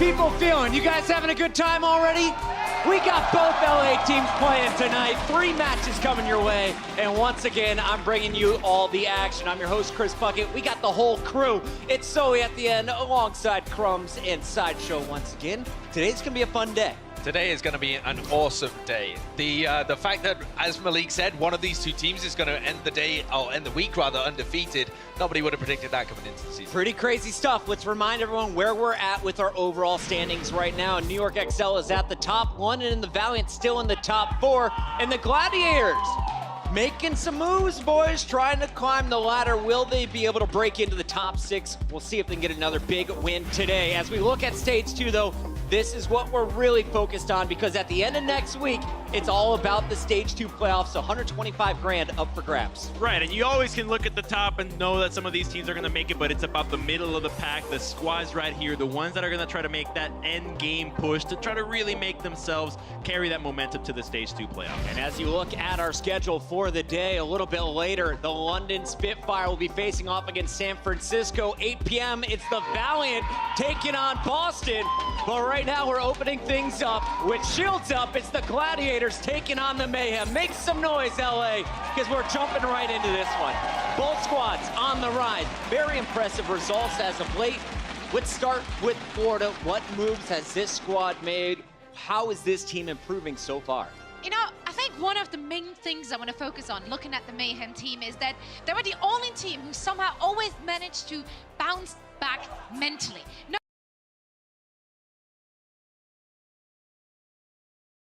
people feeling? You guys having a good time already? We got both LA teams playing tonight. 3 matches coming your way. And once again, I'm bringing you all the action. I'm your host, Chris Bucket. We got the whole crew. It's Zoe at the end alongside Crumbs and Sideshow once again. Today's going to be a fun day. Today is going to be an awesome day. The fact that, as Malik said, one of these two teams is going to end the day, or end the week rather, undefeated. Nobody would have predicted that coming into the season. Pretty crazy stuff. Let's remind everyone where we're at with our overall standings right now. New York XL is at the top 1, and the Valiant still in the top 4. And the Gladiators making some moves, boys, trying to climb the ladder. Will they be able to break into the top 6? We'll see if they can get another big win today. As we look at stage 2, though, this is what we're really focused on, because at the end of next week, it's all about the stage 2 playoffs, 125 grand up for grabs. Right, and you always can look at the top and know that some of these teams are going to make it, but it's about the middle of the pack, the squads right here, the ones that are going to try to make that end game push to try to really make themselves carry that momentum to the stage 2 playoff. And as you look at our schedule for the day, a little bit later, the London Spitfire will be facing off against San Francisco. 8 p.m., it's the Valiant taking on Boston. But right now, we're opening things up with shields up. It's the Gladiators taking on the Mayhem. Make some noise, LA, because we're jumping right into this one. Both squads on the rise. Very impressive results as of late. Let's start with Florida. What moves has this squad made? How is this team improving so far? You know, I think one of the main things I want to focus on looking at the Mayhem team is that they were the only team who somehow always managed to bounce back mentally.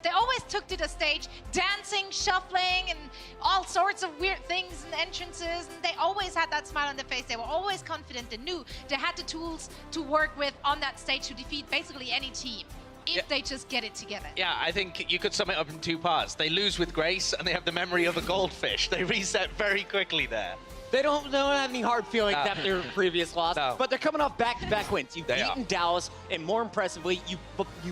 They always took to the stage, dancing, shuffling, and all sorts of weird things and entrances, and they always had that smile on their face. They were always confident. They knew they had the tools to work with on that stage to defeat basically any team, if they just get it together. Yeah, I think you could sum it up in 2 parts. They lose with grace, and they have the memory of a goldfish. They reset very quickly there. They don't have any hard feelings after their previous loss, No. but they're coming off back-to-back wins. You've They beaten are. Dallas, and more impressively, you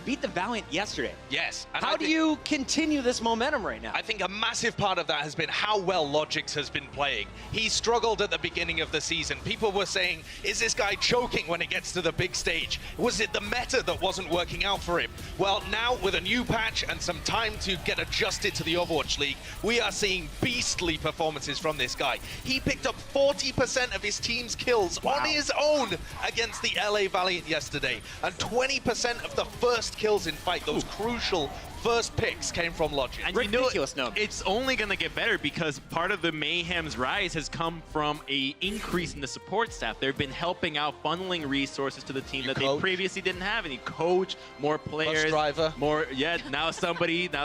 beat the Valiant yesterday. Yes. And How do you continue this momentum right now? I think a massive part of that has been how well Logix has been playing. He struggled at the beginning of the season. People were saying, is this guy choking when it gets to the big stage? Was it the meta that wasn't working out for him? Well, now with a new patch and some time to get adjusted to the Overwatch League, we are seeing beastly performances from this guy. He picked up 40% of his team's kills on his own against the LA Valiant yesterday, and 20% of the first kills in fight, those crucial first picks, came from Logix. And Ridiculous number. It's only going to get better because part of the Mayhem's rise has come from a increase in the support staff. They've been helping out, funneling resources to the team that they previously didn't have. Any coach, more players, Bus driver. more. Yeah, now now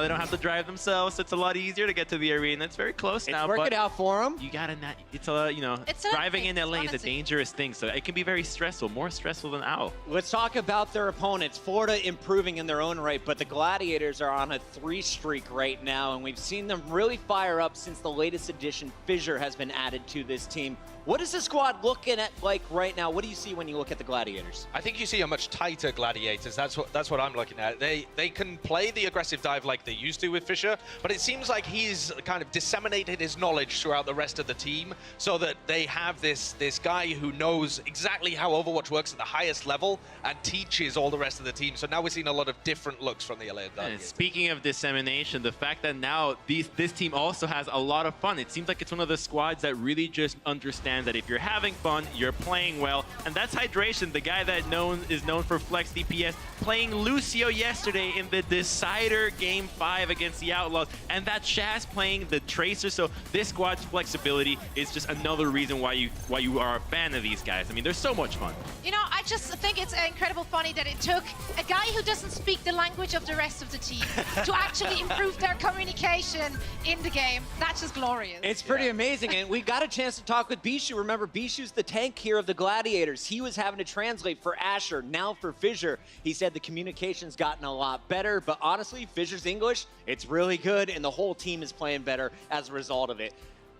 they don't have to drive themselves. It's a lot easier to get to the arena. It's very close now. It's working out for them. You gotta not. It's a driving in LA is a honestly dangerous thing, so it can be very stressful, more stressful than OWL. Let's talk about their opponents. Florida improving in their own right, but the Gladiators are on a 3 streak right now, and we've seen them really fire up since the latest addition, Fissure, has been added to this team. What is the squad looking at like right now? What do you see when you look at the Gladiators? I think you see a much tighter Gladiators. That's what I'm looking at. They can play the aggressive dive like they used to with Fissure, but it seems like he's kind of disseminated his knowledge throughout the rest of the team, so that they have this guy who knows exactly how Overwatch works at the highest level and teaches all the rest of the team. So now we're seeing a lot of different looks from the LA And Gladiators. speaking of dissemination, the fact that now this team also has a lot of fun. It seems like it's one of the squads that really just understands that if you're having fun, you're playing well. And that's Hydration, the guy that is known for flex DPS, playing Lucio yesterday in the decider game 5 against the Outlaws. And that Shaz playing the Tracer. So this squad's flexibility is just another reason why you are a fan of these guys. I mean, they're so much fun. You know, I just think it's incredible funny that it took a guy who doesn't speak the language of the rest of the team to actually improve their communication in the game. That's just glorious. It's pretty amazing, and we got a chance to talk with Bishu. Remember, Bishu's the tank here of the Gladiators. He was having to translate for Asher, now for Fissure. He said the communication's gotten a lot better, but honestly, Fissure's English, it's really good, and the whole team is playing better as a result of it.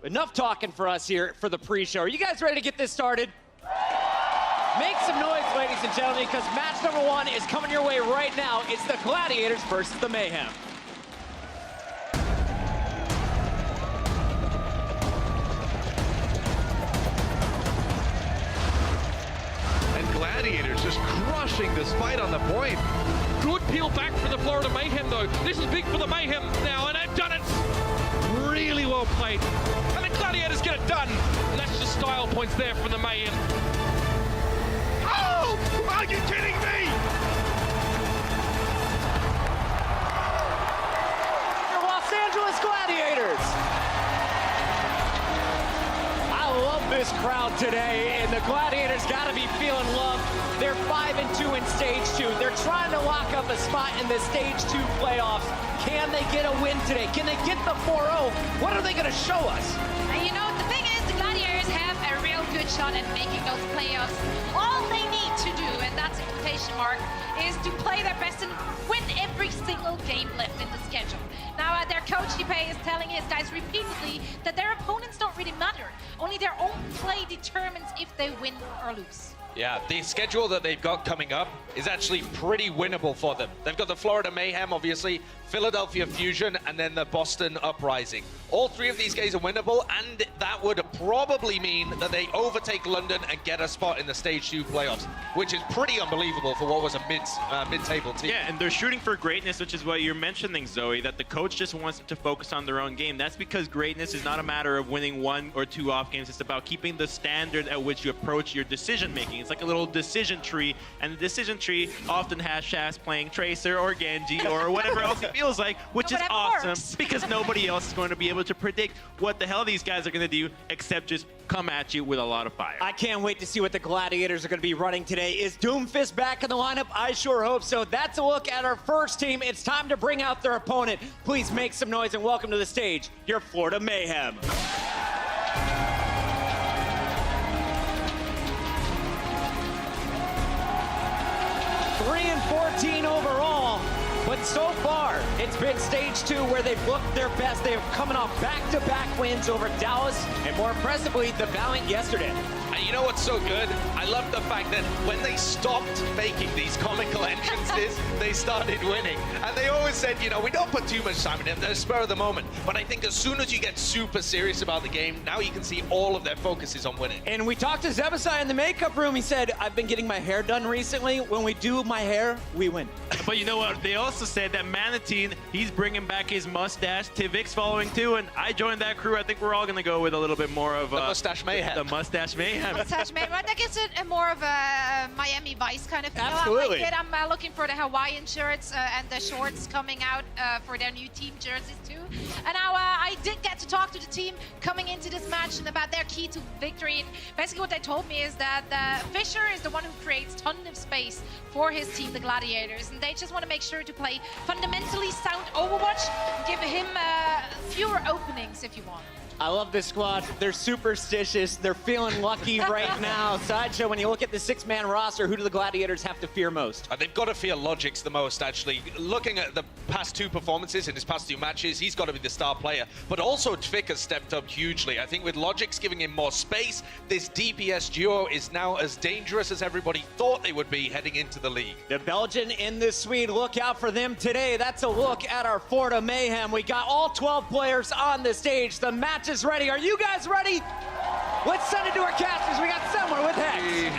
Enough talking for us here for the pre-show. Are you guys ready to get this started? Make some noise, ladies and gentlemen, because match number 1 is coming your way right now. It's the Gladiators versus the Mayhem. And Gladiators just crushed pushing this fight on the point. Good peel back for the Florida Mayhem, though. This is big for the Mayhem now, and they've done it. Really well played. And the Gladiators get it done. And that's just style points there from the Mayhem. Oh! Are you kidding me? The Los Angeles Gladiators. I love this crowd today, and the Gladiators got to be feeling loved. They're 5-2 in Stage 2. They're trying to lock up a spot in the Stage 2 playoffs. Can they get a win today? Can they get the 4-0? What are they going to show us? And you know, the thing is, the Gladiators have a real good shot at making those playoffs. All they need to do, and that's a quotation mark, is to play their best and win every single game left in the schedule. Now, their coach, Dipe, is telling his guys repeatedly that their opponents don't really matter. Only their own play determines if they win or lose. Yeah, the schedule that they've got coming up is actually pretty winnable for them. They've got the Florida Mayhem, obviously, Philadelphia Fusion, and then the Boston Uprising. All three of these games are winnable, and that would probably mean that they overtake London and get a spot in the Stage 2 playoffs, which is pretty unbelievable for what was a mid-table team. Yeah, and they're shooting for greatness, which is what you're mentioning, Zoe, that the coach just wants them to focus on their own game. That's because greatness is not a matter of winning 1 or 2 off games. It's about keeping the standard at which you approach your decision-making. It's like a little decision tree, and the decision tree often has Shaz playing Tracer or Genji or whatever else it feels like, which is awesome because nobody else is going to be able to predict what the hell these guys are going to do except just come at you with a lot of fire. I can't wait to see what the Gladiators are going to be running today. Is Doomfist back in the lineup? I sure hope so. That's a look at our first team. It's time to bring out their opponent. Please make some noise and welcome to the stage, your Florida Mayhem. 3-14 overall, but so far it's been Stage 2 where they've looked their best. They're coming off back-to-back wins over Dallas and, more impressively, the Valiant yesterday. And you know what's so good? I love the fact that when they stopped making these comical entrances, they started winning. And they always said, you know, we don't put too much time in it, they're spur of the moment. But I think as soon as you get super serious about the game, now you can see all of their focus is on winning. And we talked to Zebasai in the makeup room. He said, I've been getting my hair done recently. When we do my hair, we win. But you know what? They also said that Manatine, he's bringing back his mustache. Tivix following too, and I joined that crew. I think we're all going to go with a little bit more of the mustache mayhem. The mustache mayhem. Mustache mayhem. That gives it a more of a Miami Vice kind of feel. Absolutely. I like it. I'm looking for the Hawaiian shirts and the shorts coming out for their new team jerseys too. And now I did get to talk to the team coming into this match and about their key to victory. And basically what they told me is that Fisher is the one who creates tons of space for his team, the Gladiators, and they just want to make sure to play fundamentally sound Overwatch, give him fewer openings if you want. I love this squad. They're superstitious. They're feeling lucky right now. Sideshow, when you look at the 6-man roster, who do the Gladiators have to fear most? They've got to fear Logix the most, actually. Looking at the past 2 performances in his past 2 matches, he's got to be the star player. But also, Tvick has stepped up hugely. I think with Logix giving him more space, this DPS duo is now as dangerous as everybody thought they would be heading into the league. The Belgian and the Swede, look out for them today. That's a look at our Florida Mayhem. We got all 12 players on the stage. The match is ready. Are you guys ready? Let's send it to our casters. We got someone with Hex.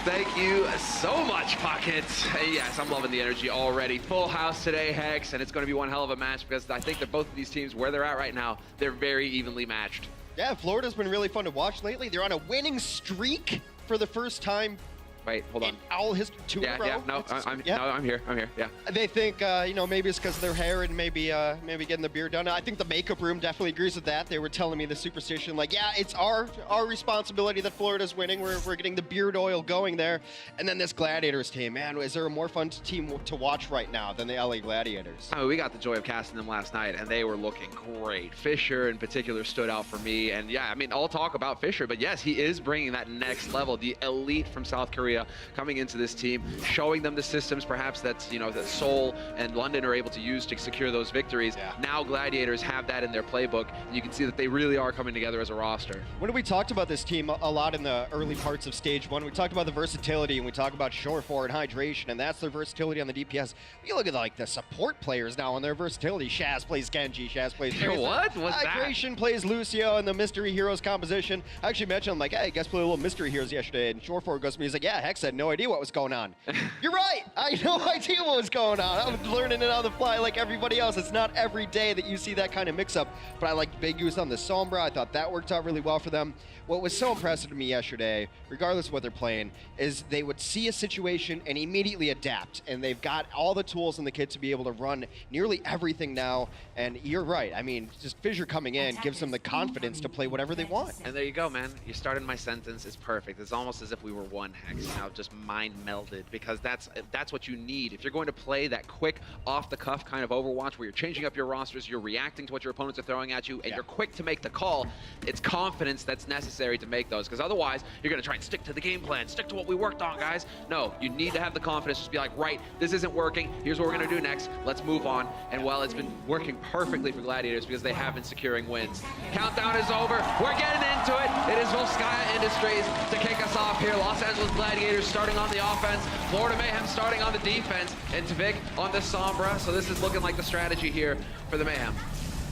Thank you so much, Pocket. Yes, I'm loving the energy already. Full house today, Hex, and it's going to be one hell of a match because I think that both of these teams, where they're at right now, they're very evenly matched. Yeah, Florida's been really fun to watch lately. They're on a winning streak for the first time. Wait, hold on. In all history, 2 in a row. No, I'm here. Yeah. They think, you know, maybe it's because of their hair and maybe getting the beard done. I think the makeup room definitely agrees with that. They were telling me the superstition, like, yeah, it's our responsibility that Florida's winning. We're getting the beard oil going there. And then this Gladiators team, man, is there a more fun team to watch right now than the LA Gladiators? I mean, we got the joy of casting them last night, and they were looking great. Fisher, in particular, stood out for me. And yeah, I mean, I'll talk about Fisher, but yes, he is bringing that next level. The elite from South Korea coming into this team, showing them the systems perhaps that, you know, that Seoul and London are able to use to secure those victories. Yeah. Now Gladiators have that in their playbook, and you can see that they really are coming together as a roster. When we talked about this team a lot in the early parts of Stage 1, we talked about the versatility, and we talked about shore forward hydration, and that's their versatility on the DPS. You look at like the support players now on their versatility. Shaz plays Genji, Shaz plays Tracer. What? What's Hydration that? plays Lucio in the Mystery Heroes composition. I actually mentioned, I'm like, hey, I guess play a little Mystery Heroes yesterday, and shore forward goes to me, he's like, yeah, Hex had no idea what was going on. You're right. I had no idea what was going on. I was learning it on the fly like everybody else. It's not every day that you see that kind of mix-up. But I liked Big Goose on the Sombra. I thought that worked out really well for them. What was so impressive to me yesterday, regardless of what they're playing, is they would see a situation and immediately adapt. And they've got all the tools in the kit to be able to run nearly everything now. And you're right. I mean, just Fissure coming in gives them the confidence to play whatever they want. And there you go, man. You started my sentence. It's perfect. It's almost as if we were one Hex, you know, just mind melded, because that's what you need. If you're going to play that quick, off-the-cuff kind of Overwatch where you're changing up your rosters, you're reacting to what your opponents are throwing at you, and you're quick to make the call, it's confidence that's necessary to make those, because otherwise you're going to try and stick to the game plan, stick to what we worked on, guys. No, you need to have the confidence, just be like, right, this isn't working, here's what we're going to do next, let's move on. And while it's been working perfectly for Gladiators because they have been securing wins. Countdown is over, we're getting into it. It is Volskaya Industries to kick us off here. Los Angeles Gladiators starting on the offense, Florida Mayhem starting on the defense, and Tvik on the Sombra. So this is looking like the strategy here for the Mayhem.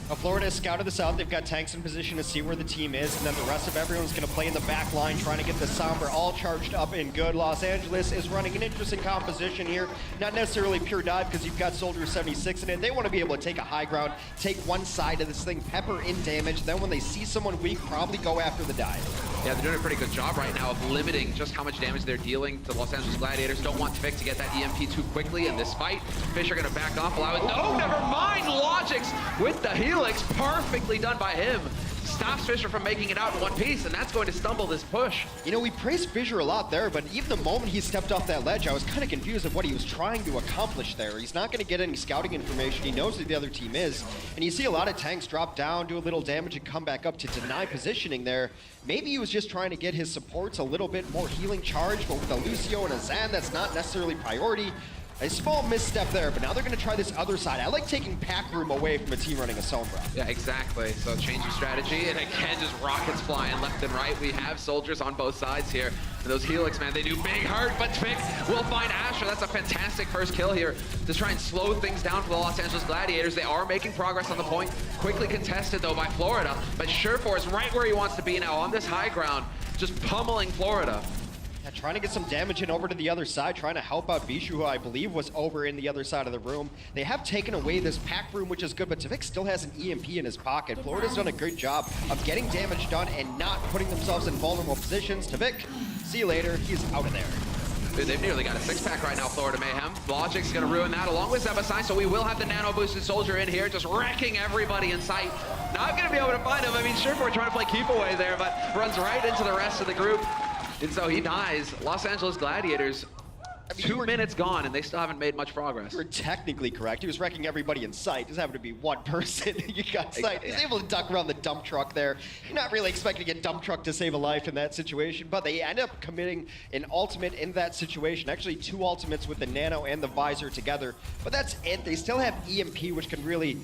Florida has scouted this out. They've got tanks in position to see where the team is, and then the rest of everyone's going to play in the back line, trying to get the Sombra all charged up and good. Los Angeles is running an interesting composition here. Not necessarily pure dive, because you've got Soldier 76 in it. They want to be able to take a high ground, take one side of this thing, pepper in damage. Then when they see someone weak, probably go after the dive. Yeah, they're doing a pretty good job right now of limiting just how much damage they're dealing to Los Angeles Gladiators. Don't want Tvik to get that EMP too quickly in this fight. Fissure going to back off, allow it. No, never mind. Logix with the Helix. Perfectly done by him. Stops Fissure from making it out in one piece, and that's going to stumble this push. You know, we praised Fissure a lot there, but even the moment he stepped off that ledge, I was kind of confused of what he was trying to accomplish there. He's not going to get any scouting information. He knows who the other team is, and you see a lot of tanks drop down, do a little damage, and come back up to deny positioning there. Maybe he was just trying to get his supports a little bit more healing charge, but with a Lucio and a Zan, that's not necessarily priority. A small misstep there, but now they're going to try this other side. I like taking pack room away from a team running a Sombra. Yeah, exactly. So change of strategy, and again, just rockets flying left and right. We have soldiers on both sides here. And those Helix, man, they do big hurt, but Tvik will find Asher. That's a fantastic first kill here to try and slow things down for the Los Angeles Gladiators. They are making progress on the point. Quickly contested, though, by Florida. But Surefour is right where he wants to be now on this high ground, just pummeling Florida. Yeah, trying to get some damage in over to the other side, trying to help out Bishu, who I believe was over in the other side of the room. They have taken away this pack room, which is good, but Tvik still has an EMP in his pocket. Florida's done a good job of getting damage done and not putting themselves in vulnerable positions. Tvik, see you later. He's out of there. Dude, they've nearly got a six-pack right now, Florida Mayhem. Logic's gonna ruin that along with Zebasai, so we will have the nano-boosted soldier in here, just wrecking everybody in sight. Not gonna be able to find him. I mean, Surefour trying to play keep away there, but runs right into the rest of the group. And so he dies. Los Angeles Gladiators, 2 minutes gone, and they still haven't made much progress. You were technically correct. He was wrecking everybody in sight. Just happened to be one person. You got sight. He's able to duck around the dump truck there. You're not really expecting a dump truck to save a life in that situation, but they end up committing an ultimate in that situation. Actually, 2 ultimates with the nano and the visor together. But that's it. They still have EMP, which can really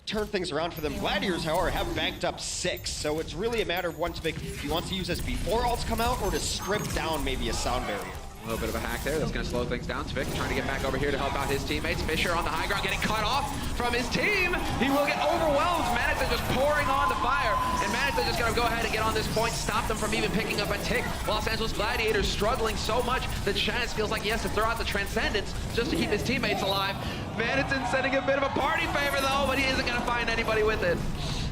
turn things around for them. Gladiators, however, have banked up 6, so it's really a matter of one Tvik if he wants to use this before ults come out or to strip down maybe a sound barrier. A little bit of a hack there. That's going to slow things down. Tvik trying to get back over here to help out his teammates. Fissure on the high ground getting cut off from his team. He will get overwhelmed. Manita just pouring on the fire. And Manita just going to go ahead and get on this point, stop them from even picking up a tick. Los Angeles Gladiators struggling so much that Chaz feels like he has to throw out the Transcendence just to keep his teammates alive. Manita sending a bit of a party favor though, but he isn't going to find anybody with it.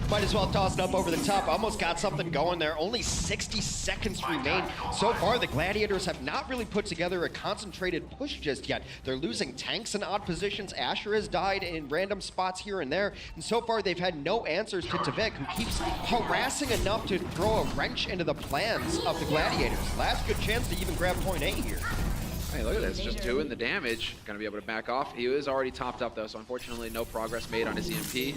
Might as well toss it up over the top. Almost got something going there. Only 60 seconds remain. So far, the Gladiators have not really put together a concentrated push just yet. They're losing tanks in odd positions. Asher has died in random spots here and there. And so far, they've had no answers to Tvik, who keeps harassing enough to throw a wrench into the plans of the Gladiators. Last good chance to even grab point A here. Hey, look at this, just doing the damage. Gonna be able to back off. He is already topped up though, so unfortunately no progress made on his EMP.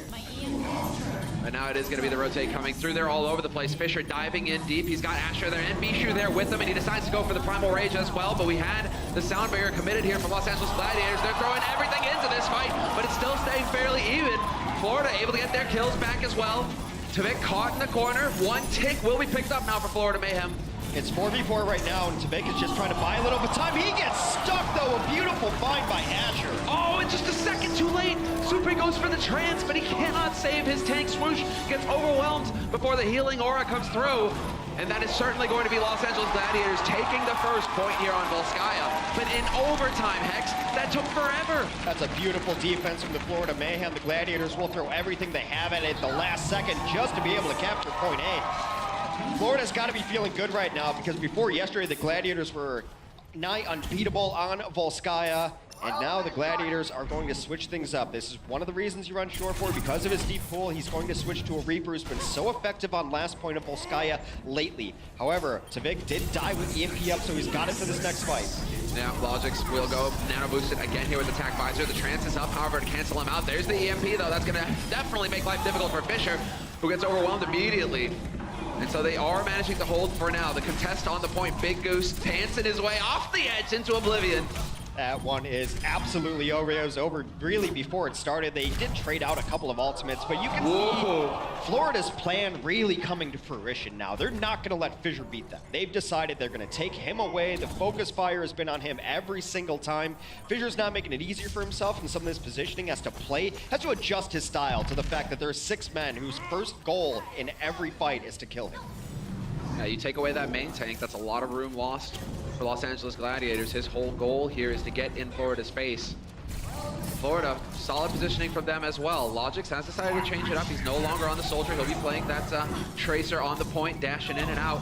But now it is gonna be the rotate coming through. They're all over the place. Fissure diving in deep. He's got Asher there and Bishu there with him, and he decides to go for the Primal Rage as well. But we had the sound barrier committed here from Los Angeles Gladiators. They're throwing everything into this fight, but it's still staying fairly even. Florida able to get their kills back as well. Tvik caught in the corner. 1 tick will be picked up now for Florida Mayhem. It's 4v4 right now, and Tvik is just trying to buy a little bit of time. He gets stuck, though. A beautiful find by Asher. Oh, and just a second too late. Super goes for the trance, but he cannot save his tank. Swoosh gets overwhelmed before the healing aura comes through. And that is certainly going to be Los Angeles Gladiators taking the first point here on Volskaya. But in overtime, Hex, that took forever. That's a beautiful defense from the Florida Mayhem. The Gladiators will throw everything they have at it the last second just to be able to capture point A. Florida's got to be feeling good right now because before yesterday, the Gladiators were nigh unbeatable on Volskaya. And now the Gladiators are going to switch things up. This is one of the reasons you run Shore because of his deep pool. He's going to switch to a Reaper who's been so effective on last point of Volskaya lately. However, Tvik did die with EMP up, so he's got it for this next fight. Now, Logix will go nano boosted again here with Attack Visor. The trance is up, however, to cancel him out. There's the EMP, though. That's going to definitely make life difficult for Fisher, who gets overwhelmed immediately. And so they are managing to hold for now. The contest on the point, Big Goose dancing his way off the edge into oblivion. That one is absolutely over. It was over really before it started. They did trade out a couple of ultimates, but you can see Florida's plan really coming to fruition now. They're not going to let Fissure beat them. They've decided they're going to take him away. The focus fire has been on him every single time. Fissure's not making it easier for himself in some of this positioning, has to adjust his style to the fact that there are 6 men whose first goal in every fight is to kill him. Yeah, you take away that main tank, that's a lot of room lost for Los Angeles Gladiators. His whole goal here is to get in Florida's face. Florida, solid positioning from them as well. Logix has decided to change it up. He's no longer on the Soldier. He'll be playing that Tracer on the point, dashing in and out.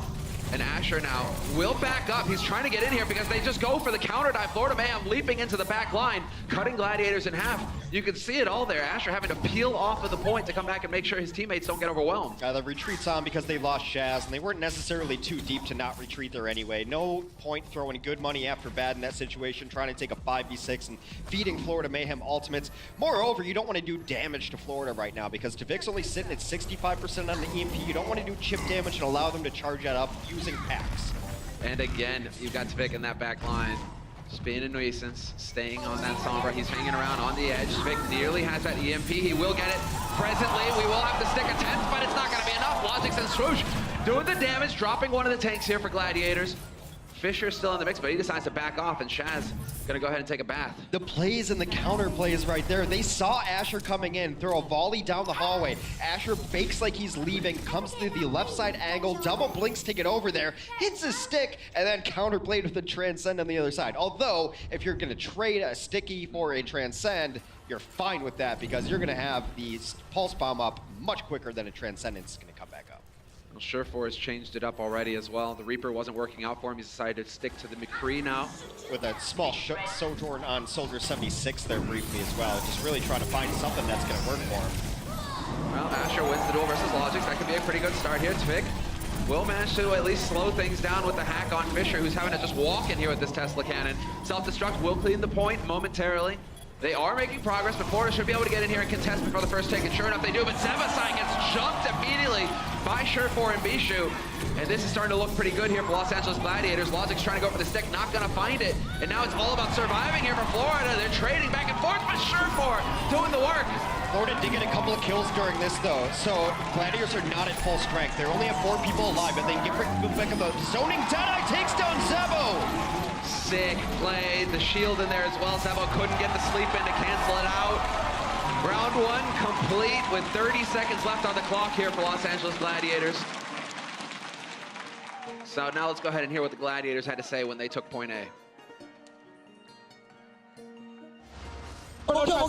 And Asher now will back up. He's trying to get in here because they just go for the counter dive. Florida Mayhem leaping into the back line, cutting Gladiators in half. You can see it all there. Asher having to peel off of the point to come back and make sure his teammates don't get overwhelmed. The retreat's on because they lost Shaz, and they weren't necessarily too deep to not retreat there anyway. No point throwing good money after bad in that situation, trying to take a 5v6 and feeding Florida Mayhem ultimates. Moreover, you don't want to do damage to Florida right now because Tvik's only sitting at 65% on the EMP. You don't want to do chip damage and allow them to charge that up using packs. And again, you've got Tvik in that back line. Just being a nuisance, staying on that Sombra. He's hanging around on the edge. Tvik nearly has that EMP. He will get it presently. We will have to stick a 10th, but it's not going to be enough. Logix and Swoosh doing the damage, dropping one of the tanks here for Gladiators. Fisher's still in the mix, but he decides to back off, and Shaz gonna go ahead and take a bath. The plays and the counter plays right there. They saw Asher coming in, throw a volley down the hallway. Asher fakes like he's leaving, comes through the left side angle, double blinks to get over there, hits his stick, and then counterplayed with a Transcend on the other side. Although, if you're gonna trade a sticky for a Transcend, you're fine with that because you're gonna have the Pulse Bomb up much quicker than a Transcendence is gonna come back up. Well, Surefour has changed it up already as well. The Reaper wasn't working out for him. He's decided to stick to the McCree now. With a small sojourn on Soldier 76 there briefly as well. Just really trying to find something that's going to work for him. Well, Asher wins the duel versus Logix. That could be a pretty good start here. Tvik will manage to at least slow things down with the hack on Fisher, who's having to just walk in here with this Tesla cannon. Self-destruct will clean the point momentarily. They are making progress, but Florida should be able to get in here and contest before the first take, and sure enough they do, but Zevasai gets jumped immediately by Surefour and Bishu, and this is starting to look pretty good here for Los Angeles Gladiators. Logix trying to go for the stick, not gonna find it, and now it's all about surviving here for Florida. They're trading back and forth, but Surefour doing the work. Florida did get a couple of kills during this though, so Gladiators are not at full strength. They only have 4 people alive, but they can get back of the zoning. Deadeye takes down Zebo! Sick play, the shield in there as well. Zebo couldn't get the sleep in to cancel it out. Round 1 complete with 30 seconds left on the clock here for Los Angeles Gladiators. So now let's go ahead and hear what the Gladiators had to say when they took point A. Monkey 1,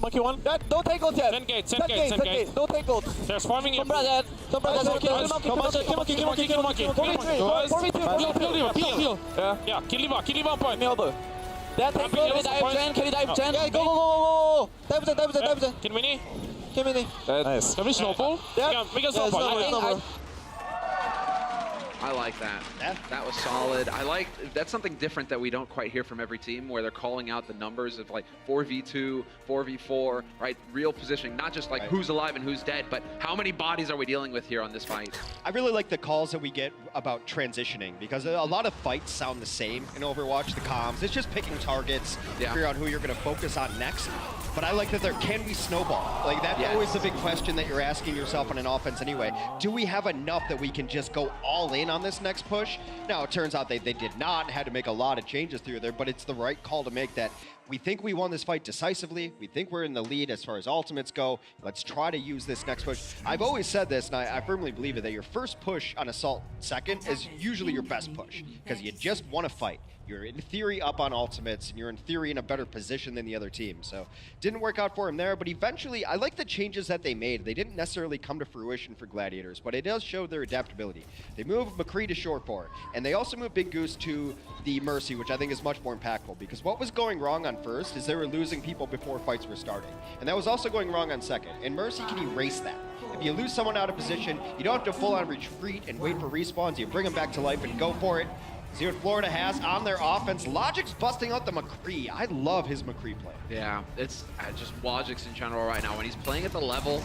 Monkey 1. Don't take ult yet. 10 gates. Don't take ult. They're swarming you. Sombra dead. Monkey. Kill. Yeah, kill Diva on point. That take ult. Can you dive Jen? Yeah, go. Dive. Kill Mini. Nice. Can we snowball? Yeah. We can snowball. I like that. That was solid. That's something different that we don't quite hear from every team, where they're calling out the numbers of like 4v2, 4v4, right? Real positioning, not just like who's alive and who's dead, but how many bodies are we dealing with here on this fight? I really like the calls that we get about transitioning because a lot of fights sound the same in Overwatch, the comms. It's just picking targets, figure out who you're going to focus on next. But I like that there can be snowball. Like that's always the big question that you're asking yourself on an offense anyway. Do we have enough that we can just go all in on this next push? Now, it turns out they did not, had to make a lot of changes through there, but it's the right call to make that we think we won this fight decisively. We think we're in the lead as far as ultimates go. Let's try to use this next push. I've always said this, and I firmly believe it, that your first push on Assault second is usually your best push, because you just want to fight. You're in theory up on ultimates, and you're in theory in a better position than the other team. So didn't work out for him there, but eventually I like the changes that they made. They didn't necessarily come to fruition for Gladiators, but it does show their adaptability. They moved McCree to short 4, and they also moved Big Goose to the Mercy, which I think is much more impactful, because what was going wrong on first is they were losing people before fights were starting. And that was also going wrong on second, and Mercy can erase that. If you lose someone out of position, you don't have to full on retreat and wait for respawns. You bring them back to life and go for it. See what Florida has on their offense. Logic's busting out the McCree. I love his McCree play. Yeah, it's just Logic's in general right now. When he's playing at the level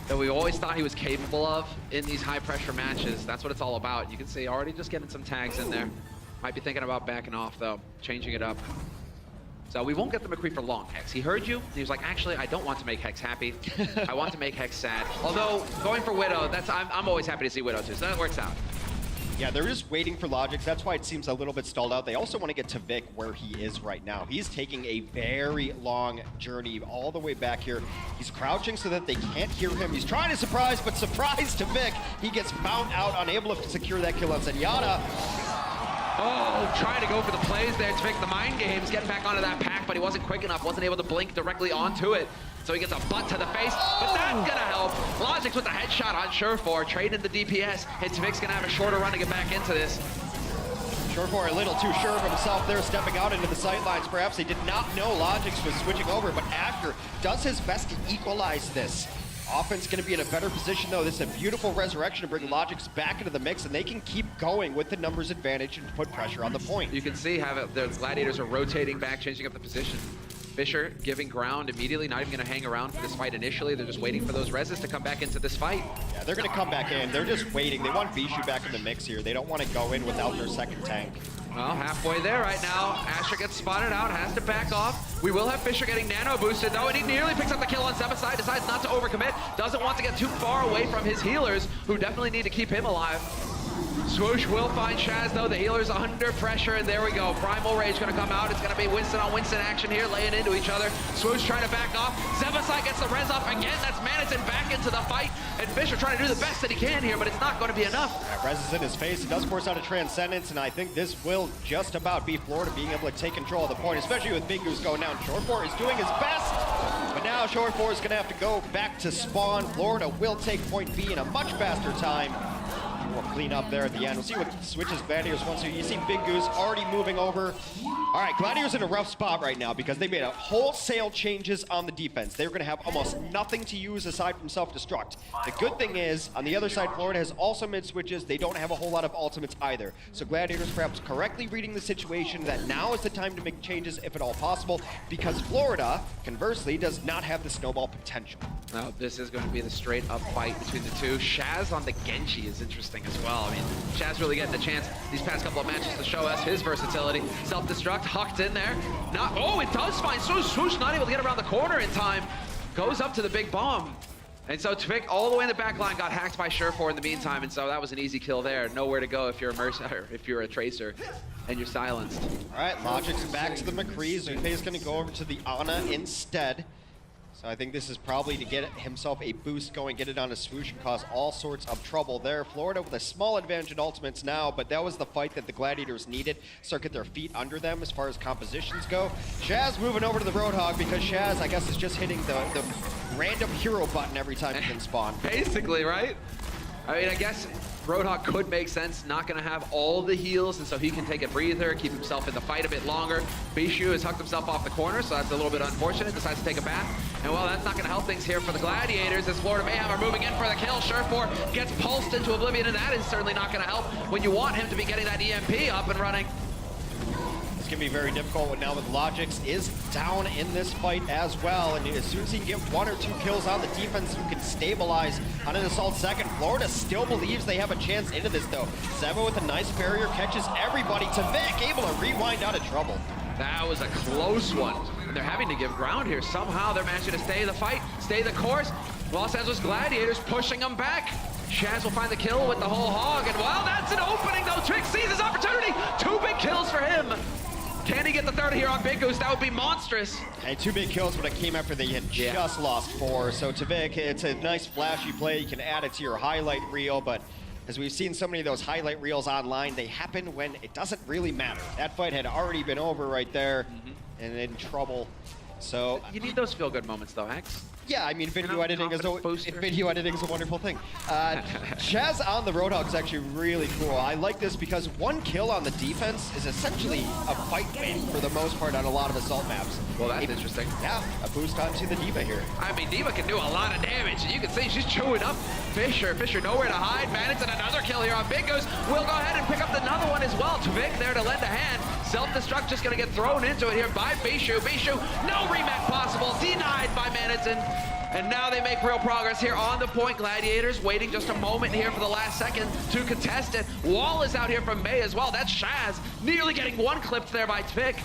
that we always thought he was capable of in these high pressure matches, that's what it's all about. You can see already just getting some tags in there. Might be thinking about backing off though, changing it up. So we won't get the McCree for long, Hex. He heard you, and he was like, actually, I don't want to make Hex happy. I want to make Hex sad. Although, going for Widow, I'm always happy to see Widow too, so that works out. Yeah, they're just waiting for Logix. That's why it seems a little bit stalled out. They also want to get to Vic where he is right now. He's taking a very long journey all the way back here. He's crouching so that they can't hear him. He's trying to surprise, but surprise to Vic. He gets found out, unable to secure that kill on Zenyatta. Oh, trying to go for the plays there to make the mind games, getting back onto that pack, but he wasn't quick enough, wasn't able to blink directly onto it. So he gets a butt to the face, but that's gonna help. Logix with the headshot on Surefour, trading the DPS, and Tvix gonna have a shorter run to get back into this. Surefour a little too sure of himself there, stepping out into the sightlines. Perhaps he did not know Logix was switching over, but Asher does his best to equalize this. Offense going to be in a better position, though. This is a beautiful resurrection to bring Logix back into the mix, and they can keep going with the numbers advantage and put pressure on the point. You can see how the Gladiators are rotating back, changing up the position. Fisher giving ground immediately, not even going to hang around for this fight initially. They're just waiting for those reses to come back into this fight. Yeah, they're going to come back in. They're just waiting. They want Bishu back in the mix here. They don't want to go in without their second tank. Well, halfway there right now. Asher gets spotted out, has to back off. We will have Fisher getting nano boosted though, and he nearly picks up the kill on Zebasai, decides not to overcommit, doesn't want to get too far away from his healers, who definitely need to keep him alive. Swoosh will find Shaz though, the healer's under pressure, and there we go. Primal Rage gonna come out. It's gonna be Winston on Winston action here, laying into each other. Swoosh trying to back off. Zebasai gets the res off again. That's Manison back into the fight, and Fisher trying to do the best that he can here, but it's not gonna be enough. Yeah, res is in his face. It does force out a Transcendence, and I think this will just about be Florida being able to take control of the point, especially with Big Goose going down. Surefour is doing his best, but now Surefour is gonna have to go back to spawn. Florida will take point B in a much faster time. We'll clean up there at the end. We'll see what switches Gladiators wants to. You see Big Goose already moving over. All right, Gladiators in a rough spot right now because they made a wholesale changes on the defense. They're going to have almost nothing to use aside from self-destruct. The good thing is, on the other side, Florida has also made switches. They don't have a whole lot of ultimates either. So Gladiators perhaps correctly reading the situation that now is the time to make changes if at all possible, because Florida, conversely, does not have the snowball potential. Now, this is going to be the straight up fight between the two. Shaz on the Genji is interesting as well. I mean, Shaz really getting a chance these past couple of matches to show us his versatility. Self-destruct, hucked in there. Not, oh, it does find Swoosh, not able to get around the corner in time. Goes up to the big bomb. And so Tvik all the way in the back line got hacked by Surefour in the meantime, and so that was an easy kill there. Nowhere to go if you're a Mercer, if you're a Tracer, and you're silenced. All right, Logic's back to the McCree. Zupei's going to go over to the Ana instead. So I think this is probably to get himself a boost going, get it on a Swoosh and cause all sorts of trouble there. Florida with a small advantage in ultimates now, but that was the fight that the Gladiators needed. Start get their feet under them as far as compositions go. Shaz moving over to the Roadhog because Shaz, I guess, is just hitting the random hero button every time he can spawn. Basically, right? I mean, I guess Roadhog could make sense, not going to have all the heals, and so he can take a breather, keep himself in the fight a bit longer. Bishu has hucked himself off the corner, so that's a little bit unfortunate, decides to take a bath. And well, that's not going to help things here for the Gladiators as Florida Mayhem are moving in for the kill. Surefour gets pulsed into oblivion, and that is certainly not going to help when you want him to be getting that EMP up and running. It's going to be very difficult now with Logix is down in this fight as well. And as soon as he can get 1 or 2 kills on the defense who can stabilize on an assault second, Florida still believes they have a chance into this though. Zeba with a nice barrier catches everybody. To Vic, able to rewind out of trouble. That was a close one. And they're having to give ground here. Somehow they're managing to stay the fight, stay the course. Los Angeles Gladiators pushing them back. Shaz will find the kill with the whole hog, and wow, that's an opening though. Twix sees his opportunity. 2 big kills for him. Can he get the third here on Big Goose? That would be monstrous. And 2 big kills, but it came after they had just lost 4. So Tavik, it's a nice flashy play. You can add it to your highlight reel, but as we've seen so many of those highlight reels online, they happen when it doesn't really matter. That fight had already been over right there and in trouble. So you need those feel-good moments though, X. yeah, I mean, video editing is a wonderful thing. Chaz on the Roadhog is actually really cool. I like this because 1 kill on the defense is essentially a fight win for the most part on a lot of assault maps. Well, that's interesting. Yeah, a boost onto the D.Va here. I mean, D.Va can do a lot of damage. You can see she's chewing up Fisher. Fisher nowhere to hide. Bandits and another kill here on Big Goose. We'll go ahead and pick up another one as well. Tavik there to lend a hand. Self-destruct just going to get thrown into it here by Bishu. Bishu, no rematch possible. Denied by Manitin. And now they make real progress here on the point. Gladiators waiting just a moment here for the last second to contest it. Wall is out here from May as well. That's Shaz nearly getting 1 clipped there by Tavik.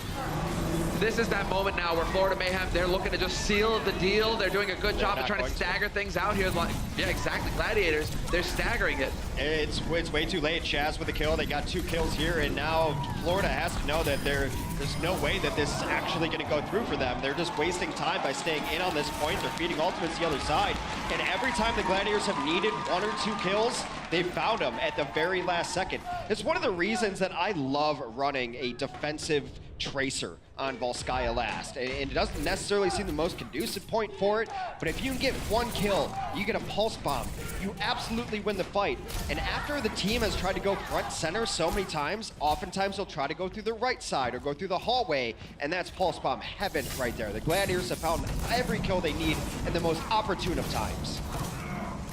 This is that moment now where Florida Mayhem, they're looking to just seal the deal. They're doing a good job of trying to stagger things out here. Like, yeah, exactly. Gladiators, they're staggering it. It's way too late. Chaz with the kill. They got 2 kills here, and now Florida has to know that there's no way that this is actually going to go through for them. They're just wasting time by staying in on this point. They're feeding ultimates the other side. And every time the Gladiators have needed 1 or 2 kills, they found them at the very last second. It's one of the reasons that I love running a defensive tracer on Volskaya last. And it doesn't necessarily seem the most conducive point for it, but if you can get 1 kill, you get a pulse bomb, you absolutely win the fight. And after the team has tried to go front center so many times, oftentimes they'll try to go through the right side or go through the hallway, and that's pulse bomb heaven right there. The Gladiators have found every kill they need in the most opportune of times.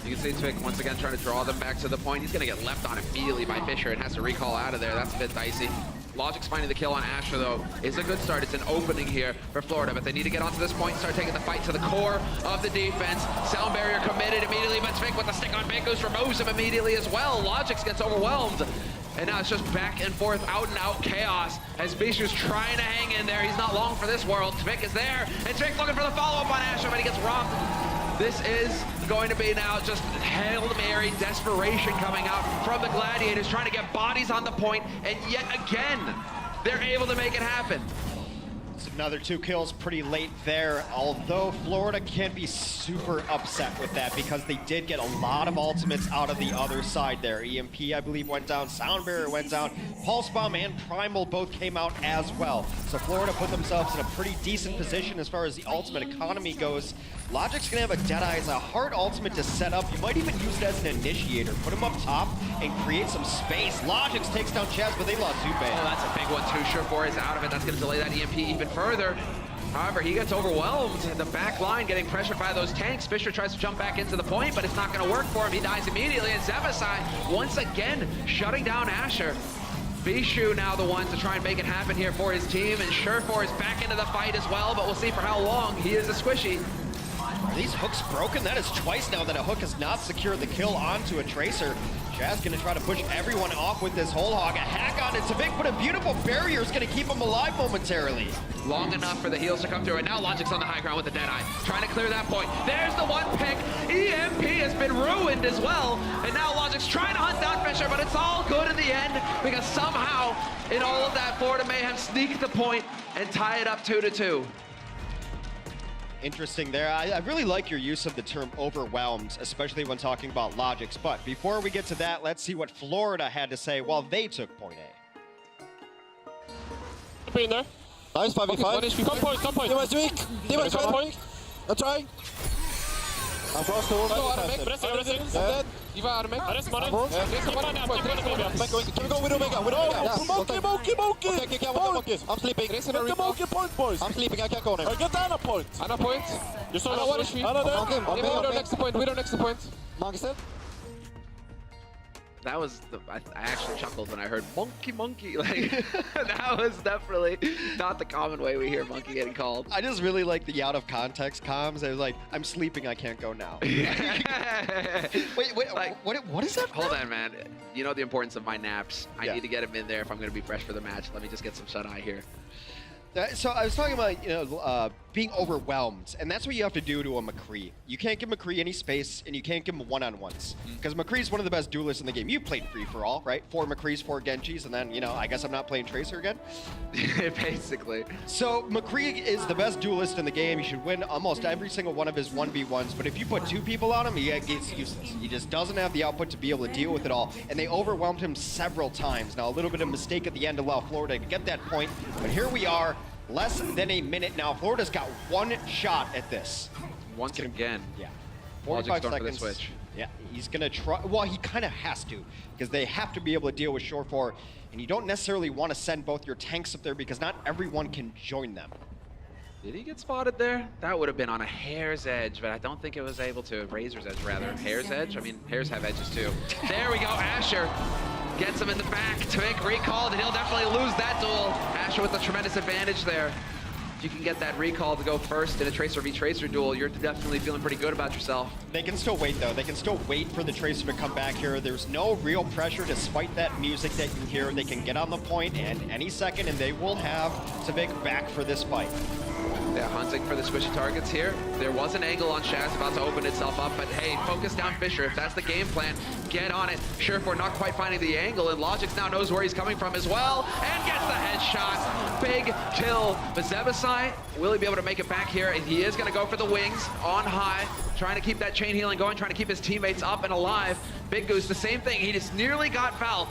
You can see Tavik once again trying to draw them back to the point. He's going to get left on immediately by Fisher and has to recall out of there. That's a bit dicey. Logic's finding the kill on Asher, though, is a good start. It's an opening here for Florida, but they need to get onto this point and start taking the fight to the core of the defense. Sound barrier committed immediately, but Tavik with the stick on Big Goose removes him immediately as well. Logix gets overwhelmed. And now it's just back and forth, out and out chaos as Bishu's trying to hang in there. He's not long for this world. Tavik is there, and Tavik looking for the follow-up on Asher, but he gets robbed. This is going to be now just Hail Mary desperation coming out from the Gladiators, trying to get bodies on the point, and yet again, they're able to make it happen. It's another 2 kills pretty late there, although Florida can be super upset with that because they did get a lot of ultimates out of the other side there. EMP, I believe, went down, Sound Barrier went down, Pulse Bomb and Primal both came out as well. So Florida put themselves in a pretty decent position as far as the ultimate economy goes. Logic's gonna have a Deadeye as a hard ultimate to set up. You might even use it as an initiator. Put him up top and create some space. Logix takes down Chaz, but they lost Zupe. Oh, that's a big one too. Sure4 is out of it. That's gonna delay that EMP even further. However, he gets overwhelmed. The back line getting pressured by those tanks. Fisher tries to jump back into the point, but it's not gonna work for him. He dies immediately, and Zebasai once again shutting down Asher. Bishu now the one to try and make it happen here for his team, and Sure4 is back into the fight as well, but we'll see for how long. He is a squishy. Are these hooks broken? That is twice now that a hook has not secured the kill onto a Tracer. Chaz gonna try to push everyone off with this whole hog. A hack on it. Tavik, but a beautiful barrier is gonna keep him alive momentarily. Long enough for the heals to come through, and now Logic's on the high ground with the Deadeye, trying to clear that point. There's the 1 pick. EMP has been ruined as well, and now Logic's trying to hunt down Fisher, but it's all good in the end because somehow, in all of that, Florida Mayhem sneak the point and tie it up 2-2. Interesting there. I really like your use of the term overwhelmed, especially when talking about Logix. But before we get to that, let's see what Florida had to say while they took point A. Be in there. Nice 5v5. Come point. He was weak. He was point. I'm trying. I'm close to him. Dead. D.Va out of mid. Can we go with Omega? Monkey! Okay, I'm sleeping. Get the monkey point, boys. I'm sleeping, I can't go on him. Get down a point. Anna point. You saw Anna, what is she? Anna there. We don't next to point. We don't next to point. Monkey said. That was I actually chuckled when I heard monkey. Like that was definitely not the common way we hear monkey getting called. I just really like the out of context comms. I was like, I'm sleeping, I can't go now. wait, like, what is that? Hold on, man. You know the importance of my naps. I need to get him in there if I'm going to be fresh for the match. Let me just get some shut-eye here. So I was talking about, being overwhelmed, and that's what you have to do to a McCree. You can't give McCree any space, and you can't give him one-on-ones, because McCree's one of the best duelists in the game. You played free-for-all, right? 4 McCrees, 4 Genjis, and then, you know, I guess I'm not playing Tracer again. Basically. So McCree is the best duelist in the game. He should win almost every single one of his 1v1s, but if you put 2 people on him, he gets useless. He just doesn't have the output to be able to deal with it all, and they overwhelmed him several times. Now, a little bit of mistake at the end allowed Florida to get that point, but here we are. Less than a minute now. Florida's got 1 shot at this. Once again. Yeah. Logic's 45 going for the seconds. switch. Yeah, he's gonna try. Well, he kind of has to, because they have to be able to deal with Shore 4, and you don't necessarily want to send both your tanks up there because not everyone can join them. Did he get spotted there? That would have been on a hair's edge, but I don't think it was able to. Razor's edge, rather. Hair's edge? I mean, hairs have edges, too. There we go. Asher gets him in the back. Tvik recalled, and he'll definitely lose that duel. Asher with a tremendous advantage there. If you can get that recall to go first in a Tracer v Tracer duel, you're definitely feeling pretty good about yourself. They can still wait, though. They can still wait for the Tracer to come back here. There's no real pressure despite that music that you hear. They can get on the point, and any second, and they will have Tvik back for this fight. Yeah, hunting for the squishy targets here. There was an angle on Shaz about to open itself up, but hey, focus down Fisher. If that's the game plan, get on it. Surefour not quite finding the angle, and Logix now knows where he's coming from as well, and gets the headshot. Big kill. But Zebasai, will he be able to make it back here? And he is going to go for the wings on high, trying to keep that chain healing going, trying to keep his teammates up and alive. Big Goose, the same thing. He just nearly got Valk.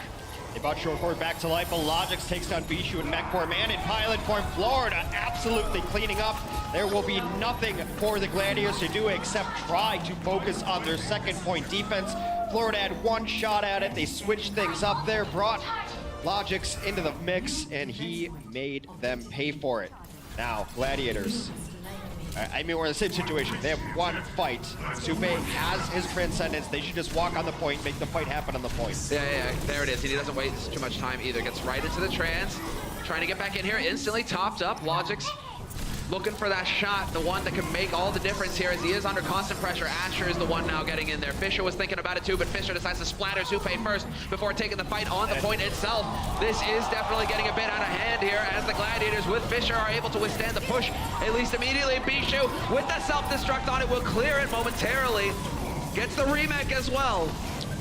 They brought Shore back to life, but Logix takes down Bishu in mech form and in pilot form. Florida absolutely cleaning up. There will be nothing for the Gladiators to do except try to focus on their second point defense. Florida had 1 shot at it. They switched things up there, brought Logix into the mix, and he made them pay for it. Now, Gladiators. I mean, we're in the same situation. They have 1 fight. Supe has his transcendence. They should just walk on the point, make the fight happen on the point. Yeah, there it is. And he doesn't wait too much time either. Gets right into the trans. Trying to get back in here. Instantly topped up. Logix looking for that shot, the one that can make all the difference here as he is under constant pressure. Asher is the one now getting in there. Fisher was thinking about it too, but Fisher decides to splatter Supe first before taking the fight on the point itself. This is definitely getting a bit out of hand here as the Gladiators with Fisher are able to withstand the push, at least immediately. Bishu with the self-destruct on it will clear it momentarily. Gets the remake as well.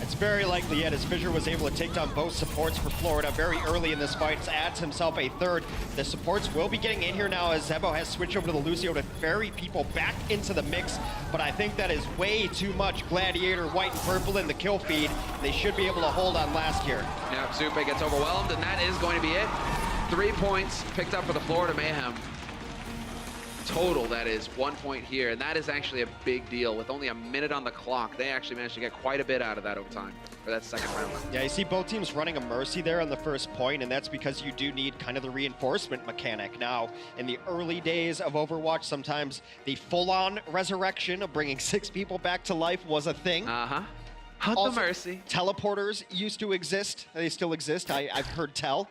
It's very likely yet, as Fisher was able to take down both supports for Florida very early in this fight. Adds himself a 3rd. The supports will be getting in here now as Zebo has switched over to the Lucio to ferry people back into the mix. But I think that is way too much Gladiator white and purple in the kill feed. They should be able to hold on last here. Yeah, Supe gets overwhelmed, and that is going to be it. 3 points picked up for the Florida Mayhem. Total, that is 1 point here, and that is actually a big deal. With only a minute on the clock, they actually managed to get quite a bit out of that overtime, for that second round. Yeah, you see both teams running a Mercy there on the first point, and that's because you do need kind of the reinforcement mechanic. Now, in the early days of Overwatch, sometimes the full-on resurrection of bringing 6 people back to life was a thing. Hunt the Mercy. Teleporters used to exist. They still exist, I've heard tell.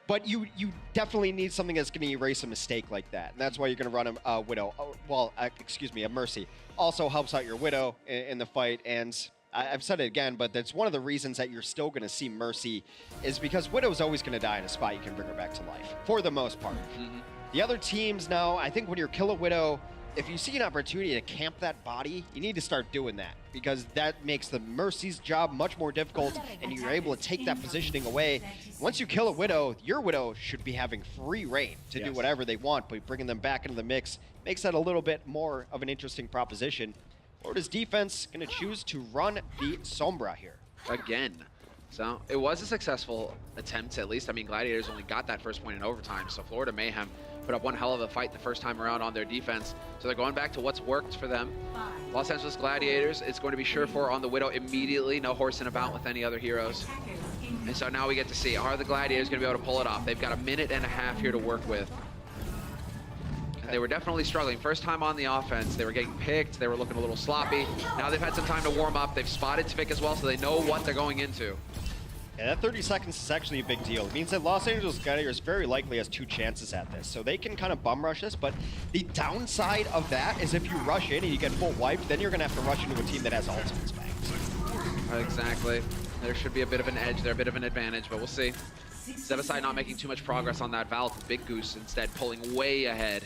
But you definitely need something that's going to erase a mistake like that. And that's why you're going to run a Widow. A Mercy. Also helps out your Widow in the fight. And I've said it again, but that's one of the reasons that you're still going to see Mercy is because Widow's always going to die in a spot you can bring her back to life, for the most part. The other teams now, I think when you kill a Widow, if you see an opportunity to camp that body, you need to start doing that because that makes the Mercy's job much more difficult and you're able to take that positioning away. Once you kill a Widow, your Widow should be having free reign to do whatever they want, but bringing them back into the mix makes that a little bit more of an interesting proposition. Florida's defense going to choose to run the Sombra here. Again. So it was a successful attempt, at least. I mean, Gladiators only got that first point in overtime, so Florida Mayhem put up one hell of a fight the first time around on their defense. So they're going back to what's worked for them. Los Angeles Gladiators, it's going to be Surefour on the Widow immediately, no horsing about with any other heroes. And so now we get to see, are the Gladiators going to be able to pull it off? They've got a minute and a half here to work with. And they were definitely struggling. First time on the offense, they were getting picked, they were looking a little sloppy. Now they've had some time to warm up, they've spotted Tvik as well, so they know what they're going into. Yeah, that 30 seconds is actually a big deal. It means that Los Angeles Gladiators very likely has 2 chances at this. So they can kind of bum rush this, but the downside of that is if you rush in and you get full wiped, then you're going to have to rush into a team that has ultimates back. Exactly. There should be a bit of an edge there, a bit of an advantage, but we'll see. Zebasai not making too much progress on that Valk. Big Goose instead pulling way ahead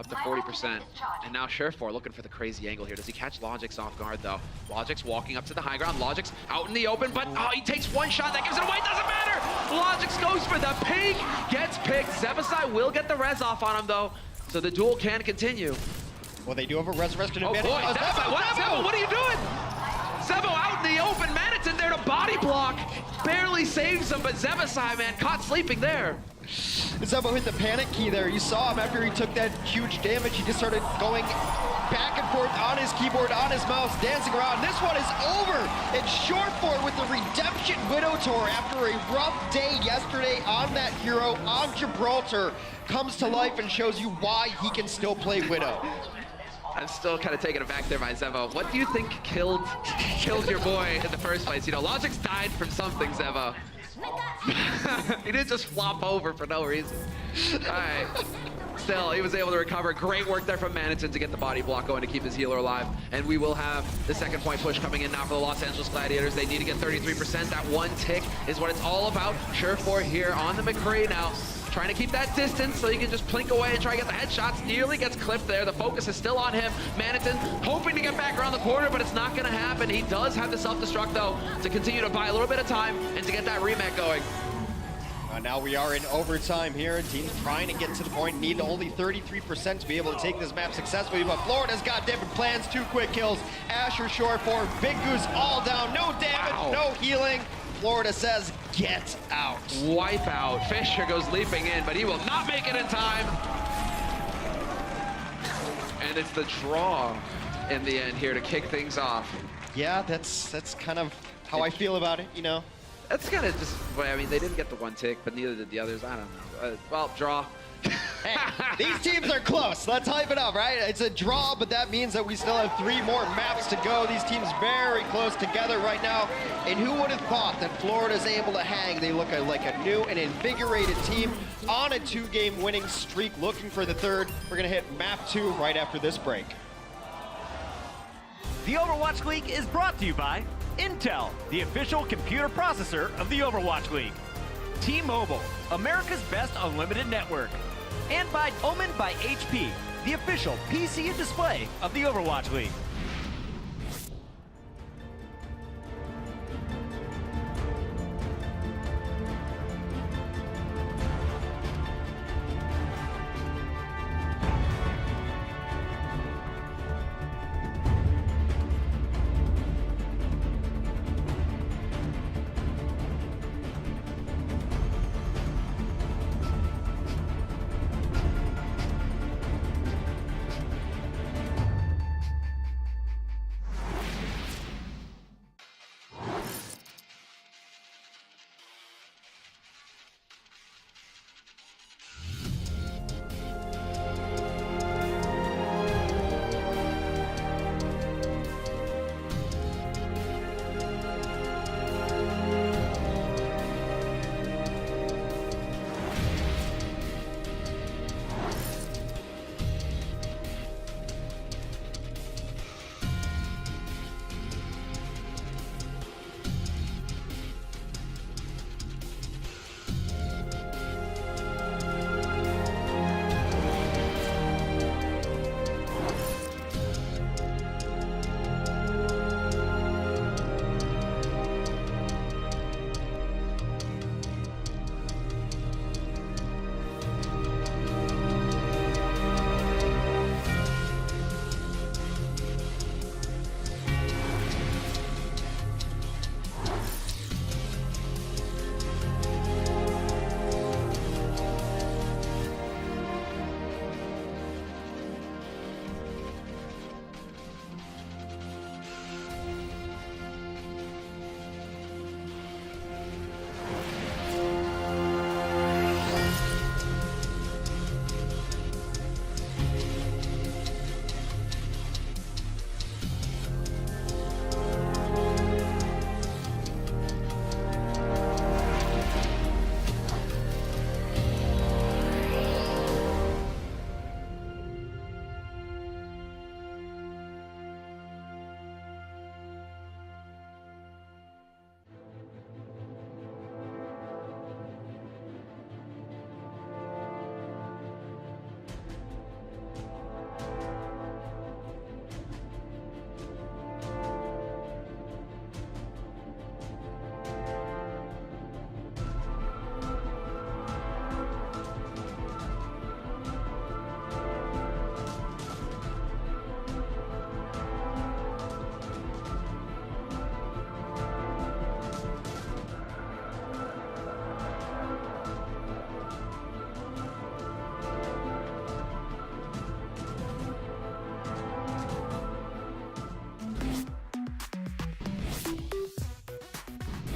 up to 40%. And now Surefour looking for the crazy angle here. Does he catch Logix off guard, though? Logix walking up to the high ground. Logix out in the open, but he takes one shot. That gives it away. Doesn't matter. Logix goes for the pink. Gets picked. Zebasai will get the res off on him, though. So the duel can continue. Well, they do have a resurrection Oh, advantage. boy. Zebo, what are you doing? Zebo out in the open. Manitin there to body block. Barely saves him, but Zebasai, man, caught sleeping there. Zebo hit the panic key there. You saw him after he took that huge damage. He just started going back and forth on his keyboard, on his mouse, dancing around. This one is over. And Surefour with the Redemption Widow Tour after a rough day yesterday on that hero on Gibraltar comes to life and shows you why he can still play Widow. I'm still kind of taken aback there by Zevo. What do you think killed your boy in the first place? You know, Logix died from something, Zevo. He didn't just flop over for no reason. All right. Still, he was able to recover. Great work there from Manitin to get the body block going to keep his healer alive. And we will have the second point push coming in now for the Los Angeles Gladiators. They need to get 33%. That one tick is what it's all about. Surefour here on the McCree now. Trying to keep that distance so he can just plink away and try to get the headshots. Nearly gets clipped there. The focus is still on him. Manitin hoping to get back around the corner, but it's not going to happen. He does have the self-destruct, though, to continue to buy a little bit of time and to get that rematch going. Now we are in overtime here. Teams trying to get to the point, need only 33% to be able to take this map successfully, but Florida's got different plans. 2 quick kills. Asher, Surefour, Big Goose all down. No damage, no healing. Florida says, get out. Wipe out. Fisher goes leaping in, but he will not make it in time. And it's the draw in the end here to kick things off. Yeah, that's kind of how I feel about it, you know? That's kind of just, I mean, they didn't get the one tick, but neither did the others. I don't know. Well, draw. Hey, these teams are close. Let's hype it up, right? It's a draw, but that means that we still have 3 more maps to go. These teams very close together right now. And who would have thought that Florida's able to hang? They look like a new and invigorated team on a 2-game winning streak, looking for the 3rd. We're going to hit map 2 right after this break. The Overwatch League is brought to you by Intel, the official computer processor of the Overwatch League. T-Mobile, America's best unlimited network. And by Omen by HP, the official PC and display of the Overwatch League.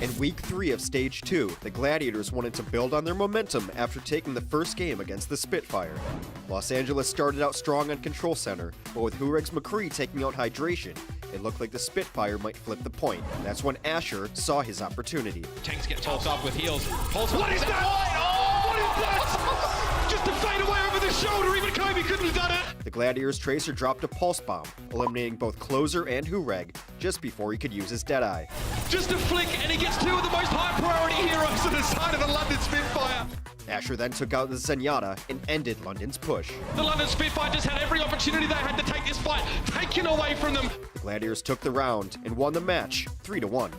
In week 3 of stage 2, the Gladiators wanted to build on their momentum after taking the first game against the Spitfire. Los Angeles started out strong on Control Center, but with Hureg's McCree taking out Hydration, it looked like the Spitfire might flip the point. That's when Asher saw his opportunity. Tanks get tossed off with heals. What is that? Oh, what is that? Just a fade away over the shoulder. Even Kobe couldn't have done it. The Gladiators Tracer dropped a Pulse Bomb, eliminating both Closer and Hureg just before he could use his Deadeye. Just a flick, and he gets 2 of the most high priority heroes to the side of the London Spitfire. Asher then took out the Zenyatta and ended London's push. The London Spitfire just had every opportunity they had to take this fight taken away from them. The Gladiators took the round and won the match 3-1.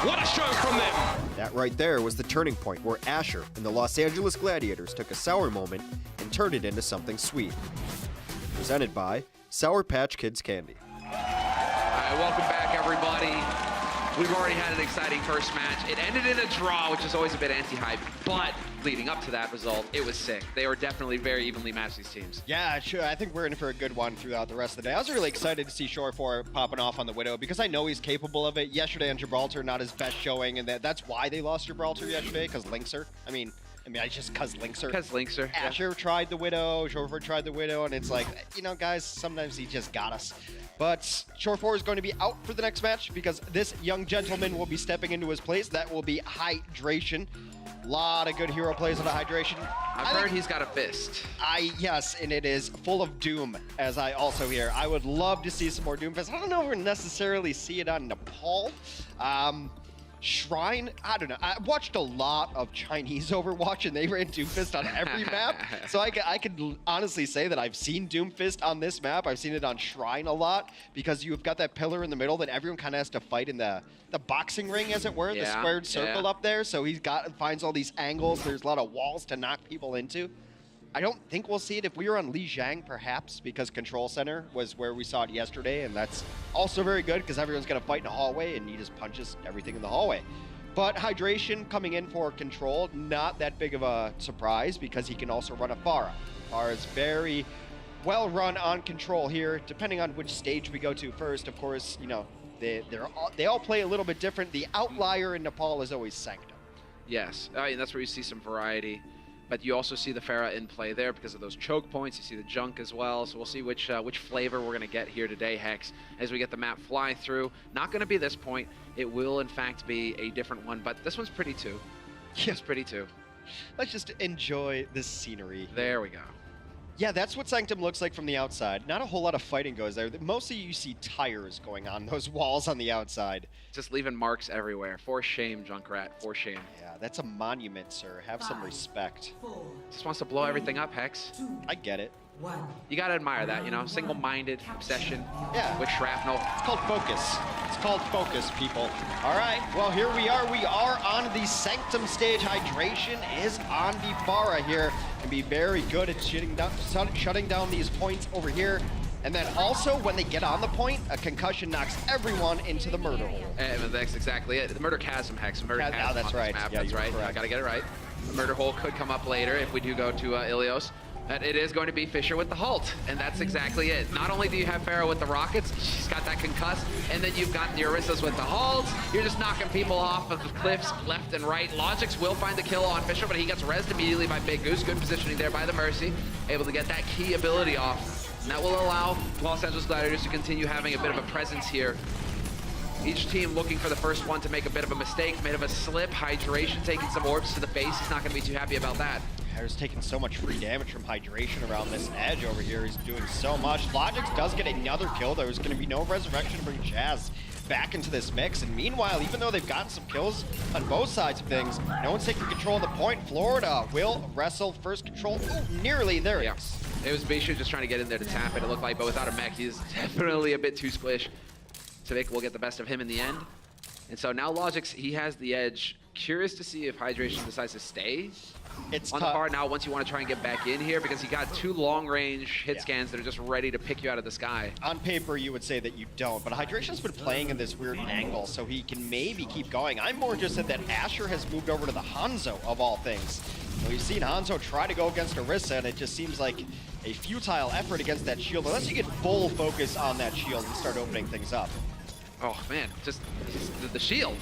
What a show from them. That right there was the turning point where Asher and the Los Angeles Gladiators took a sour moment and turned it into something sweet. Presented by Sour Patch Kids Candy. All right, welcome back, everybody. We've already had an exciting first match. It ended in a draw, which is always a bit anti-hype, but leading up to that result, it was sick. They were definitely very evenly matched, these teams. Yeah, sure. I think we're in for a good one throughout the rest of the day. I was really excited to see Shore 4 popping off on the Widow because I know he's capable of it. Yesterday on Gibraltar, not his best showing, and that's why they lost Gibraltar yesterday, because Linkser. I mean, I just because Linkser. Because Linkser. Asher tried the Widow, Shore 4 tried the Widow, and it's like, you know, guys, sometimes he just got us. But Shore 4 is going to be out for the next match because this young gentleman will be stepping into his place. That will be Hydration. A lot of good hero plays on the Hydration. I've heard he's got a fist. Yes, and it is full of Doom, as I also hear. I would love to see some more Doom Fist. I don't know if we'll necessarily see it on Nepal. Shrine, I don't know. I watched a lot of Chinese Overwatch, and they ran Doomfist on every map. So I could honestly say that I've seen Doomfist on this map. I've seen it on Shrine a lot because you've got that pillar in the middle that everyone kind of has to fight in the boxing ring, as it were, the squared circle up there. So finds all these angles. There's a lot of walls to knock people into. I don't think we'll see it if we were on Lijiang, perhaps, because Control Center was where we saw it yesterday, and that's also very good because everyone's going to fight in a hallway, and he just punches everything in the hallway. But Hydration coming in for Control, not that big of a surprise because he can also run a Pharah. Pharah is very well run on Control here, depending on which stage we go to first. Of course, you know, they all play a little bit different. The outlier in Nepal is always Sanctum. Yes, and that's where you see some variety. But you also see the Pharah in play there because of those choke points. You see the junk as well. So we'll see which flavor we're going to get here today, Hex, as we get the map flying through. Not going to be this point. It will, in fact, be a different one. But this one's pretty too. Yeah, it's pretty too. Let's just enjoy the scenery. There we go. Yeah, that's what Sanctum looks like from the outside. Not a whole lot of fighting goes there. Mostly you see tires going on those walls on the outside. Just leaving marks everywhere. For shame, Junkrat. For shame. Yeah, that's a monument, sir. Have some respect. Just wants to blow everything up, Hex. I get it. You gotta admire that, you know, single-minded obsession with shrapnel. It's called focus. It's called focus, people. All right, well, here we are. We are on the Sanctum stage. Hydration is on the Pharah here. Can be very good at shutting down these points over here. And then also, when they get on the point, a concussion knocks everyone into the murder hole. And that's exactly it. The murder chasm, Hex. Murder chasm. That's right. Map. Yeah, that's right. I gotta get it right. The murder hole could come up later if we do go to Ilios. And it is going to be Fisher with the Halt, and that's exactly it. Not only do you have Pharah with the rockets, she's got that concuss, and then you've got the Orissas with the Halts. You're just knocking people off of the cliffs left and right. Logix will find the kill on Fisher, but he gets rezzed immediately by Big Goose. Good positioning there by the Mercy, able to get that key ability off. And that will allow Los Angeles Gladiators to continue having a bit of a presence here. Each team looking for the first one to make a bit of a mistake, made of a slip. Hydration taking some orbs to the face. He's not going to be too happy about that. Harris taking so much free damage from Hydration around this edge over here. He's doing so much. Logix does get another kill. There's going to be no resurrection to bring Chaz back into this mix. And meanwhile, even though they've gotten some kills on both sides of things, no one's taking control of the point. Florida will wrestle first control. Ooh, nearly there. Yeah. It was Bishu just trying to get in there to tap it. It looked like, but without a mech, he's definitely a bit too squish. Tavik will get the best of him in the end. And so now Logix, he has the edge. Curious to see if Hydration decides to stay on the bar now once you want to try and get back in here, because he got 2 long-range hit scans that are just ready to pick you out of the sky. On paper, you would say that you don't, but Hydration's been playing in this weird angle, so he can maybe keep going. I'm more interested that Asher has moved over to the Hanzo, of all things. We've seen Hanzo try to go against Orisa, and it just seems like a futile effort against that shield, unless you get full focus on that shield and start opening things up. Oh man, just the shield.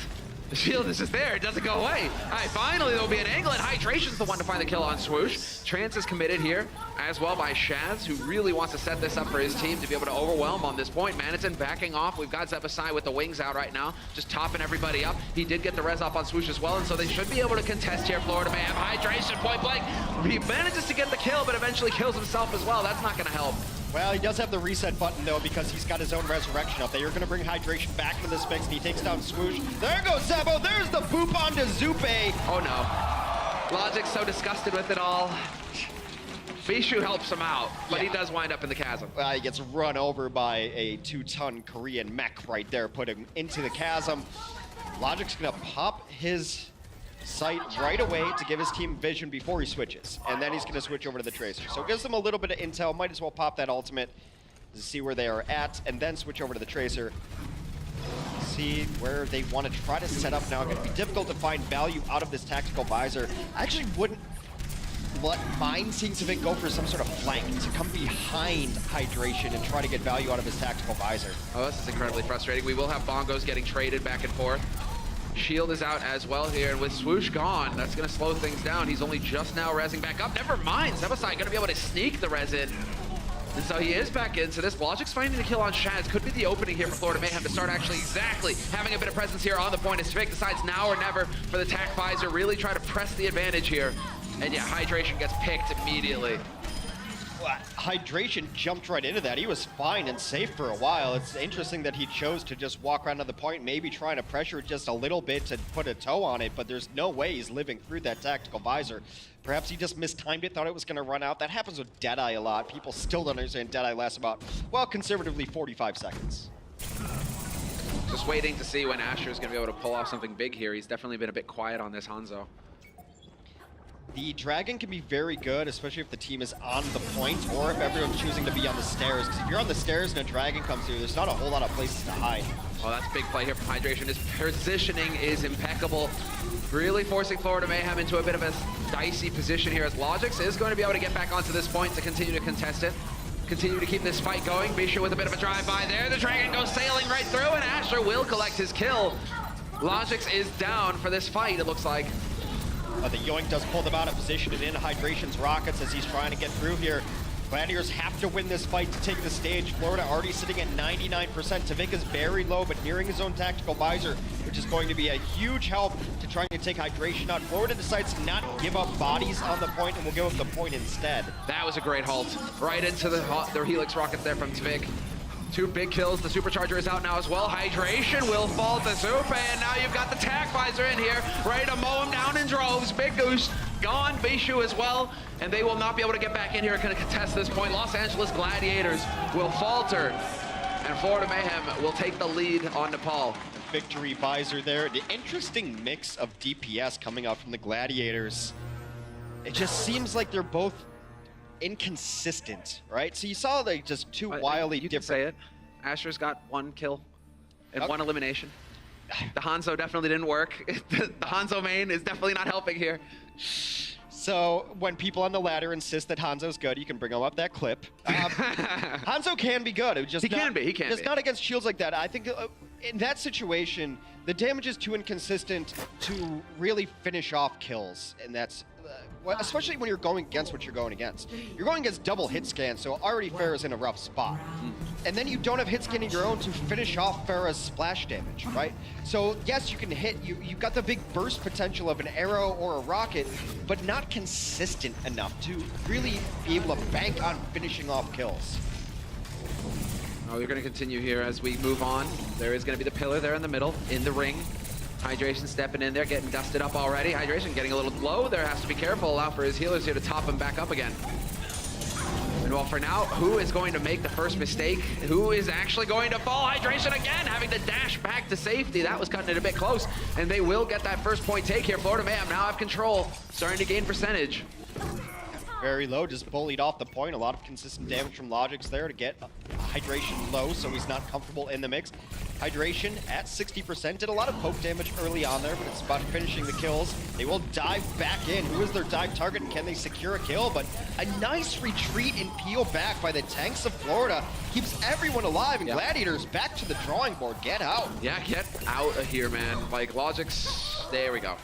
The shield is just there, it doesn't go away. All right, finally there'll be an angle, and Hydration's the one to find the kill on Swoosh. Trance is committed here, as well by Shaz, who really wants to set this up for his team to be able to overwhelm on this point. Manatin backing off. We've got Zepasai with the wings out right now, just topping everybody up. He did get the res off on Swoosh as well, and so they should be able to contest here. Florida Mayhem, Hydration, point blank. He manages to get the kill, but eventually kills himself as well. That's not gonna help. Well, he does have the reset button, though, because he's got his own resurrection up there. You're going to bring Hydration back into this mix, and he takes down Swoosh. There goes Zebo. There's the boop onto Zupe. Oh, no. Logic's so disgusted with it all. Bishu helps him out, but he does wind up in the chasm. He gets run over by a 2-ton Korean mech right there, put him into the chasm. Logic's going to pop his sight right away to give his team vision before he switches, and then he's going to switch over to the Tracer. So it gives them a little bit of intel. Might as well pop that ultimate to see where they are at, and then switch over to the Tracer. See where they want to try to set up now. Going to be difficult to find value out of this tactical visor. I actually wouldn't mind seeing Civic go for some sort of flank to come behind Hydration and try to get value out of his tactical visor. Oh, this is incredibly frustrating. We will have bongos getting traded back and forth. Shield is out as well here, and with Swoosh gone, that's going to slow things down. He's only just now rezzing back up. Never mind, Zepasai going to be able to sneak the res in. And so he is back into this. Logic's finding the kill on Shaz. Could be the opening here for Florida Mayhem to start actually having a bit of presence here on the point as Civic decides now or never for the tac visor. Really try to press the advantage here. And yeah, Hydration gets picked immediately. Hydration jumped right into that. He was fine and safe for a while. It's interesting that he chose to just walk around to the point, maybe trying to pressure it just a little bit to put a toe on it, but there's no way he's living through that tactical visor. Perhaps he just mistimed it, thought it was going to run out. That happens with Deadeye a lot. People still don't understand Deadeye lasts about, well, conservatively 45 seconds. Just waiting to see when Asher is going to be able to pull off something big here. He's definitely been a bit quiet on this Hanzo. The Dragon can be very good, especially if the team is on the point or if everyone's choosing to be on the stairs. Because if you're on the stairs and a Dragon comes through, there's not a whole lot of places to hide. Oh, that's a big play here from Hydration. His positioning is impeccable. Really forcing Florida Mayhem into a bit of a dicey position here as Logix is going to be able to get back onto this point to continue to contest it. Continue to keep this fight going. Bishu with a bit of a drive-by there. The Dragon goes sailing right through, and Asher will collect his kill. Logix is down for this fight, it looks like. The Yoink does pull them out of position and in Hydration's rockets as he's trying to get through here. Gladiators have to win this fight to take the stage. Florida already sitting at 99%. Tavik is very low, but nearing his own tactical visor, which is going to be a huge help to trying to take Hydration out. Florida decides to not give up bodies on the point and will give up the point instead. That was a great halt. Right into their Helix rockets there from Tavik. 2 big kills. The Supercharger is out now as well. Hydration will fall to Zupe, and now you've got the tac visor in here, ready to mow him down in droves. Big Goose gone, Bishu as well, and they will not be able to get back in here and contest this point. Los Angeles Gladiators will falter, and Florida Mayhem will take the lead on Nepal. Victory visor there. The interesting mix of DPS coming out from the Gladiators. It just seems like they're both inconsistent, right? So you saw like just two wildly you different. Can say it. Asher's got 1 kill and 1 elimination. The Hanzo definitely didn't work. The Hanzo main is definitely not helping here. So when people on the ladder insist that Hanzo's good, you can bring up that clip. Hanzo can be good. It just he can be. Just not against shields like that. I think in that situation, the damage is too inconsistent to really finish off kills, and that's especially when you're going against what you're going against. You're going against double hit scan, so already Pharah's in a rough spot. And then you don't have hit scan of your own to finish off Pharah's splash damage, right? So yes, you can hit, you've got the big burst potential of an arrow or a rocket, but not consistent enough to really be able to bank on finishing off kills. Oh, we're going to continue here as we move on. There is going to be the pillar there in the middle, in the ring. Hydration stepping in there, getting dusted up already. Hydration getting a little low there, has to be careful, allow for his healers here to top him back up again. And well, for now, who is going to make the first mistake? Who is actually going to fall? Hydration again, having to dash back to safety. That was cutting it a bit close, and they will get that first point take here. Florida Mayhem now have control, starting to gain percentage. very low, just bullied off the point. A lot of consistent damage from Logix there to get Hydration low, so he's not comfortable in the mix. Hydration at 60%, did a lot of poke damage early on there, but it's about finishing the kills. They will dive back in. Who is their dive target, and can they secure a kill? But a nice retreat and peel back by the tanks of Florida keeps everyone alive, and Gladiators back to the drawing board. Get out. Yeah, get out of here, man. Like, Logix, there we go.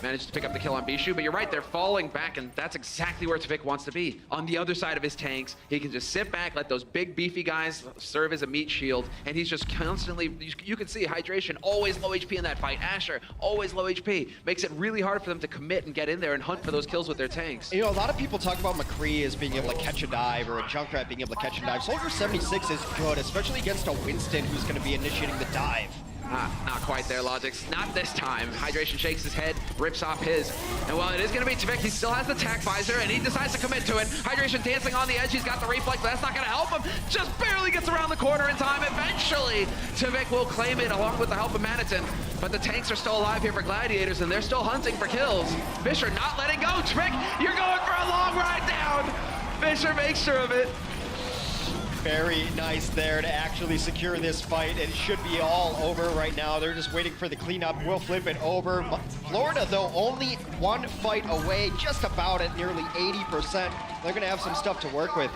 Managed to pick up the kill on Bishu, but you're right, they're falling back, and that's exactly where Tvik wants to be. On the other side of his tanks, he can just sit back, let those big, beefy guys serve as a meat shield, and he's just constantly, you can see Hydration, always low HP in that fight. Asher, always low HP. Makes it really hard for them to commit and get in there and hunt for those kills with their tanks. You know, a lot of people talk about McCree as being able to catch a dive, or a Junkrat being able to catch a dive. Soldier 76 is good, especially against a Winston who's going to be initiating the dive. Not quite there, Logix. Not this time. Hydration shakes his head, rips off his. And while it is going to be Tvik, he still has the tack visor, and he decides to commit to it. Hydration dancing on the edge. He's got the reflex, but that's not going to help him. Just barely gets around the corner in time. Eventually, Tvik will claim it along with the help of Manitin. But the tanks are still alive here for Gladiators, and they're still hunting for kills. Fisher not letting go. Tvik, you're going for a long ride down. Fisher makes sure of it. Very nice there to actually secure this fight. It should be all over right now. They're just waiting for the cleanup. We'll flip it over. Florida, though, only one fight away, just about at nearly 80%. They're going to have some stuff to work with.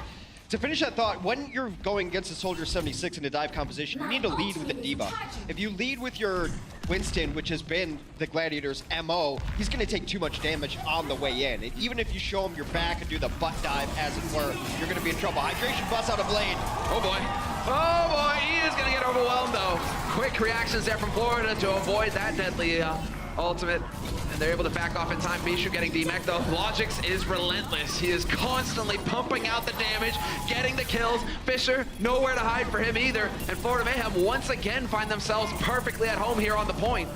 To finish that thought, when you're going against a Soldier 76 in a dive composition, you need to lead with a D.Va. If you lead with your Winston, which has been the Gladiators' MO, he's going to take too much damage on the way in. And even if you show him your back and do the butt dive, as it were, you're going to be in trouble. Hydration busts out a blade. Oh boy. Oh boy, he is going to get overwhelmed though. Quick reactions there from Florida to avoid that deadly ultimate. And they're able to back off in time. Bishu getting DMAC though. Logix is relentless. He is constantly pumping out the damage, getting the kills. Fisher, nowhere to hide for him either. And Florida Mayhem once again find themselves perfectly at home here on the point.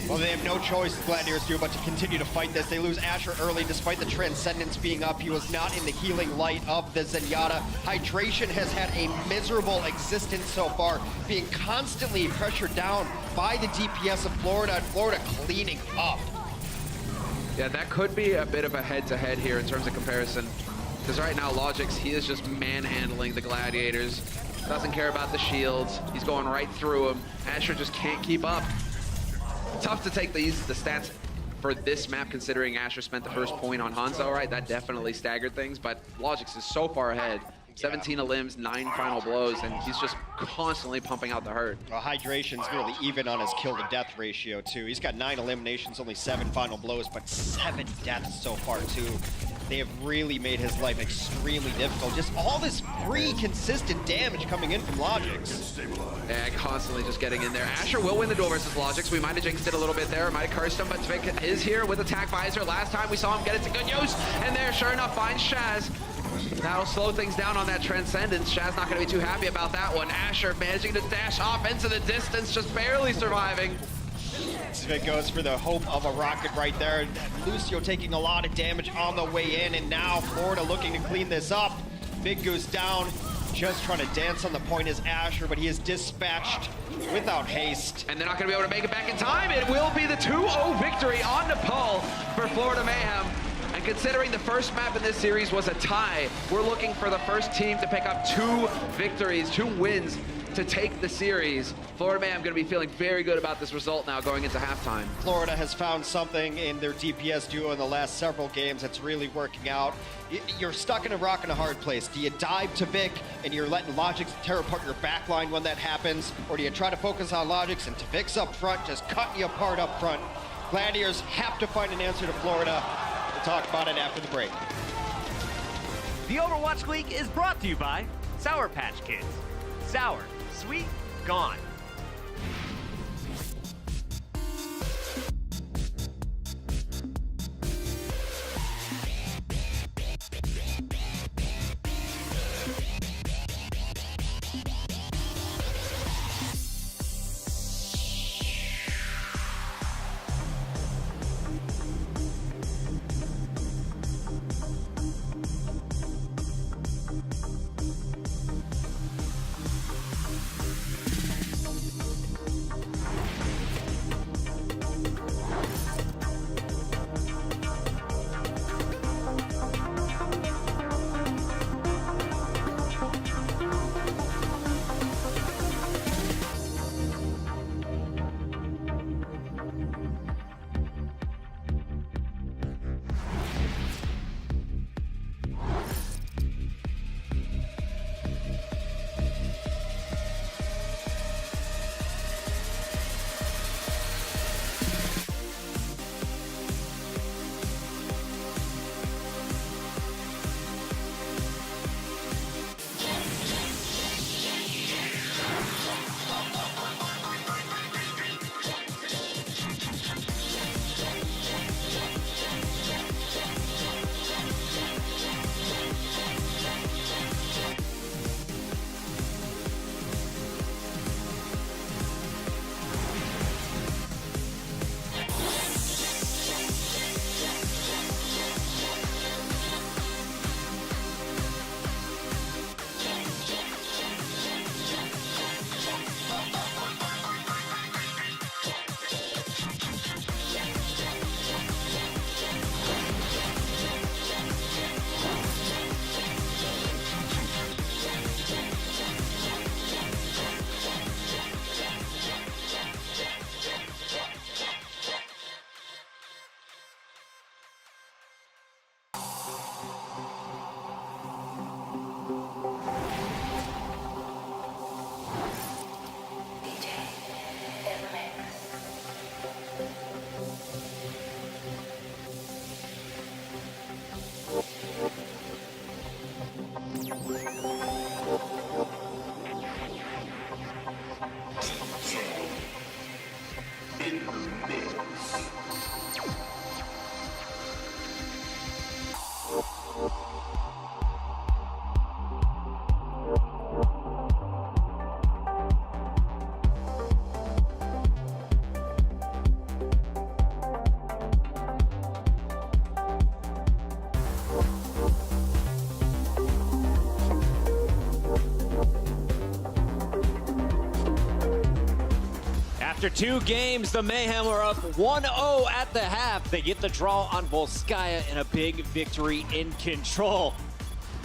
Well, they have no choice, the Gladiators do, but to continue to fight this. They lose Asher early despite the Transcendence being up. He was not in the healing light of the Zenyatta. Hydration has had a miserable existence so far, being constantly pressured down by the DPS of Florida, and Florida cleaning up. Yeah, that could be a bit of a head-to-head here in terms of comparison. Because right now, Logix, he is just manhandling the Gladiators. Doesn't care about the shields. He's going right through them. Asher just can't keep up. Tough to take the stats for this map, considering Asher spent the first point on Hanzo, right? That definitely staggered things, but Logix is so far ahead. 17 limbs, 9 final blows, and he's just constantly pumping out the hurt. Well, Hydration's nearly even on his kill-to-death ratio, too. He's got 9 eliminations, only 7 final blows, but 7 deaths so far, too. They have really made his life extremely difficult. Just all this free, consistent damage coming in from Logix. Yeah, constantly just getting in there. Asher will win the duel versus Logix. We might have jinxed it a little bit there, might have cursed him, but Tvik is here with attack visor. Last time we saw him get it to good use, and there, sure enough, finds Shaz. That'll slow things down on that Transcendence. Shaz not going to be too happy about that one. Asher managing to dash off into the distance, just barely surviving. Tvik goes for the hope of a rocket right there. Lucio taking a lot of damage on the way in, and now Florida looking to clean this up. Big goes down, just trying to dance on the point is Asher, but he is dispatched without haste. And they're not going to be able to make it back in time. It will be the 2-0 victory on Nepal for Florida Mayhem. And considering the first map in this series was a tie, we're looking for the first team to pick up 2 victories, 2 wins to take the series. Florida Mayhem going to be feeling very good about this result now going into halftime. Florida has found something in their DPS duo in the last several games that's really working out. You're stuck in a rock and a hard place. Do you dive to Tvik and you're letting Logix tear apart your backline when that happens? Or do you try to focus on Logix and Tvik's up front, just cutting you apart up front? Gladiators have to find an answer to Florida. We'll talk about it after the break. The Overwatch League is brought to you by Sour Patch Kids. Sour, sweet, gone. in the mix. After 2 games, the Mayhem are up 1-0 at the half. They get the draw on Volskaya and a big victory in control.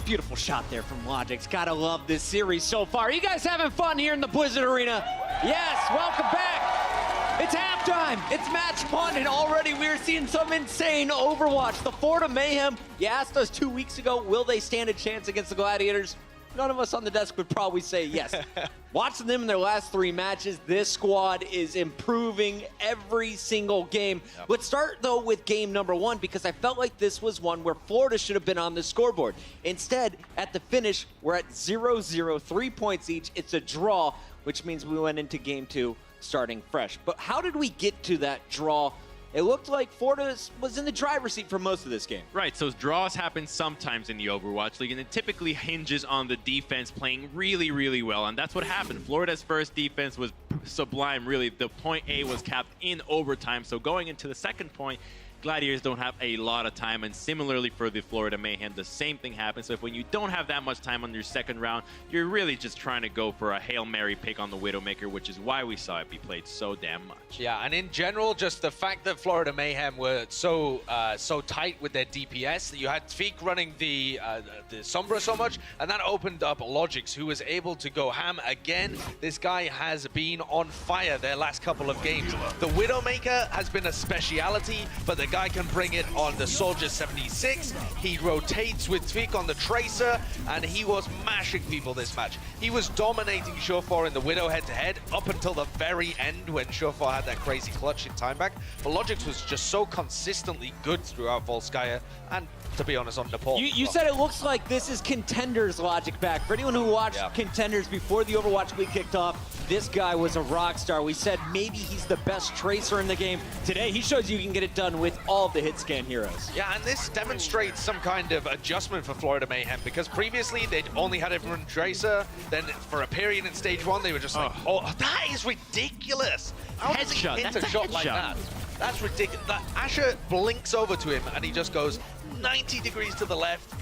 Beautiful shot there from Logix. Gotta love this series so far. You guys having fun here in the Blizzard Arena? Yes, welcome back. It's halftime. It's match 1, and already we're seeing some insane Overwatch. The Florida Mayhem, you asked us 2 weeks ago, will they stand a chance against the Gladiators? None of us on the desk would probably say yes. Watching them in their last 3 matches, this squad is improving every single game. Yep. Let's start, though, with game number 1, because I felt like this was one where Florida should have been on the scoreboard. Instead, at the finish, we're at 0-0, 3 points each. It's a draw, which means we went into game 2 starting fresh. But how did we get to that draw? It looked like Florida was in the driver's seat for most of this game. Right, so draws happen sometimes in the Overwatch League, and it typically hinges on the defense playing really, really well, and that's what happened. Florida's first defense was sublime, really. The point A was capped in overtime, so going into the second point, Gladiators don't have a lot of time, and similarly for the Florida Mayhem, the same thing happens. So if when you don't have that much time on your second round, you're really just trying to go for a Hail Mary pick on the Widowmaker, which is why we saw it be played so damn much. Yeah, and in general, just the fact that Florida Mayhem were so tight with their DPS, that you had Tvik running the Sombra so much, and that opened up Logix, who was able to go ham again. This guy has been on fire their last couple of games. The Widowmaker has been a speciality, but the guy can bring it on the Soldier 76. He rotates with Tvik on the Tracer, and he was mashing people this match. He was dominating Surefire in the Widow head-to-head up until the very end when Surefire had that crazy clutch in time back. But Logix was just so consistently good throughout Volskaya, and to be honest, on Nepal. You said it looks like this is Contenders logic back. For anyone who watched Contenders before the Overwatch League kicked off, this guy was a rock star. We said maybe he's the best tracer in the game. Today, he shows you can get it done with all of the hit scan heroes. Yeah, and this demonstrates some kind of adjustment for Florida Mayhem, because previously they'd only had everyone Tracer. Then for a period in stage 1, they were just like, oh, that is ridiculous. How does he hit a shot like that? That's ridiculous. Asher blinks over to him, and he just goes 90 degrees to the left.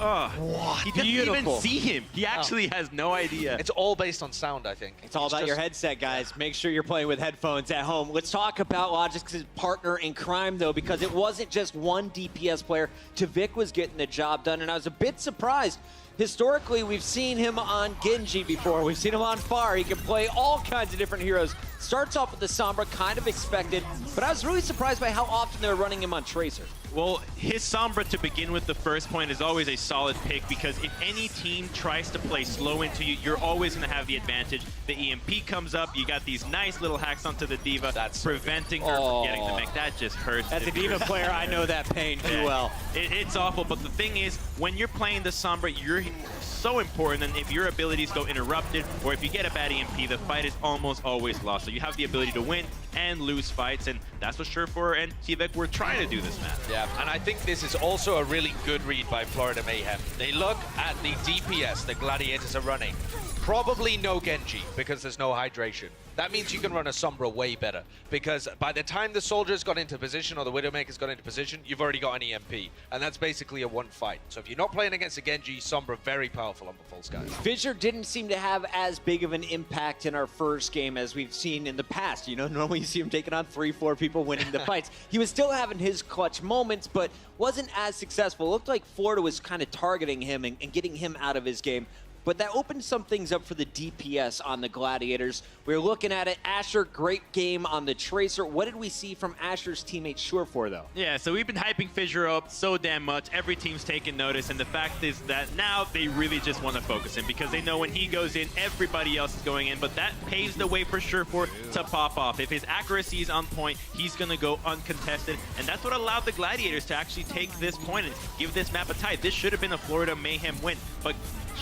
Oh, he doesn't even see him. He actually has no idea. It's all based on sound, I think. It's all about your headset, guys. Make sure you're playing with headphones at home. Let's talk about Logix's partner in crime, though, because it wasn't just one DPS player. Tvik was getting the job done, and I was a bit surprised. Historically, we've seen him on Genji before. We've seen him on Fire. He can play all kinds of different heroes. Starts off with the Sombra, kind of expected, but I was really surprised by how often they're running him on Tracer. Well, his Sombra to begin with the first point is always a solid pick, because if any team tries to play slow into you, you're always going to have the advantage. The EMP comes up, you got these nice little hacks onto the D.Va, that's preventing her from getting the mech. That just hurts. As a D.Va player, I know that pain too well. It's awful, but the thing is, when you're playing the Sombra, you're so important, and if your abilities go interrupted, or if you get a bad EMP, the fight is almost always lost. So you have the ability to win and lose fights, and that's what Surefire and Tvik were trying to do this match. Yeah, and I think this is also a really good read by Florida Mayhem. They look at the DPS the Gladiators are running. Probably no Genji, because there's no hydration. That means you can run a Sombra way better, because by the time the soldiers got into position or the Widowmakers got into position, you've already got an EMP, and that's basically a one fight. So if you're not playing against a Genji, Sombra very powerful on the full sky. Fissure didn't seem to have as big of an impact in our first game as we've seen in the past. You know, normally you see him taking on 3-4 people winning the fights. He was still having his clutch moments, but wasn't as successful. It looked like Florida was kind of targeting him and getting him out of his game. But that opened some things up for the DPS on the Gladiators. We were looking at it. Asher, great game on the Tracer. What did we see from Asher's teammate Surefire, though? Yeah, so we've been hyping Fissure up so damn much. Every team's taking notice, and the fact is that now they really just want to focus him, because they know when he goes in, everybody else is going in. But that paves the way for Surefire to pop off. If his accuracy is on point, he's going to go uncontested, and that's what allowed the Gladiators to actually take this point and give this map a tie. This should have been a Florida Mayhem win, but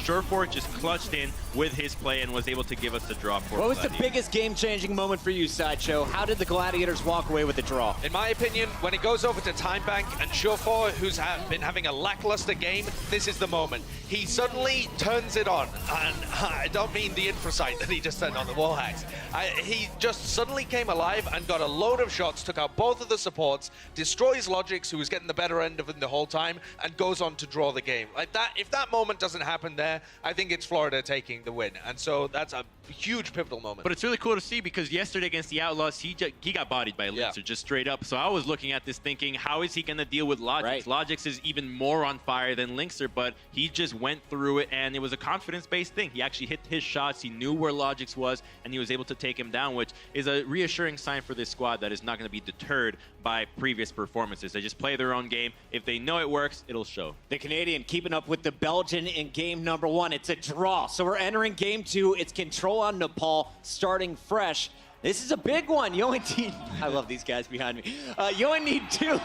Surefour just clutched in with his play and was able to give us the draw for What was the Gladiators. biggest game-changing moment for you, Sideshow? How did the Gladiators walk away with the draw? In my opinion, when it goes over to Time Bank and Surefour, who's been having a lackluster game, this is the moment. He suddenly turns it on, and I don't mean the infrasight that he just turned on, the wall hacks. He just suddenly came alive and got a load of shots, took out both of the supports, destroys Logix, who was getting the better end of it the whole time, and goes on to draw the game. Like that, if that moment doesn't happen there, I think it's Florida taking the win. And so that's a huge pivotal moment. But it's really cool to see because yesterday against the Outlaws, he got bodied by Lincer, just straight up. So I was looking at this thinking, how is he going to deal with Logix? Right. Logix is even more on fire than Lincer, but he just went through it, and it was a confidence-based thing. He actually hit his shots, he knew where Logix was, and he was able to take him down, which is a reassuring sign for this squad that is not going to be deterred by previous performances. They just play their own game. If they know it works, it'll show. The Canadian keeping up with the Belgian in game number 1. It's a draw. So we're entering game 2. It's control on Nepal, starting fresh. This is a big one. You only need, I love these guys behind me. You only need 2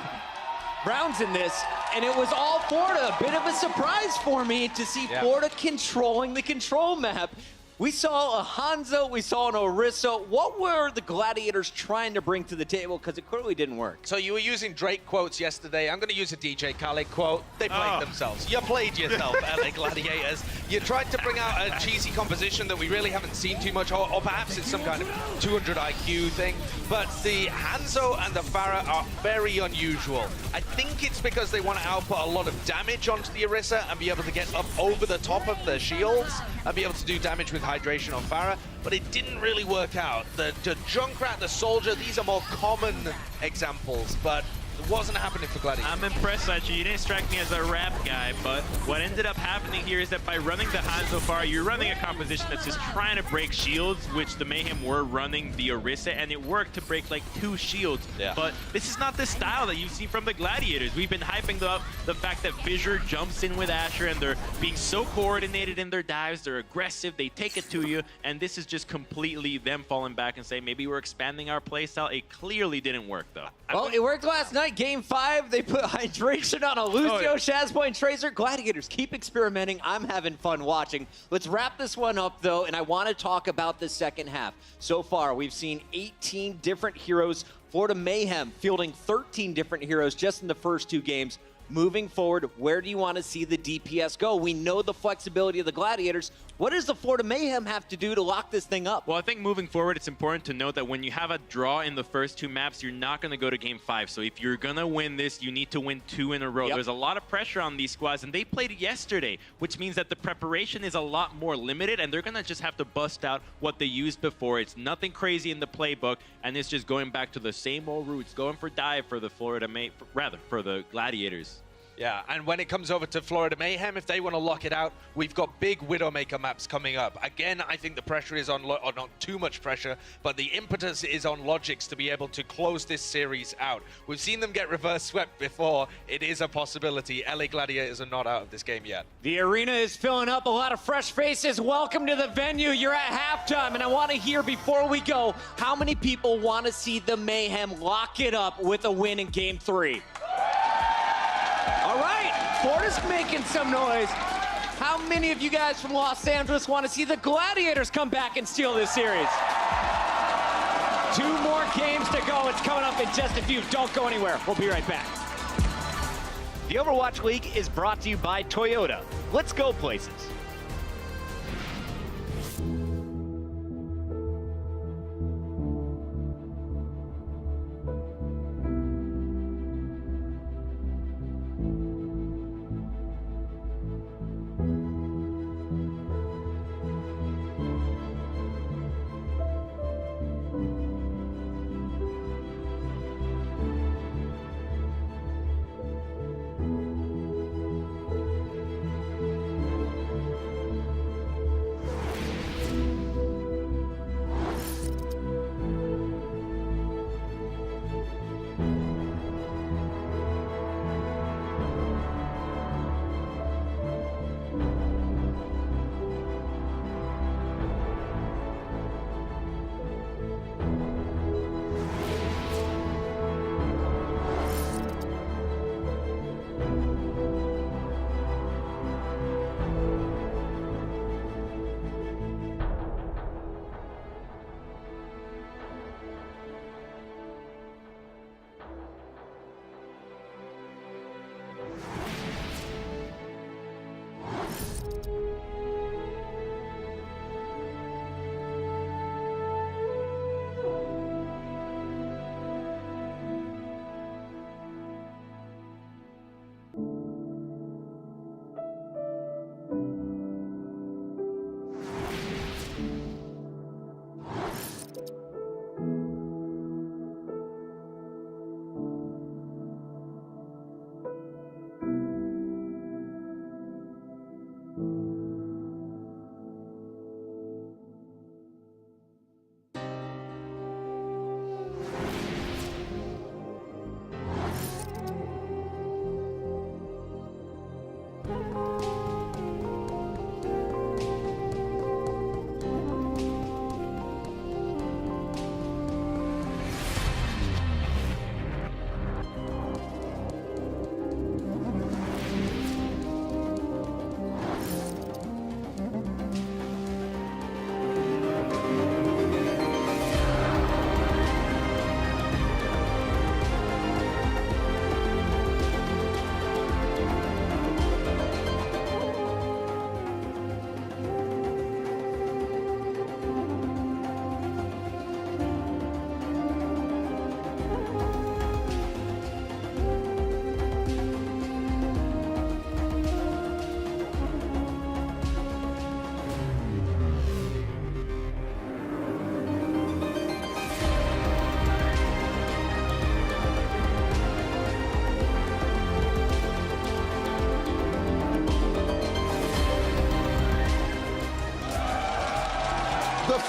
rounds in this, and it was all Florida. A bit of a surprise for me to see Florida controlling the control map. We saw a Hanzo, we saw an Orisa. What were the Gladiators trying to bring to the table? Because it clearly didn't work. So you were using Drake quotes yesterday. I'm going to use a DJ Khaled quote. They played themselves. You played yourself, LA Gladiators. You tried to bring out a cheesy composition that we really haven't seen too much, or perhaps it's some kind of 200 IQ thing. But the Hanzo and the Pharah are very unusual. I think it's because they want to output a lot of damage onto the Orisa and be able to get up over the top of the shields and be able to do damage with hydration on Pharah, but it didn't really work out. The Junkrat, the Soldier, these are more common examples, but it wasn't happening for Gladiators. I'm impressed, actually. You didn't strike me as a rap guy, but what ended up happening here is that by running the Hanzo Pharah, you're running a composition that's just trying to break shields, which the Mayhem were running the Orisa, and it worked to break like 2 shields. But this is not the style that you've seen from the Gladiators. We've been hyping up the fact that Fissure jumps in with Asher, and they're being so coordinated in their dives, they're aggressive, they take it to you, and this is just completely them falling back and saying, maybe we're expanding our playstyle. It clearly didn't work, though. Well, it worked last night. Game 5, they put hydration on a Lucio, Shazboy, and Tracer. Gladiators, keep experimenting. I'm having fun watching. Let's wrap this one up, though, and I want to talk about the second half. So far, we've seen 18 different heroes. Florida Mayhem fielding 13 different heroes just in the first 2 games. Moving forward, where do you want to see the DPS go? We know the flexibility of the Gladiators. What does the Florida Mayhem have to do to lock this thing up? Well, I think moving forward, it's important to note that when you have a draw in the first 2 maps, you're not going to go to game 5. So if you're going to win this, you need to win 2 in a row. There's a lot of pressure on these squads, and they played yesterday, which means that the preparation is a lot more limited, and they're going to just have to bust out what they used before. It's nothing crazy in the playbook, and it's just going back to the same old roots, going for dive for the for the Gladiators. Yeah, and when it comes over to Florida Mayhem, if they want to lock it out, we've got big Widowmaker maps coming up. Again, I think the pressure is on, or not too much pressure, but the impetus is on Logix to be able to close this series out. We've seen them get reverse swept before. It is a possibility. LA Gladiators are not out of this game yet. The arena is filling up, a lot of fresh faces. Welcome to the venue. You're at halftime, and I want to hear before we go, how many people want to see the Mayhem lock it up with a win in game 3? All right, Florida's making some noise. How many of you guys from Los Angeles want to see the Gladiators come back and steal this series? 2 more games to go. It's coming up in just a few. Don't go anywhere. We'll be right back. The Overwatch League is brought to you by Toyota. Let's go places.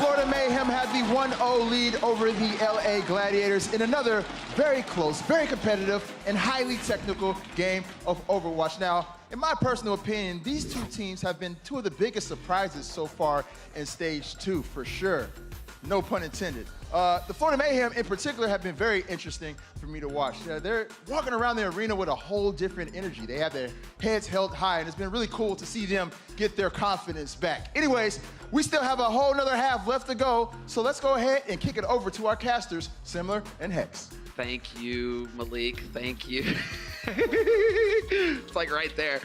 Florida Mayhem had the 1-0 lead over the LA Gladiators in another very close, very competitive, and highly technical game of Overwatch. Now, in my personal opinion, these two teams have been two of the biggest surprises so far in Stage 2, for sure. No pun intended. The Florida Mayhem in particular have been very interesting for me to watch. They're walking around the arena with a whole different energy. They have their heads held high, and it's been really cool to see them get their confidence back. Anyways, we still have a whole nother half left to go, so let's go ahead and kick it over to our casters, Simler and Hex. Thank you, Malik. Thank you. It's like right there.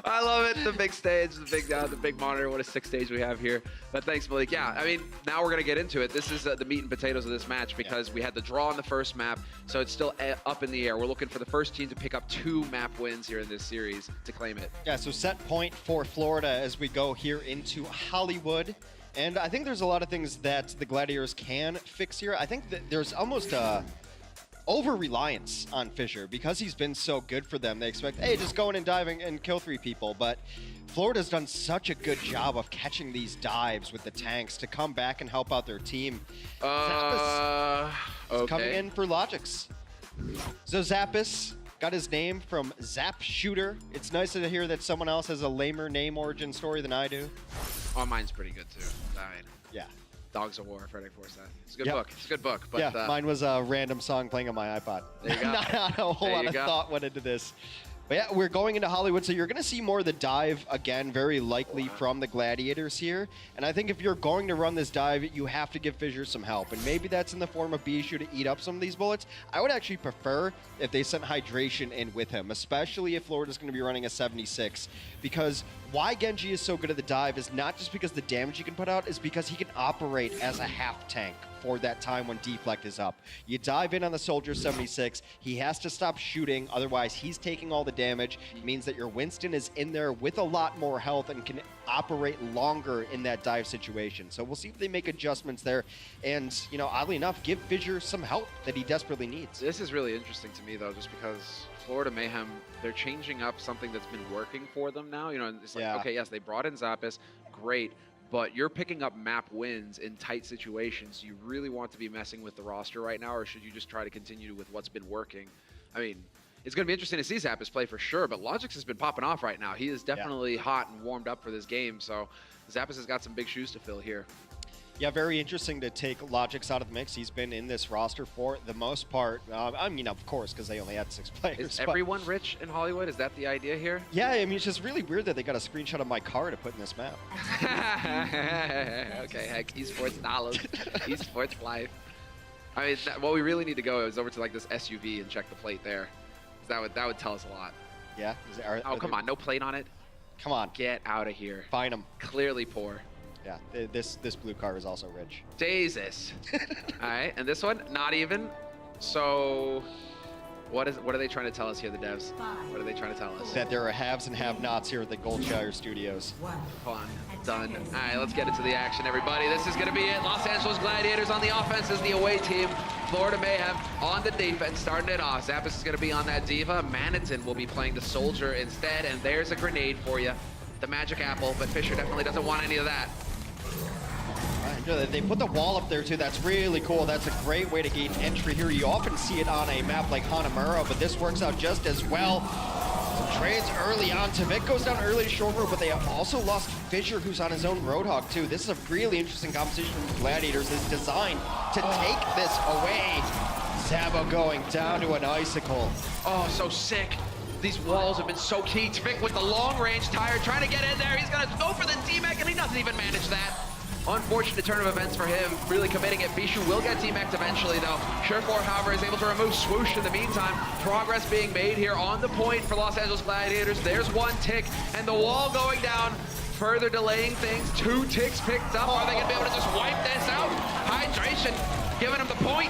I love it. The big stage, the big monitor. What a sick stage we have here. But thanks, Malik. Yeah, I mean, now we're gonna get into it. This is the meat and potatoes of this match because we had the draw on the first map, so it's still up in the air. We're looking for the first team to pick up 2 map wins here in this series to claim it. Yeah, so set point for Florida as we go here into Hollywood. And I think there's a lot of things that the Gladiators can fix here. I think that there's almost a over-reliance on Fisher because he's been so good for them. They expect, hey, just go in and dive and kill 3 people. But Florida's done such a good job of catching these dives with the tanks to come back and help out their team. Zappis is coming in for Logix. So Zappis got his name from Zap Shooter. It's nice to hear that someone else has a lamer name origin story than I do. Oh, mine's pretty good too. I mean, yeah. Dogs of War, Frederick Forsyth. It's a good book. It's a good book. But, yeah, mine was a random song playing on my iPod. There you go. Not a whole lot of thought went into this. But yeah, we're going into Hollywood, so you're going to see more of the dive again, very likely from the Gladiators here. And I think if you're going to run this dive, you have to give Fissure some help. And maybe that's in the form of Bijou to eat up some of these bullets. I would actually prefer if they sent Hydration in with him, especially if Florida's going to be running a 76. Because why Genji is so good at the dive is not just because the damage he can put out, is because he can operate as a half tank for that time when deflect is up. You dive in on the Soldier 76, he has to stop shooting, otherwise he's taking all the damage. It means that your Winston is in there with a lot more health and can operate longer in that dive situation. So we'll see if they make adjustments there. And, you know, oddly enough, give Fissure some help that he desperately needs. This is really interesting to me, though, just because Florida Mayhem, they're changing up something that's been working for them now. You know, it's like, okay, yes, they brought in Zappis, great, but you're picking up map wins in tight situations. Do you really want to be messing with the roster right now, or should you just try to continue with what's been working? I mean, it's going to be interesting to see Zappis play for sure, but Logix has been popping off right now. He is definitely hot and warmed up for this game, so Zappis has got some big shoes to fill here. Yeah, very interesting to take Logix out of the mix. He's been in this roster for the most part. I mean, of course, because they only had 6 players. Is everyone rich in Hollywood? Is that the idea here? Yeah, I mean, it's just really weird that they got a screenshot of my car to put in this map. Okay, heck, esports dollars, esports life. I mean, what we really need to go is over to like this SUV and check the plate there. That would tell us a lot. Yeah? Oh, come on, no plate on it? Come on. Get out of here. Find him. Clearly poor. Yeah, this blue car is also rich. Jesus. All right, and this one, not even. So, what are they trying to tell us here, the devs? What are they trying to tell us? That there are haves and have-nots here at the Goldshire Studios. Fun. Done. All right, let's get into the action, everybody. This is going to be it. Los Angeles Gladiators on the offense is the away team. Florida Mayhem on the defense, starting it off. Zappis is going to be on that Diva. Manitin will be playing the Soldier instead, and there's a grenade for you. The magic apple, but Fissure definitely doesn't want any of that. They put the wall up there too. That's really cool. That's a great way to gain entry here. You often see it on a map like Hanamura, but this works out just as well. Some trades early on. Tavik goes down early to short road, but they have also lost Fissure, who's on his own Roadhog too. This is a really interesting competition from Gladiators. It's designed to take this away. Zabo going down to an icicle. Oh, so sick. These walls have been so key. Tavik with the long range tire trying to get in there. He's gonna go for the D-Mech and he doesn't even manage that. Unfortunate turn of events for him, really committing it. Bijou will get D-Mech'd eventually, though. Surefour, however, is able to remove Swoosh in the meantime. Progress being made here on the point for Los Angeles Gladiators. There's one tick, and the wall going down, further delaying things. 2 ticks picked up. Are they going to be able to just wipe this out? Hydration, giving him the point.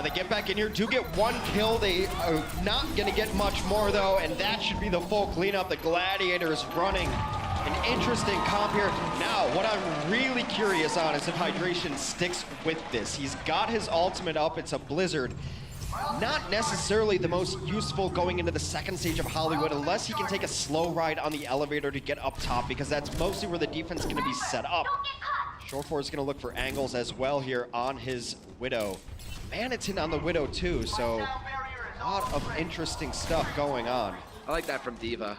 They get back in here, do get 1 kill. They are not going to get much more, though, and that should be the full cleanup. The Gladiators running an interesting comp here. Now, what I'm really curious on is if Hydration sticks with this. He's got his ultimate up. It's a Blizzard. not necessarily the most useful going into the second stage of Hollywood unless he can take a slow ride on the elevator to get up top, because that's mostly where the defense is going to be set up. Shore4 is going to look for angles as well here on his Widow. Manitin on the Widow too, so a lot of interesting stuff going on. I like that from D.Va.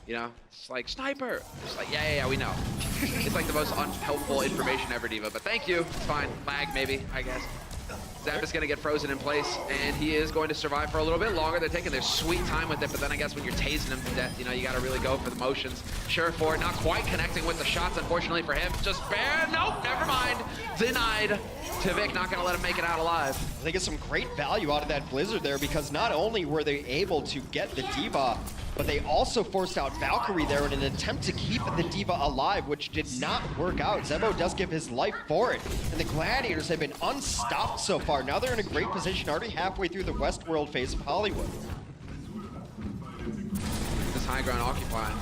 You know, it's like, sniper. It's like, yeah, we know. It's like the most unhelpful information ever, D.Va, but thank you. It's fine. Lag, maybe, I guess. Zap is going to get frozen in place, and he is going to survive for a little bit longer. They're taking their sweet time with it, but then I guess when you're tasing him to death, you know, you got to really go for the motions. Shore4 not quite connecting with the shots, unfortunately for him. Just bare, nope, never mind. Denied. Tivik not going to let him make it out alive. They get some great value out of that Blizzard there, because not only were they able to get the D.Va, but they also forced out Valkyrie there in an attempt to keep the D.Va alive, which did not work out. Zebo does give his life for it, and the Gladiators have been unstopped so far. Now they're in a great position, already halfway through the Westworld phase of Hollywood. This high ground occupying.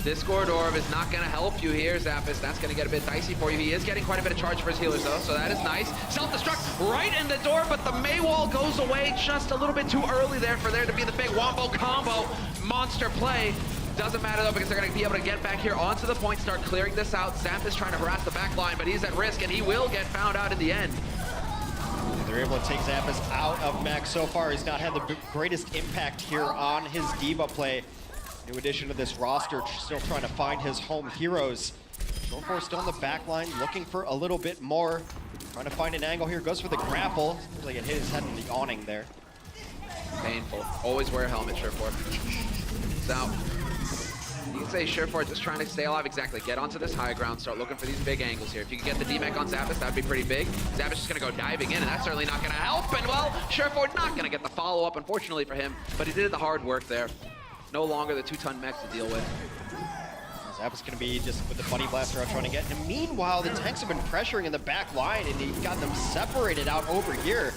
Discord Orb is not going to help you here, Zappis. That's going to get a bit dicey for you. He is getting quite a bit of charge for his healers, though, so that is nice. Self-destruct right in the door, but the May wall goes away just a little bit too early there for there to be the big wombo combo monster play. Doesn't matter, though, because they're going to be able to get back here onto the point, start clearing this out. Zap is trying to harass the back line, but he's at risk, and he will get found out in the end. They're able to take Zappis out of mech. So far, he's not had the greatest impact here on his D.Va play. New addition to this roster, still trying to find his home heroes. Shore4 still in the back line, looking for a little bit more. Trying to find an angle here, goes for the grapple. Really hit his head in the awning there. Painful. Always wear a helmet, Shore4. So, you can say Shore4 just trying to stay alive. Exactly. Get onto this high ground, start looking for these big angles here. If you could get the D-Mech on Zappis, that would be pretty big. Zappis just going to go diving in, and that's certainly not going to help. And, well, Shore4 not going to get the follow-up, unfortunately for him, but he did the hard work there. No longer the 2-ton mech to deal with. Zappis going to be just with the Bunny Blaster out trying to get him. Meanwhile, the tanks have been pressuring in the back line, and he got them separated out over here.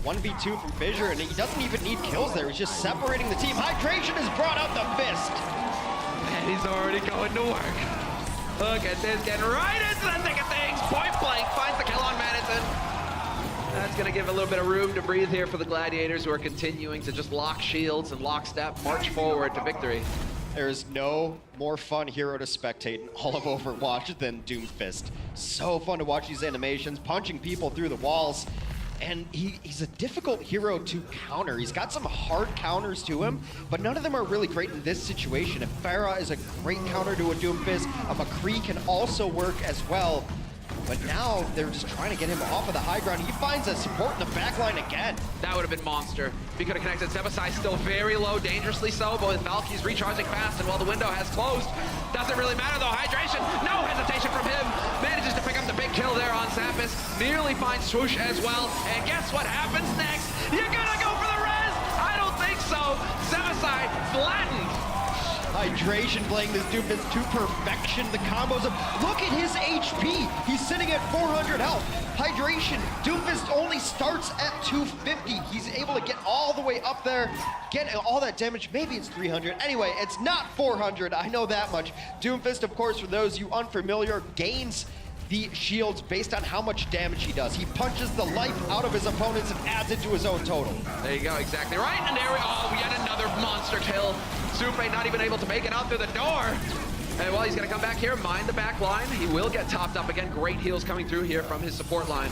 1v2 from Fissure, and he doesn't even need kills there. He's just separating the team. Hydration has brought out the fist. And he's already going to work. Look at this, getting right into the thick of things. Point blank, finds the kill on Madison. That's going to give a little bit of room to breathe here for the Gladiators, who are continuing to just lock shields and lockstep, march forward to victory. There is no more fun hero to spectate in all of Overwatch than Doomfist. So fun to watch these animations, punching people through the walls. And he's a difficult hero to counter. He's got some hard counters to him, but none of them are really great in this situation. If Pharah is a great counter to a Doomfist, a McCree can also work as well. But now they're just trying to get him off of the high ground. He finds a support in the back line again. That would have been monster. He could have connected. Zebasai still very low, dangerously so, but with Valky's recharging fast, and while the window has closed, doesn't really matter though. Hydration, no hesitation from him. Manages to pick up the big kill there on Zappis. Nearly finds Swoosh as well. And guess what happens next? You're gonna go for the res? I don't think so. Zebasai flattened. Hydration playing this Doomfist to perfection. The combos of, look at his HP. He's sitting at 400 health. Hydration, Doomfist only starts at 250. He's able to get all the way up there, get all that damage. Maybe it's 300. Anyway, it's not 400. I know that much. Doomfist, of course, for those you unfamiliar, gains the shields based on how much damage he does. He punches the life out of his opponents and adds it to his own total. There you go, exactly right. And there we yet another monster kill. Supe not even able to make it out through the door. And well, he's gonna come back here, mine the back line. He will get topped up again. Great heals coming through here from his support line.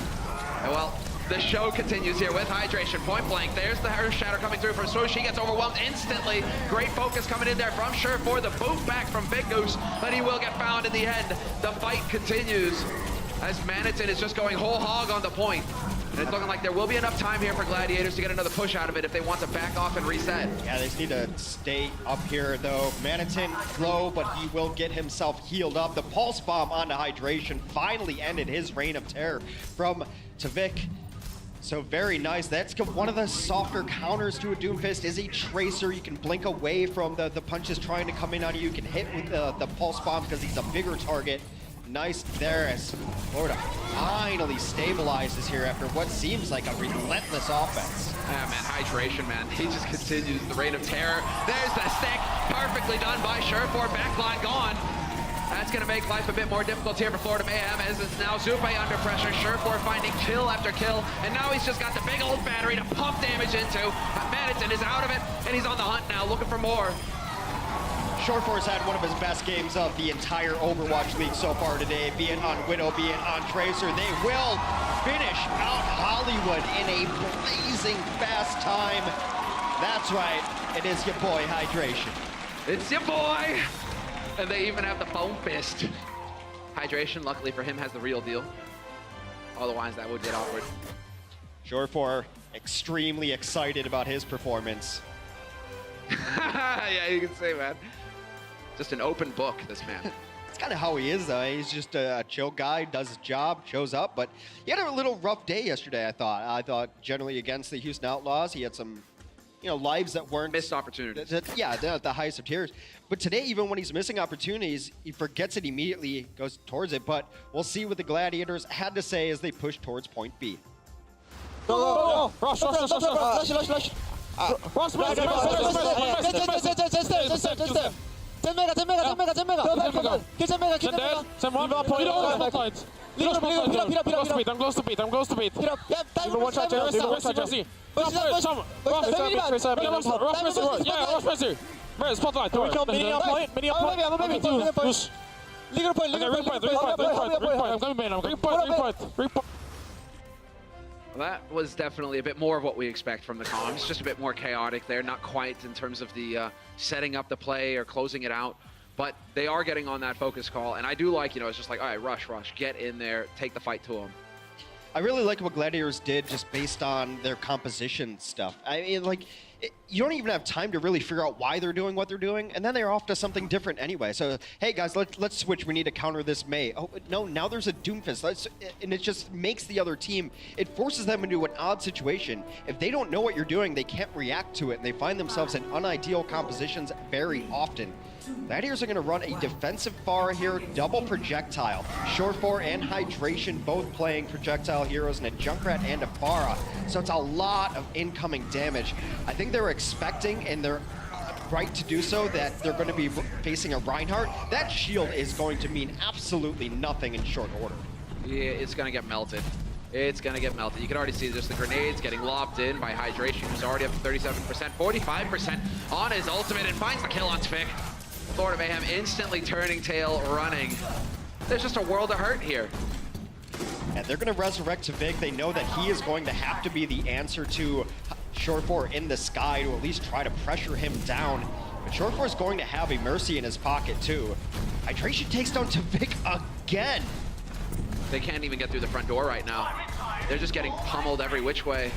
And well, the show continues here with Hydration, point blank. There's the Earth Shatter coming through from Swoosh. He gets overwhelmed instantly. Great focus coming in there from Shore4. The boot back from Big Goose, but he will get found in the end. The fight continues as Manitin is just going whole hog on the point. And it's looking like there will be enough time here for Gladiators to get another push out of it if they want to back off and reset. Yeah, they just need to stay up here, though. Manitin low, but he will get himself healed up. The Pulse Bomb onto Hydration finally ended his reign of terror from Tivik. So very nice. That's one of the softer counters to a Doomfist is a Tracer. You can blink away from the punches trying to come in on you. You can hit with the Pulse Bomb because he's a bigger target. Nice there as Florida finally stabilizes here after what seems like a relentless offense. Yeah, man, Hydration, man. He just continues the reign of terror. There's the stick. Perfectly done by Shore4. Backline gone. That's going to make life a bit more difficult here for Florida Mayhem, as it's now Zupe under pressure. Surefour finding kill after kill, and now he's just got the big old battery to pump damage into. Maniton is out of it, and he's on the hunt now, looking for more. Surefour's had one of his best games of the entire Overwatch League so far today, be it on Widow, be it on Tracer. They will finish out Hollywood in a blazing fast time. That's right, it is your boy, Hydration. It's your boy! And they even have the foam fist. Hydration, luckily for him, has the real deal. Otherwise, that would get awkward. Surefour extremely excited about his performance. Yeah, you can say, man. Just an open book, this man. That's kind of how he is, though. He's just a chill guy, does his job, shows up. But he had a little rough day yesterday, I thought. I thought generally against the Houston Outlaws, he had some, lives that weren't... Missed opportunities. Yeah, the highest of tiers. But today, even when he's missing opportunities, he forgets it immediately, goes towards it. But we'll see what the Gladiators had to say as they push towards point B. Go! Rush! Flash! Rush! 10 mega! Kill 10 mega! Sen one point. I'm close to beat. Rush, spotlight. Mini up point. Ligger point. Well, that was definitely a bit more of what we expect from the comms. Just a bit more chaotic there, not quite in terms of the setting up the play or closing it out. But they are getting on that focus call, and I do like, it's just like, all right, rush, get in there, take the fight to them. I really like what Gladiators did just based on their composition stuff. I mean, you don't even have time to really figure out why they're doing what they're doing, and then they're off to something different anyway. So, hey guys, let's switch. We need to counter this May. Oh no, now there's a Doomfist, and it just makes the other team. It forces them into an odd situation. If they don't know what you're doing, they can't react to it, and they find themselves in unideal compositions very often. Gladiators are going to run a defensive Pharah here, double projectile. Surefour and Hydration both playing projectile heroes, and a Junkrat and a Pharah. So it's a lot of incoming damage. I think they're expecting, and they're right to do so, that they're going to be facing a Reinhardt. That shield is going to mean absolutely nothing in short order. Yeah, it's going to get melted. It's going to get melted. You can already see just the grenades getting lobbed in by Hydration, who's already up to 37%, 45% on his ultimate, and finds the kill on Tvik. Florida Mayhem instantly turning tail, running. There's just a world of hurt here. And they're going to resurrect Tvik. They know that he is going to have to be the answer to Surefour in the sky to at least try to pressure him down. But Surefour is going to have a Mercy in his pocket too. Hydration takes down Tvik again. They can't even get through the front door right now. They're just getting pummeled every which way.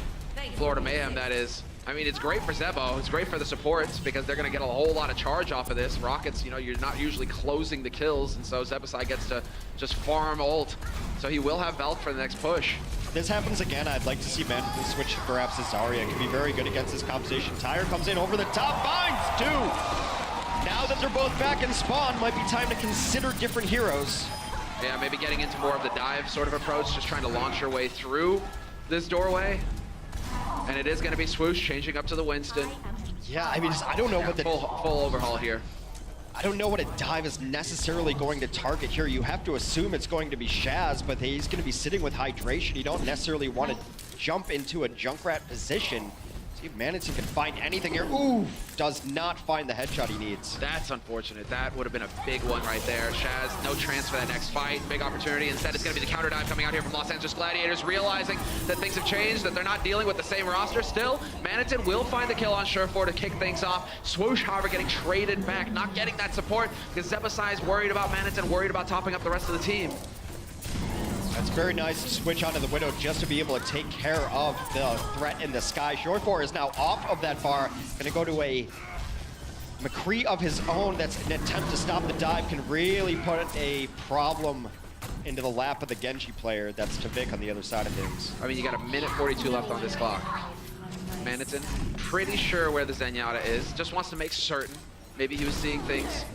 Florida Mayhem, that is. I mean, it's great for Zebo. It's great for the supports because they're going to get a whole lot of charge off of this. Rockets, you're not usually closing the kills, and so Zebasai gets to just farm ult. So he will have Valk for the next push. If this happens again, I'd like to see Maniton switch perhaps to Zarya. It could be very good against this composition. Tyre comes in over the top, finds two! Now that they're both back in spawn, might be time to consider different heroes. Yeah, maybe getting into more of the dive sort of approach, just trying to launch your way through this doorway. And it is going to be Swoosh changing up to the Winston. Yeah, I mean, I don't know what the... Full overhaul here. I don't know what a dive is necessarily going to target here. You have to assume it's going to be Shaz, but he's going to be sitting with Hydration. You don't necessarily want to jump into a Junkrat position. See if Maniton can find anything here. Ooh, does not find the headshot he needs. That's unfortunate. That would have been a big one right there. Shaz, no chance for that next fight. Big opportunity. Instead, it's going to be the counter dive coming out here from Los Angeles Gladiators, realizing that things have changed, that they're not dealing with the same roster. Still, Maniton will find the kill on Surefour to kick things off. Swoosh, however, getting traded back, not getting that support because Zebasai is worried about Maniton, worried about topping up the rest of the team. That's very nice to switch onto the Widow just to be able to take care of the threat in the sky. Surefour is now off of that bar. Gonna go to a McCree of his own. That's an attempt to stop the dive. Can really put a problem into the lap of the Genji player. That's Tvik on the other side of things. I mean, you got a minute 42 left on this clock. Maniton, pretty sure where the Zenyatta is. Just wants to make certain. Maybe he was seeing things.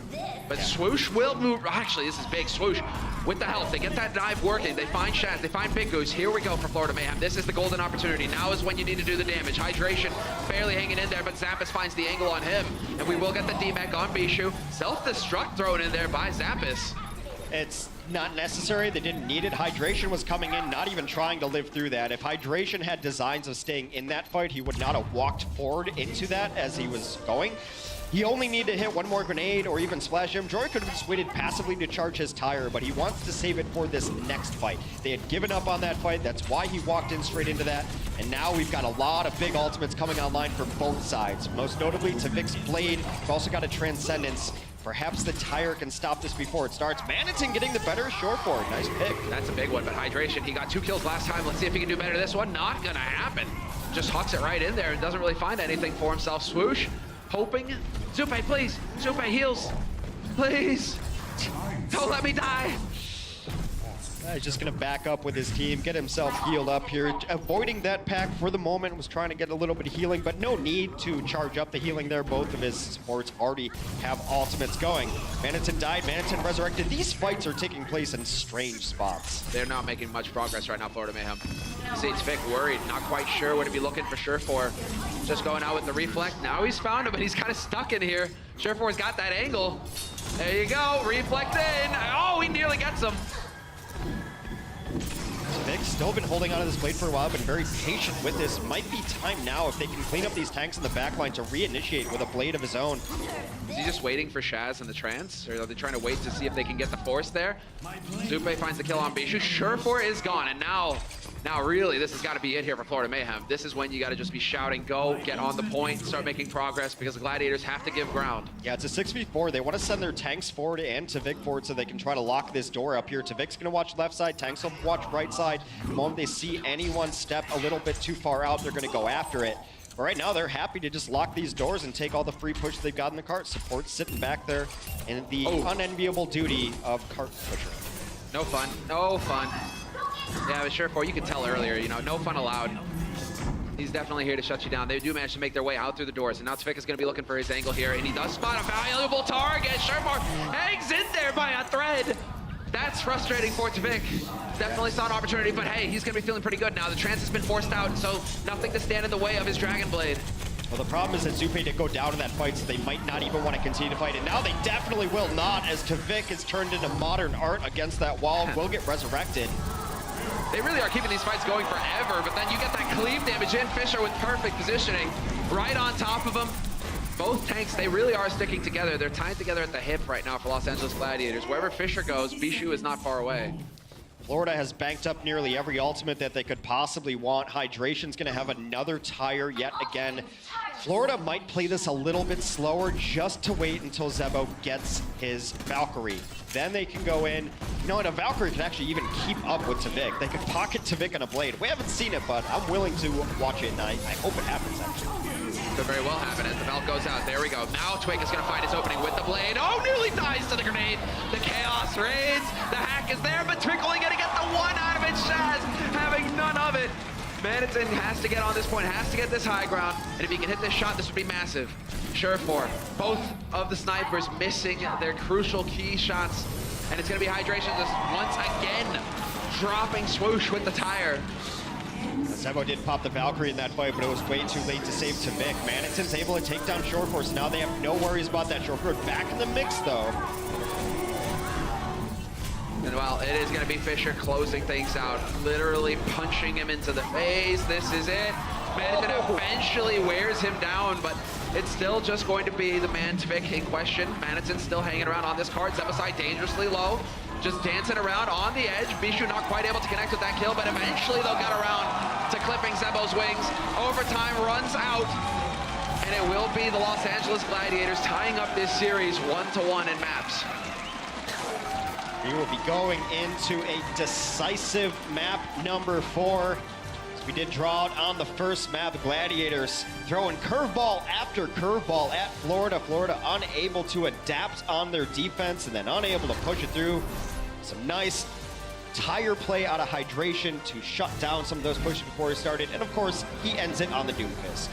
But yeah. Swoosh will move. Actually, this is big. Swoosh with the health. They get that dive working. They find Shaz. They find Big Goose. Here we go for Florida Mayhem. This is the golden opportunity. Now is when you need to do the damage. Hydration barely hanging in there, but Zappis finds the angle on him. And we will get the D-Mech on Bishu. Self-destruct thrown in there by Zappis. It's not necessary. They didn't need it. Hydration was coming in, not even trying to live through that. If Hydration had designs of staying in that fight, he would not have walked forward into that as he was going. He only needed to hit one more grenade or even splash him. Jory could have just waited passively to charge his tire, but he wants to save it for this next fight. They had given up on that fight. That's why he walked in straight into that. And now we've got a lot of big ultimates coming online for both sides. Most notably to Vic's Blade. We've also got a Transcendence. Perhaps the tire can stop this before it starts. Manatin getting the better short forward. Nice pick. That's a big one, but Hydration, he got 2 kills last time. Let's see if he can do better this one. Not gonna happen. Just hucks it right in there and doesn't really find anything for himself. Swoosh, hoping. Zupe, please. Zupe, heals. Please. Don't let me die. He's just going to back up with his team, get himself healed up here. Avoiding that pack for the moment, was trying to get a little bit of healing, but no need to charge up the healing there. Both of his supports already have ultimates going. Manatin died, Manatin resurrected. These fights are taking place in strange spots. They're not making much progress right now, Florida Mayhem. See, Vic worried, not quite sure what to be looking for Surefour. Just going out with the reflect. Now he's found him, but he's kind of stuck in here. Surefour's got that angle. There you go, reflect in. Oh, he nearly gets him. Vic's still been holding onto this blade for a while, been very patient with this. Might be time now if they can clean up these tanks in the backline to reinitiate with a blade of his own. Is he just waiting for Shaz and the trance? Or are they trying to wait to see if they can get the force there? Zupe finds the kill on Bishu. Surefour is gone, and now really, this has got to be it here for Florida Mayhem. This is when you got to just be shouting, go, get on the point, start making progress, because the Gladiators have to give ground. Yeah, it's a 6v4. They want to send their tanks forward and Tavik forward so they can try to lock this door up here. Tavik's going to watch left side, tanks will watch right side. The moment they see anyone step a little bit too far out, they're going to go after it. But right now, they're happy to just lock these doors and take all the free push they've got in the cart. Support sitting back there in the unenviable duty of cart pusher. No fun, no fun. Yeah, but Surefour, you could tell earlier, you know, no fun allowed. He's definitely here to shut you down. They do manage to make their way out through the doors, and now Tavik is going to be looking for his angle here, and he does spot a valuable target. Surefour hangs in there by a thread. That's frustrating for Tavik. Definitely saw an opportunity, but hey, he's going to be feeling pretty good now. The trance has been forced out, so nothing to stand in the way of his Dragon Blade. Well, the problem is that Zupe did go down in that fight, so they might not even want to continue to fight. And now they definitely will not, as Tavik is turned into modern art against that wall, will get resurrected. They really are keeping these fights going forever, but then you get that cleave damage in. Fisher with perfect positioning right on top of him. Both tanks, they really are sticking together. They're tied together at the hip right now for Los Angeles Gladiators. Wherever Fisher goes, Bishu is not far away. Florida has banked up nearly every ultimate that they could possibly want. Hydration's going to have another tire yet again. Florida might play this a little bit slower just to wait until Zebo gets his Valkyrie. Then they can go in. You know what, a Valkyrie can actually even keep up with Tavik. They could pocket Tavik on a blade. We haven't seen it, but I'm willing to watch it, and I hope it happens, actually. Could very well happen as the Valk goes out. There we go. Now Twig is going to find his opening with the blade. Oh, nearly dies to the grenade. The chaos reigns. The hack is there, but Twinkling going to get the one out of it. Shaz having none of it. Manatin has to get on this point, has to get this high ground, and if he can hit this shot, this would be massive. Surefour, both of the snipers missing their crucial key shots, and it's going to be Hydration just once again dropping Swoosh with the tire. Zebo did pop the Valkyrie in that fight, but it was way too late to save Tavik. Manatin's able to take down Surefour, so now they have no worries about that. Surefour back in the mix, though. And well, it is going to be Fisher closing things out, literally punching him into the face. This is it. Manatin eventually wears him down, but it's still just going to be the man Tavik in question. Manatin still hanging around on this card. Zebasai dangerously low, just dancing around on the edge. Bishu not quite able to connect with that kill, but eventually they'll get around to clipping Zebo's wings. Overtime runs out, and it will be the Los Angeles Gladiators tying up this series 1-1 in maps. We will be going into a decisive map number 4. As we did draw out on the first map, the Gladiators throwing curveball after curveball at Florida. Florida unable to adapt on their defense and then unable to push it through. Some nice tire play out of Hydration to shut down some of those pushes before he started. And of course, he ends it on the Doom Fist.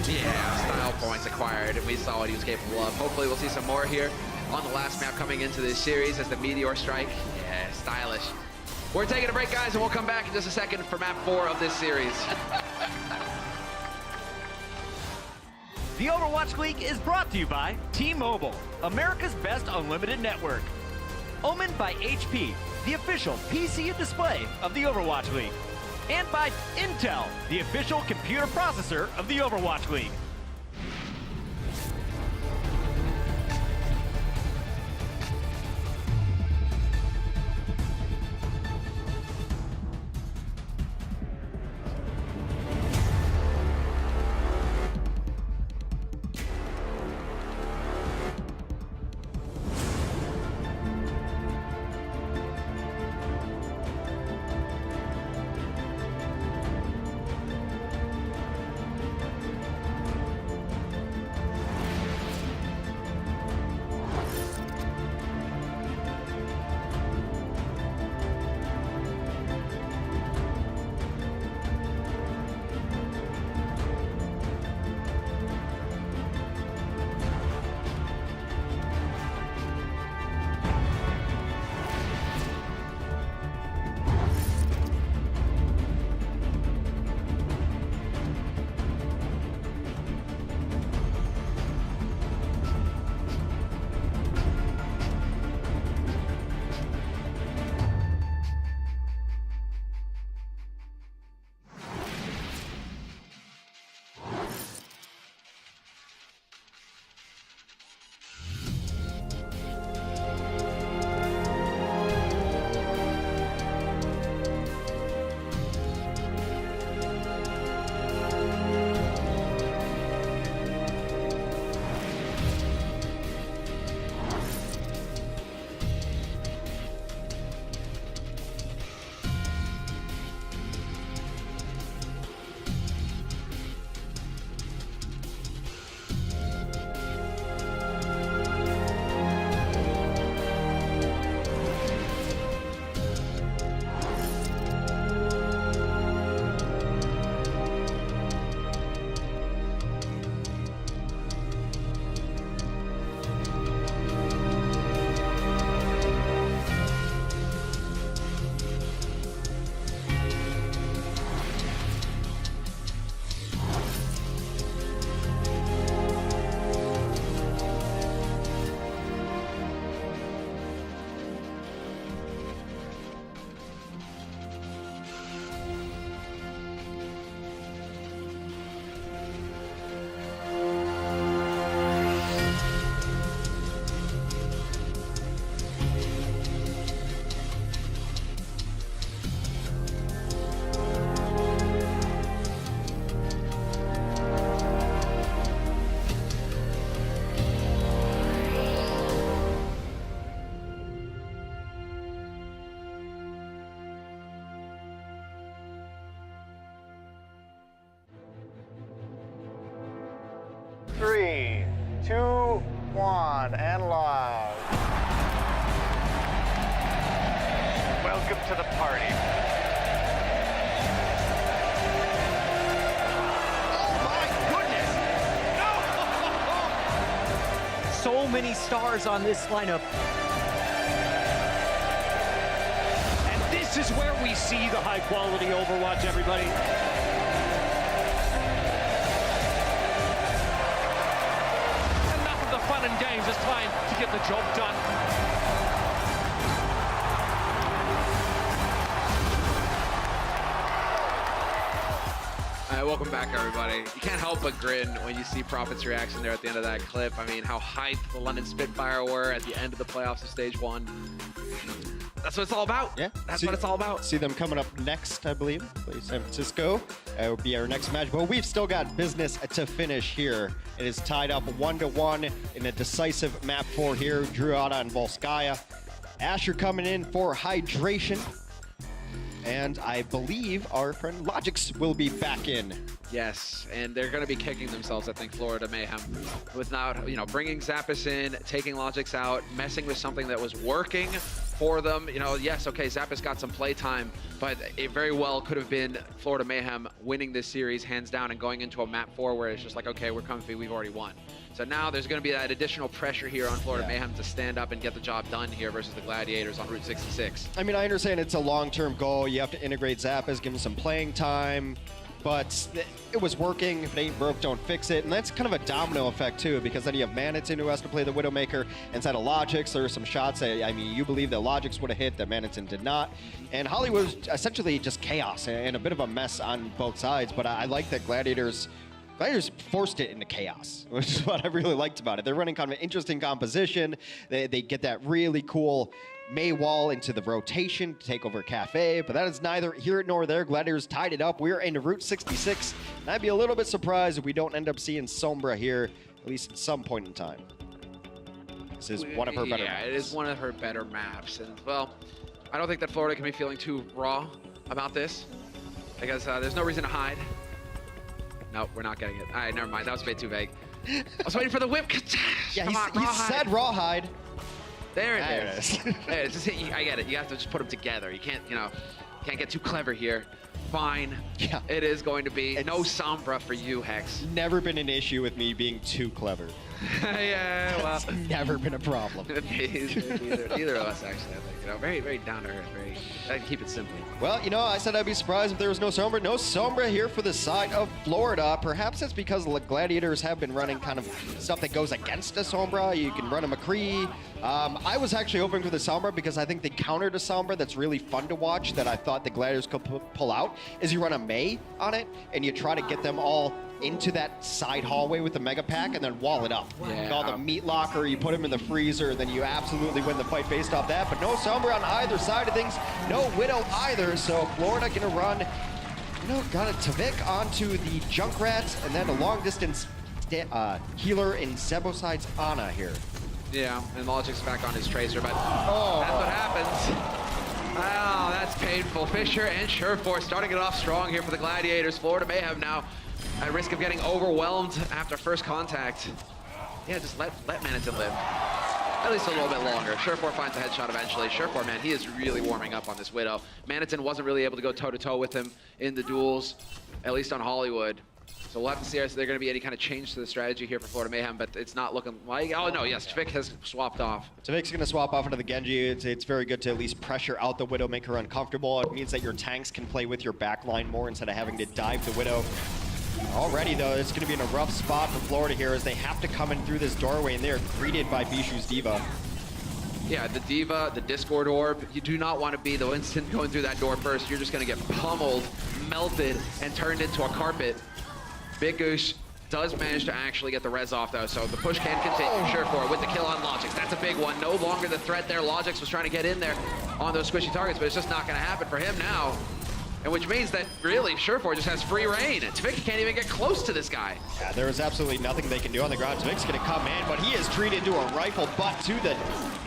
Yeah, style points acquired, and we saw what he was capable of. Hopefully we'll see some more here on the last map coming into this series as the Meteor Strike. Yeah, stylish. We're taking a break, guys, and we'll come back in just a second for map 4 of this series. The Overwatch League is brought to you by T-Mobile, America's best unlimited network. Omen by HP, the official PC and display of the Overwatch League. And by Intel, the official computer processor of the Overwatch League. Three, two, one, and live. Welcome to the party. Oh my goodness! No! So many stars on this lineup. And this is where we see the high quality Overwatch, everybody. Fun and games, it's time to get the job done. Welcome back, everybody. You can't help but grin when you see Prophet's reaction there at the end of that clip. I mean, how hyped the London Spitfire were at the end of the playoffs of Stage 1. That's what it's all about. Yeah. That's what it's all about. See them coming up next, I believe. Play San Francisco. It will be our next match. But we've still got business to finish here. It is tied up 1-1 in a decisive map 4 here. Druada and Volskaya. Asher coming in for hydration. And I believe our friend Logix will be back in. Yes, and they're going to be kicking themselves, I think, Florida Mayhem, without, bringing Zappis in, taking Logix out, messing with something that was working for them. Yes, okay, Zappis got some play time, but it very well could have been Florida Mayhem winning this series hands down and going into a map 4 where it's just like, okay, we're comfy, we've already won. So now there's going to be that additional pressure here on Florida Mayhem to stand up and get the job done here versus the Gladiators on Route 66. I mean, I understand it's a long-term goal. You have to integrate Zappis, give him some playing time. but it was working. If it ain't broke, don't fix it. And that's kind of a domino effect, too, because then you have Manitin who has to play the Widowmaker instead of Logix. There are some shots that, I mean, you believe that Logix would have hit, that Manitin did not. And Hollywood was essentially just chaos and a bit of a mess on both sides. But I like that Gladiators forced it into chaos, which is what I really liked about it. They're running kind of an interesting composition. They get that really cool May wall into the rotation to take over Cafe, but that is neither here nor there. Gladiators tied it up. We're into Route 66, and I'd be a little bit surprised if we don't end up seeing Sombra here, at least at some point in time. This is one of her better maps. Yeah, it is one of her better maps. And, well, I don't think that Florida can be feeling too raw about this, because there's no reason to hide. No, we're not getting it. All right, never mind. That was a bit too vague. I was waiting for the whip. Yeah, Come on, he said rawhide. There it is. There it is. I get it. You have to just put them together. You can't, can't get too clever here. Fine. Yeah. It is going to be no Sombra for you, Hex. Never been an issue with me being too clever. Yeah, well. It's never been a problem. Neither of us, actually, I think. Very, very down to earth. I keep it simple. Well, I said I'd be surprised if there was no Sombra. No Sombra here for the side of Florida. Perhaps it's because the Gladiators have been running kind of stuff that goes against a Sombra. You can run a McCree. I was actually hoping for the Sombra because I think the counter to Sombra that's really fun to watch that I thought the Gladiators could pull out is you run a May on it and you try to get them all into that side hallway with the Mega Pack and then wall it up. Yeah. Call the meat locker, you put them in the freezer, then you absolutely win the fight based off that. But no Sombra on either side of things, no Widow either. So Florida gonna run, got a Tvik onto the Junkrat and then a long distance healer in Seboside's Ana here. Yeah, and Logic's back on his Tracer, but that's what happens. Oh, that's painful. Fisher and Sureforce starting it off strong here for the Gladiators. Florida Mayhem now at risk of getting overwhelmed after first contact. Yeah, just let Manitin live. At least a little bit longer. Sureforce finds a headshot eventually. Sureforce, man, he is really warming up on this Widow. Manitin wasn't really able to go toe-to-toe with him in the duels, at least on Hollywood. So we'll have to see if there's going to be any kind of change to the strategy here for Florida Mayhem, but it's not looking like... Oh, no, yes, Tvik has swapped off. Tvik's going to swap off into the Genji. It's very good to at least pressure out the Widow, make her uncomfortable. It means that your tanks can play with your backline more instead of having to dive the Widow. Already, though, it's going to be in a rough spot for Florida here as they have to come in through this doorway, and they are greeted by Bishu's Diva. Yeah, the Diva, the Discord Orb, you do not want to be the instant going through that door first. You're just going to get pummeled, melted, and turned into a carpet. Big Goose does manage to actually get the res off, though, so the push can continue. Sureforce with the kill on Logix. That's a big one. No longer the threat there. Logix was trying to get in there on those squishy targets, but it's just not going to happen for him now. And which means that, really, Sureforce just has free reign. Tvik can't even get close to this guy. Yeah, there is absolutely nothing they can do on the ground. Tvik's going to come in, but he is treated to a rifle butt to the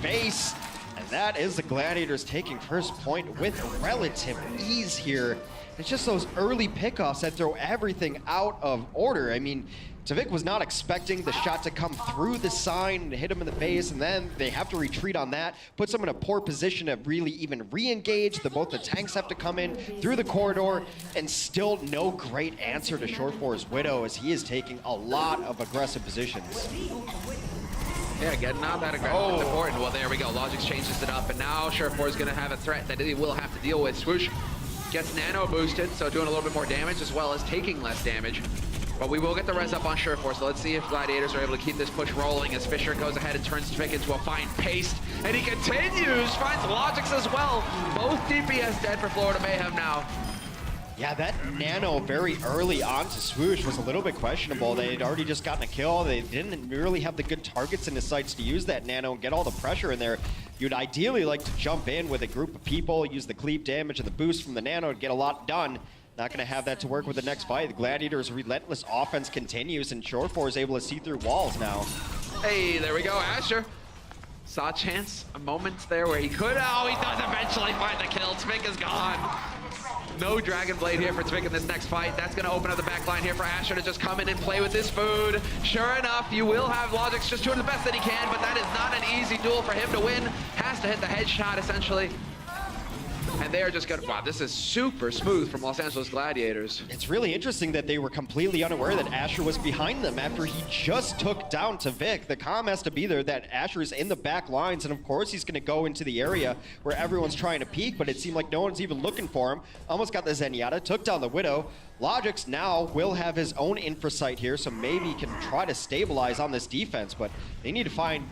face. And that is the Gladiators taking first point with relative ease here. It's just those early pickoffs that throw everything out of order. I mean, Tvik was not expecting the shot to come through the sign and hit him in the face, and then they have to retreat on that, puts them in a poor position to really even re-engage. Both the tanks have to come in through the corridor, and still no great answer to Sureforce's Widow as he is taking a lot of aggressive positions. Yeah, getting out that aggressive is important. Well, there we go. Logix changes it up, and now Sureforce is going to have a threat that he will have to deal with. Swoosh gets nano boosted, so doing a little bit more damage as well as taking less damage. But we will get the res up on Sureforce, so let's see if Gladiators are able to keep this push rolling as Fisher goes ahead and turns Tvik into a fine paste. And he continues, finds Logix as well. Both DPS dead for Florida Mayhem now. Yeah, that nano very early on to Swoosh was a little bit questionable. They had already just gotten a kill. They didn't really have the good targets in the sights to use that nano and get all the pressure in there. You'd ideally like to jump in with a group of people, use the cleave damage and the boost from the nano to get a lot done. Not going to have that to work with the next fight. The Gladiators' relentless offense continues, and Sureforce is able to see through walls now. Hey, there we go, Asher. Saw a chance, a moment there where he could. Oh, he does eventually find the kill. Tvik is gone. No Dragon Blade here for Tvik in this next fight. That's going to open up the back line here for Asher to just come in and play with his food. Sure enough, you will have Logix just doing the best that he can, but that is not an easy duel for him to win. Has to hit the headshot, essentially. And they are just going to... Wow, this is super smooth from Los Angeles Gladiators. It's really interesting that they were completely unaware that Asher was behind them after he just took down Tvik. The comm has to be there that Asher is in the back lines, and of course he's going to go into the area where everyone's trying to peek, but it seemed like no one's even looking for him. Almost got the Zenyatta, took down the Widow. Logix now will have his own infra site here, so maybe he can try to stabilize on this defense, but they need to find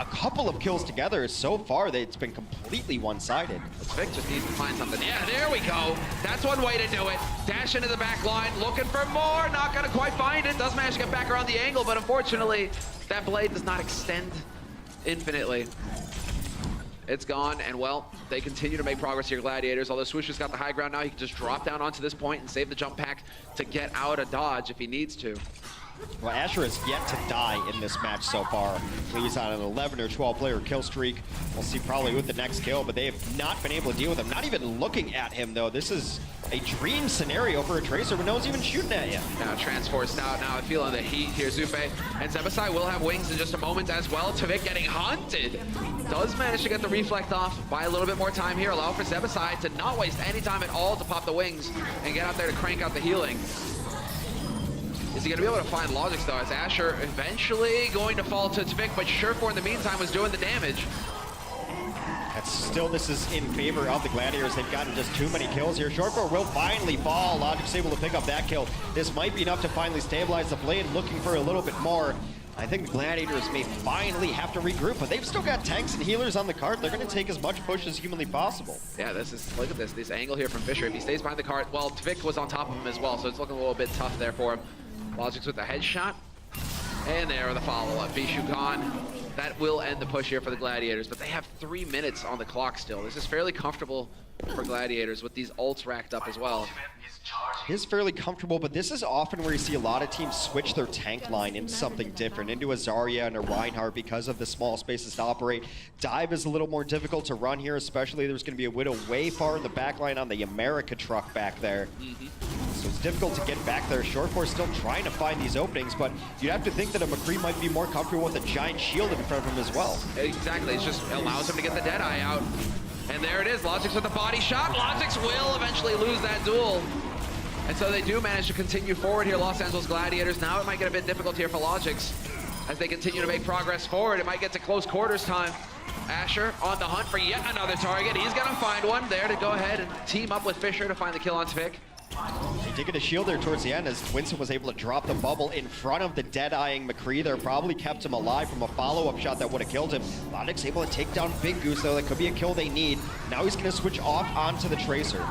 a couple of kills together. So far, it's been completely one-sided. Vic just needs to find something. Yeah, there we go. That's one way to do it. Dash into the back line, looking for more. Not gonna quite find it. Does manage to get back around the angle, but unfortunately, that blade does not extend infinitely. It's gone, and well, they continue to make progress here, Gladiators. Although Swoosh has got the high ground now, he can just drop down onto this point and save the jump pack to get out of dodge if he needs to. Well, Asher has yet to die in this match so far. He's on an 11 or 12 player kill streak. We'll see probably with the next kill, but they have not been able to deal with him. Not even looking at him, though. This is a dream scenario for a Tracer, but no one's even shooting at you. Now Transforced out, now feeling the heat here. Zupe and Zebasai will have wings in just a moment as well. Tavik getting hunted. Does manage to get the reflect off, buy a little bit more time here, allow for Zebasai to not waste any time at all to pop the wings and get out there to crank out the healing. Is he going to be able to find Logix though, as Asher eventually going to fall to Tavik, but Surefour in the meantime was doing the damage. This is in favor of the Gladiators. They've gotten just too many kills here. Surefour will finally fall. Logix able to pick up that kill. This might be enough to finally stabilize the blade, looking for a little bit more. I think the Gladiators may finally have to regroup, but they've still got tanks and healers on the cart. They're going to take as much push as humanly possible. Yeah, look at this angle here from Fisher. If he stays behind the cart, well, Tavik was on top of him as well, so it's looking a little bit tough there for him. Logix with the headshot. And there the follow-up. Bishu gone. That will end the push here for the Gladiators, but they have 3 minutes on the clock still. This is fairly comfortable for Gladiators with these ults racked up as well. It is fairly comfortable, but this is often where you see a lot of teams switch their tank line into something different, into a Zarya and a Reinhardt because of the small spaces to operate. Dive is a little more difficult to run here, especially there's going to be a Widow way far in the back line on the America truck back there. So it's difficult to get back there. Surefour still trying to find these openings, but you'd have to think that a McCree might be more comfortable with a giant shield in front of him as well. Exactly, it just allows him to get the Deadeye out. And there it is, Logix with the body shot. Logix will eventually lose that duel. And so they do manage to continue forward here, Los Angeles Gladiators. Now it might get a bit difficult here for Logix as they continue to make progress forward. It might get to close quarters time. Asher on the hunt for yet another target. He's gonna find one there to go ahead and team up with Fisher to find the kill on Tavik. They did get a shield there towards the end as Winston was able to drop the bubble in front of the dead-eyeing McCree there. Probably kept him alive from a follow-up shot that would have killed him. Logix able to take down Big Goose, though. That could be a kill they need. Now he's going to switch off onto the Tracer.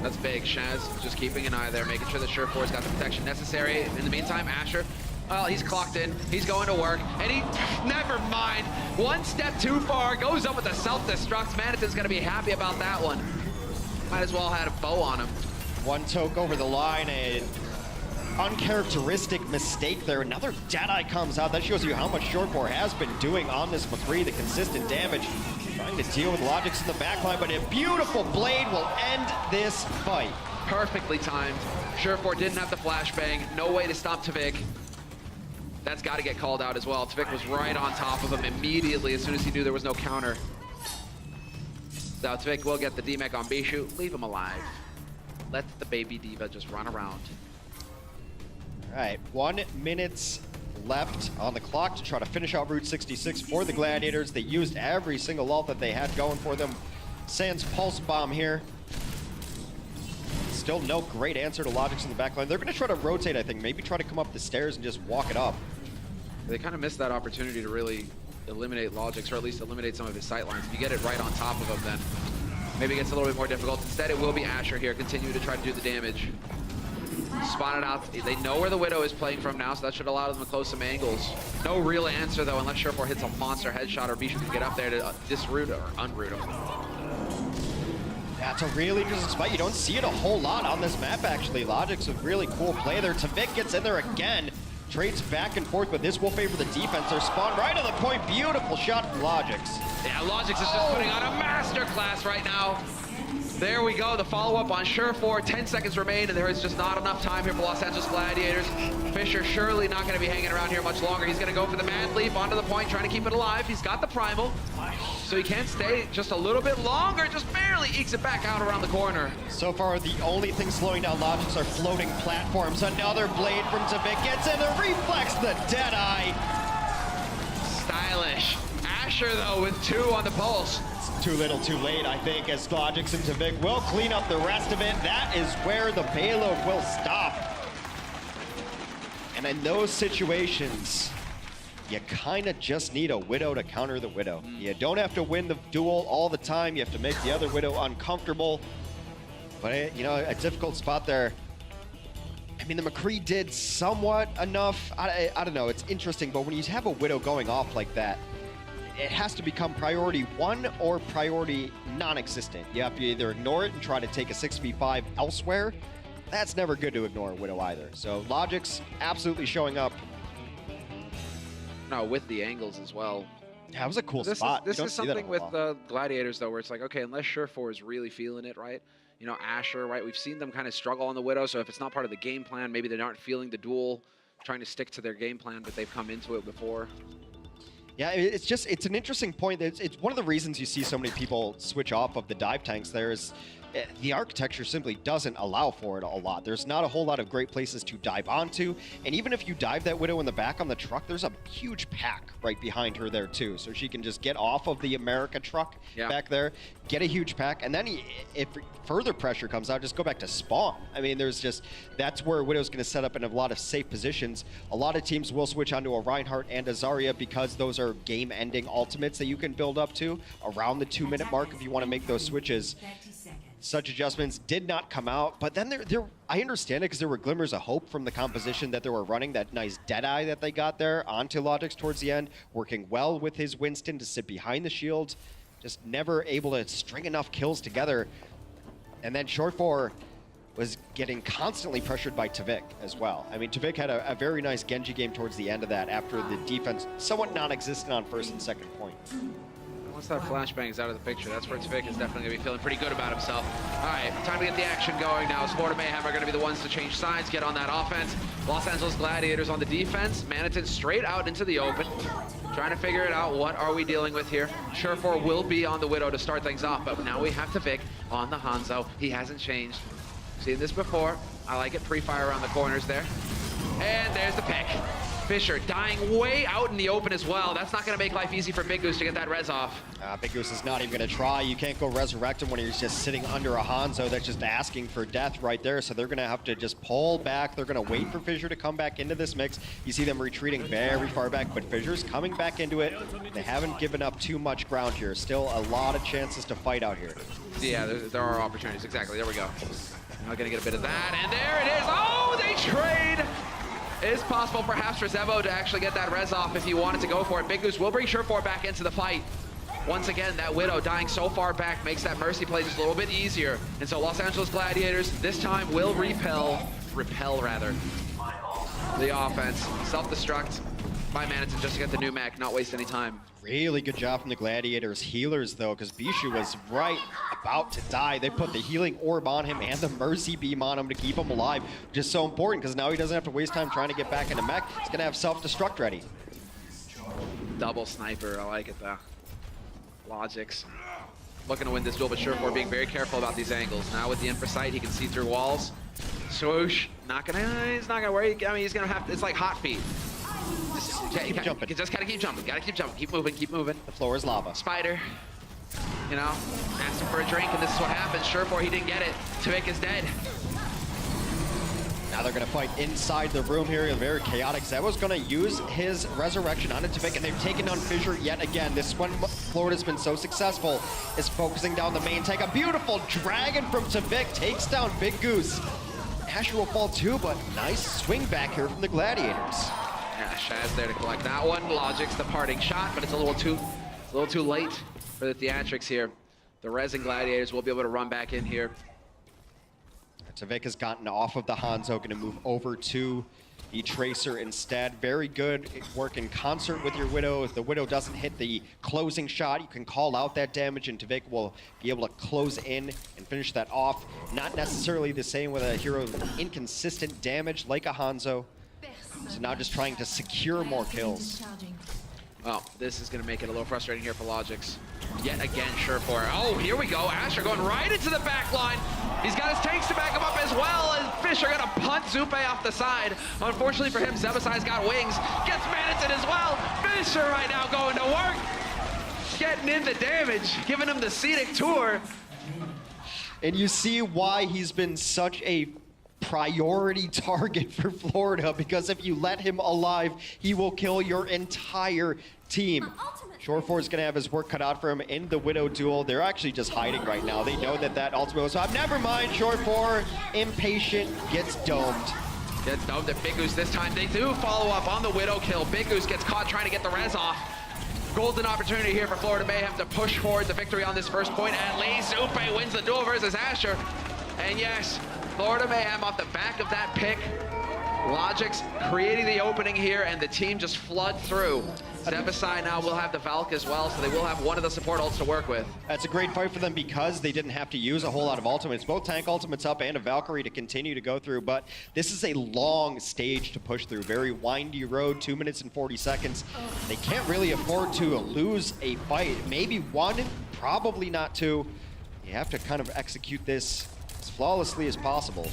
That's big. Shaz just keeping an eye there, making sure that Surefour's got the protection necessary. In the meantime, Asher, well, he's clocked in. He's going to work. And he, never mind. One step too far, goes up with the self-destruct. Maniton's going to be happy about that one. Might as well have had a bow on him. One toke over the line, an uncharacteristic mistake there. Another Deadeye comes out. That shows you how much Surefour has been doing on this McCree, the consistent damage. Trying to deal with Logix in the backline, but a beautiful blade will end this fight. Perfectly timed. Surefour didn't have the flashbang. No way to stop Tavik. That's got to get called out as well. Tavik was right on top of him immediately as soon as he knew there was no counter. So Tavik will get the DMEC on Bishu. Leave him alive. Let the baby diva just run around. All right, 1 minute left on the clock to try to finish out Route 66 for the Gladiators. They used every single ult that they had going for them. Sans Pulse Bomb here. Still no great answer to Logix in the backline. They're going to try to rotate, I think. Maybe try to come up the stairs and just walk it up. They kind of missed that opportunity to really eliminate Logix, or at least eliminate some of his sight lines. If you get it right on top of him, then maybe it gets a little bit more difficult. Instead, it will be Asher here, continue to try to do the damage. Spotted out. They know where the Widow is playing from now, so that should allow them to close some angles. No real answer, though, unless Surefour hits a monster headshot or Bishu can get up there to disroot or unroot him. Yeah, it's a really interesting spot. You don't see it a whole lot on this map, actually. Logix, a really cool play there. Tavik gets in there again. Trades back and forth, but this will favor the defense. They're spawned right on the point. Beautiful shot from Logix. Yeah, Logix is just putting on a masterclass right now. There we go, the follow-up on Surefour. 10 seconds remain, and there is just not enough time here for Los Angeles Gladiators. Fisher surely not going to be hanging around here much longer. He's going to go for the Mad Leaf onto the point, trying to keep it alive. He's got the Primal, so he can stay just a little bit longer. Just barely ekes it back out around the corner. So far, the only thing slowing down Logix are floating platforms. Another blade from Tavik gets in the reflex, the Deadeye. Stylish. Asher, though, with 2 on the pulse. too little too late, I think, as Logix and Tvik will clean up the rest of it. That is where the payload will stop. And in those situations, you kind of just need a Widow to counter the Widow. You don't have to win the duel all the time. You have to make the other Widow uncomfortable. But, you know, a difficult spot there. I mean, the McCree did somewhat enough. I don't know. It's interesting, but when you have a Widow going off like that, it has to become priority 1 or priority non-existent. You have to either ignore it and try to take a 6v5 elsewhere. That's never good to ignore a Widow either. So Logix absolutely showing up. No, with the angles as well. Yeah, it was a cool spot. This is something with the Gladiators, though, where it's like, okay, unless Surefour is really feeling it, right? You know, Asher, right? We've seen them kind of struggle on the Widow, so if it's not part of the game plan, maybe they aren't feeling the duel, trying to stick to their game plan, but they've come into it before. Yeah, it's an interesting point. It's one of the reasons you see so many people switch off of the dive tanks there is the architecture simply doesn't allow for it a lot. There's not a whole lot of great places to dive onto. And even if you dive that Widow in the back on the truck, there's a huge pack right behind her there too. So she can just get off of the America truck back there, get a huge pack. And then if further pressure comes out, just go back to spawn. I mean, that's where Widow's going to set up in a lot of safe positions. A lot of teams will switch onto a Reinhardt and a Zarya because those are game-ending ultimates that you can build up to around the 2-minute mark if you want to make those switches. Such adjustments did not come out, but then I understand it because there were glimmers of hope from the composition that they were running, that nice Deadeye that they got there onto Logix towards the end, working well with his Winston to sit behind the shield, just never able to string enough kills together. And then Surefour was getting constantly pressured by Tvik as well. I mean, Tvik had a very nice Genji game towards the end of that after the defense somewhat non-existent on first and second point. Once that flashbang is out of the picture, that's where Tvik is definitely going to be feeling pretty good about himself. All right, time to get the action going now. Florida Mayhem are going to be the ones to change sides, get on that offense. Los Angeles Gladiators on the defense. Manitin straight out into the open, trying to figure it out. What are we dealing with here? Surefour will be on the Widow to start things off, but now we have Tvik on the Hanzo. He hasn't changed. Seen this before. I like it. Pre-fire around the corners there. And there's the pick. Fisher dying way out in the open as well. That's not going to make life easy for Big Goose to get that res off. Big Goose is not even going to try. You can't go resurrect him when he's just sitting under a Hanzo that's just asking for death right there. So they're going to have to just pull back. They're going to wait for Fisher to come back into this mix. You see them retreating very far back, but Fisher's coming back into it. They haven't given up too much ground here. Still a lot of chances to fight out here. Yeah, there are opportunities. Exactly. There we go. Now going to get a bit of that. And there it is. Oh, they trade. It is possible perhaps for Zevo to actually get that res off if he wanted to go for it. Big Goose will bring Surefour back into the fight. Once again, that Widow dying so far back makes that Mercy play just a little bit easier. And so Los Angeles Gladiators this time will repel the offense. Self-destruct by Manitin just to get the new mech, not waste any time. Really good job from the Gladiators healers though, because Bishu was right about to die. They put the healing orb on him and the mercy beam on him to keep him alive. Just so important because now he doesn't have to waste time trying to get back into mech. He's gonna have self-destruct ready. Double sniper, I like it though. Logix looking to win this duel, but Surefour being very careful about these angles. Now with the infrasight, he can see through walls. Swoosh, he's not gonna worry. I mean, he's gonna have, it's like hot feet. Keep jumping. Just gotta keep jumping. Gotta keep jumping. Keep moving. Keep moving. The floor is lava. Spider, you know, asked him for a drink, and this is what happens. Surefour, he didn't get it. Tvik is dead. Now they're gonna fight inside the room here. Very chaotic. Zevo's gonna use his resurrection on Tvik, and they've taken down Fisher yet again. This one, Florida's been so successful, is focusing down the main tank. A beautiful dragon from Tvik takes down Big Goose. Asher will fall too, but nice swing back here from the Gladiators. Yeah, Shaz there to collect that one. Logix the parting shot, but it's a little too late for the theatrics here. The Res and Gladiators will be able to run back in here. Tvik has gotten off of the Hanzo, going to move over to the Tracer instead. Very good work in concert with your Widow. If the Widow doesn't hit the closing shot, you can call out that damage, and Tvik will be able to close in and finish that off. Not necessarily the same with a hero with inconsistent damage like a Hanzo. So now just trying to secure more kills. Well, this is going to make it a little frustrating here for Logix. Yet again, Surefour. Oh, here we go. Asher going right into the back line. He's got his tanks to back him up as well. And Fisher going to punt Zupe off the side. Unfortunately for him, Zebasai's got wings. Gets Manitin as well. Fisher right now going to work. getting in the damage, giving him the scenic tour. And you see why he's been such a priority target for Florida, because if you let him alive, he will kill your entire team. Shore 4 is going to have his work cut out for him in the Widow duel. They're actually just hiding right now. They know that ultimate was up. Never mind, Shore 4, impatient, gets domed. Gets domed at Big Goose this time. They do follow up on the Widow kill. Big Goose gets caught trying to get the res off. Golden opportunity here for Florida Mayhem to push forward the victory on this first point. At least Zupe wins the duel versus Asher. And yes, Florida Mayhem off the back of that pick. Logic's creating the opening here, and the team just flood through. Step aside now, we'll have the Valk as well, so they will have one of the support ults to work with. That's a great fight for them because they didn't have to use a whole lot of ultimates. Both tank ultimates up and a Valkyrie to continue to go through, but this is a long stage to push through. Very windy road, 2 minutes and 40 seconds. They can't really afford to lose a fight. Maybe one, probably not two. You have to kind of execute this as flawlessly as possible.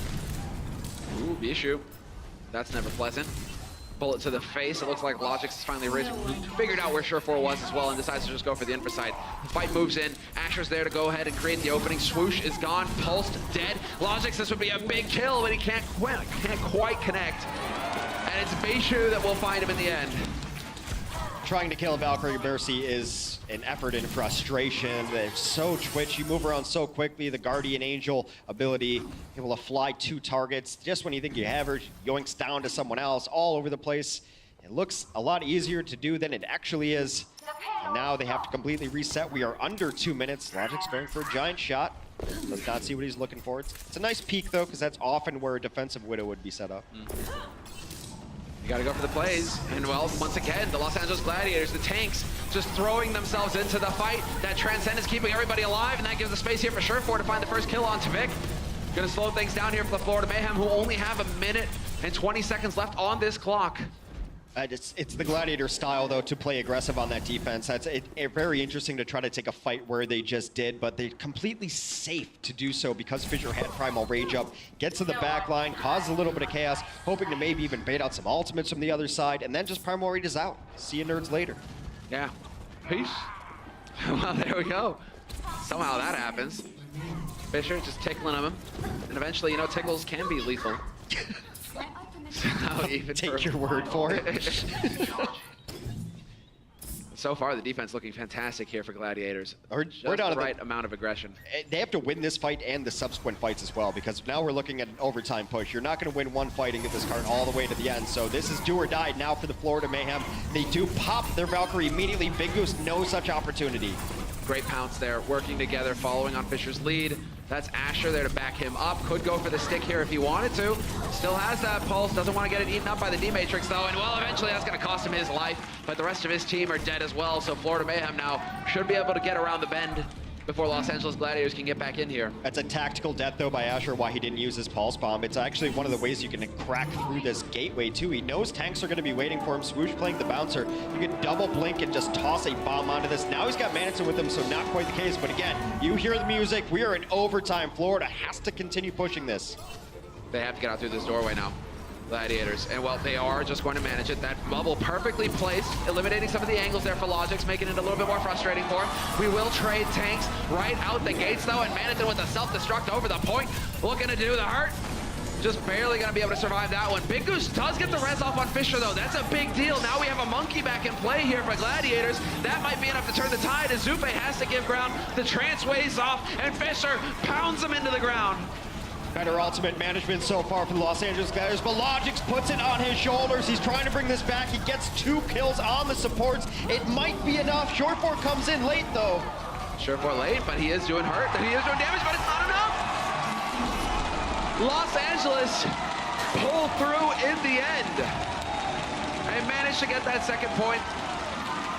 Ooh, Bishu. That's never pleasant. Bullet to the face. It looks like Logix has finally figured out where Shore 4 was as well and decides to just go for the infraside. Fight moves in. Asher's there to go ahead and create the opening. Swoosh is gone. Pulsed, dead. Logix, this would be a big kill, but he can't quite connect. And it's Bishu that will find him in the end. Trying to kill a Valkyrie Mercy is an effort in frustration. They're so twitchy, you move around so quickly. The Guardian Angel ability, able to fly 2 targets. Just when you think you have her, yoinks down to someone else, all over the place. It looks a lot easier to do than it actually is. And now they have to completely reset. We are under 2 minutes. Logic's going for a giant shot. Does not see what he's looking for. It's a nice peek though, because that's often where a defensive Widow would be set up. You gotta go for the plays. And well, once again, the Los Angeles Gladiators, the tanks, just throwing themselves into the fight. That Transcendence keeping everybody alive, and that gives the space here for Shore 4 to find the first kill on Tavik. Gonna slow things down here for the Florida Mayhem, who only have 1 minute and 20 seconds left on this clock. It's the Gladiator style, though, to play aggressive on that defense. That's very interesting to try to take a fight where they just did, but they're completely safe to do so because Fissure had Primal Rage up, gets to the back line, causes a little bit of chaos, hoping to maybe even bait out some ultimates from the other side, and then just Primal Rage is out. See you nerds later. Yeah. Peace. Well, there we go. Somehow that happens. Fissure just tickling him, and eventually, you know, tickles can be lethal. Take your word for it. So far, the defense looking fantastic here for Gladiators. Just we're down the right amount of aggression. They have to win this fight and the subsequent fights as well, because now we're looking at an overtime push. You're not going to win one fight and get this card all the way to the end. So this is do or die now for the Florida Mayhem. They do pop their Valkyrie immediately. Big Goose, no such opportunity. Great pounce there, working together, following on Fisher's lead. That's Asher there to back him up. Could go for the stick here if he wanted to. Still has that pulse, doesn't want to get it eaten up by the D-Matrix though, and well, eventually that's going to cost him his life, but the rest of his team are dead as well, so Florida Mayhem now should be able to get around the bend before Los Angeles Gladiators can get back in here. That's a tactical death, though, by Asher, why he didn't use his Pulse Bomb. It's actually one of the ways you can crack through this gateway, too. He knows tanks are going to be waiting for him. Swoosh playing the bouncer. You can double blink and just toss a bomb onto this. Now he's got Manison with him, so not quite the case. But again, you hear the music. We are in overtime. Florida has to continue pushing this. They have to get out through this doorway now. Gladiators, and well, they are just going to manage it. That bubble perfectly placed, eliminating some of the angles there for Logix, making it a little bit more frustrating for him. We will trade tanks right out the gates though, and Manathan with a self-destruct over the point, looking to do the hurt. Just barely going to be able to survive that one. Big Goose does get the res off on Fissure though. That's a big deal. Now we have a monkey back in play here for Gladiators. That might be enough to turn the tide as Zupe has to give ground. The trance waves off, and Fissure pounds him into the ground. Better ultimate management so far for the Los Angeles Gladiators, but Logix puts it on his shoulders. He's trying to bring this back. He gets 2 kills on the supports. It might be enough. Shore 4 comes in late, though. Shore 4 late, but he is doing hurt. He is doing damage, but it's not enough. Los Angeles pulled through in the end. They managed to get that second point.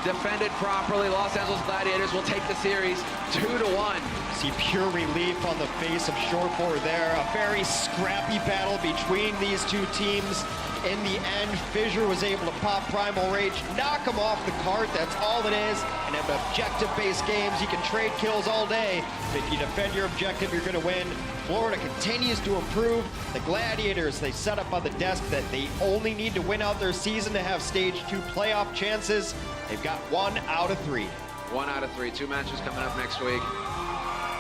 Defended properly. Los Angeles Gladiators will take the series 2-1. See pure relief on the face of Shore 4 there. A very scrappy battle between these two teams. In the end, Fissure was able to pop Primal Rage, knock him off the cart. That's all it is. And in objective-based games, you can trade kills all day. But if you defend your objective, you're going to win. Florida continues to improve. The Gladiators, they set up on the desk that they only need to win out their season to have stage 2 playoff chances. They've got 1 out of 3. 1 out of 3. 2 matches coming up next week.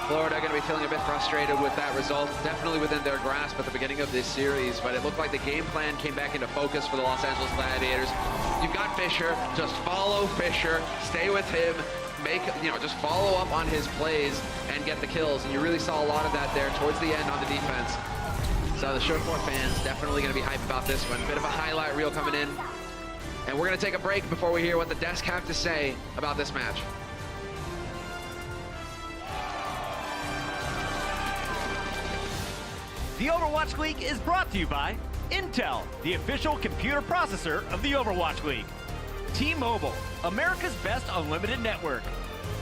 Florida going to be feeling a bit frustrated with that result. Definitely within their grasp at the beginning of this series, but it looked like the game plan came back into focus for the Los Angeles Gladiators. You've got Fisher. Just follow Fisher. Stay with him. Just follow up on his plays and get the kills. And you really saw a lot of that there towards the end on the defense. So the Sugarport fans definitely going to be hyped about this one. Bit of a highlight reel coming in. And we're going to take a break before we hear what the desk have to say about this match. The Overwatch League is brought to you by Intel, the official computer processor of the Overwatch League. T-Mobile, America's best unlimited network.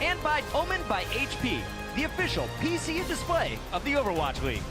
And by Omen by HP, the official PC and display of the Overwatch League.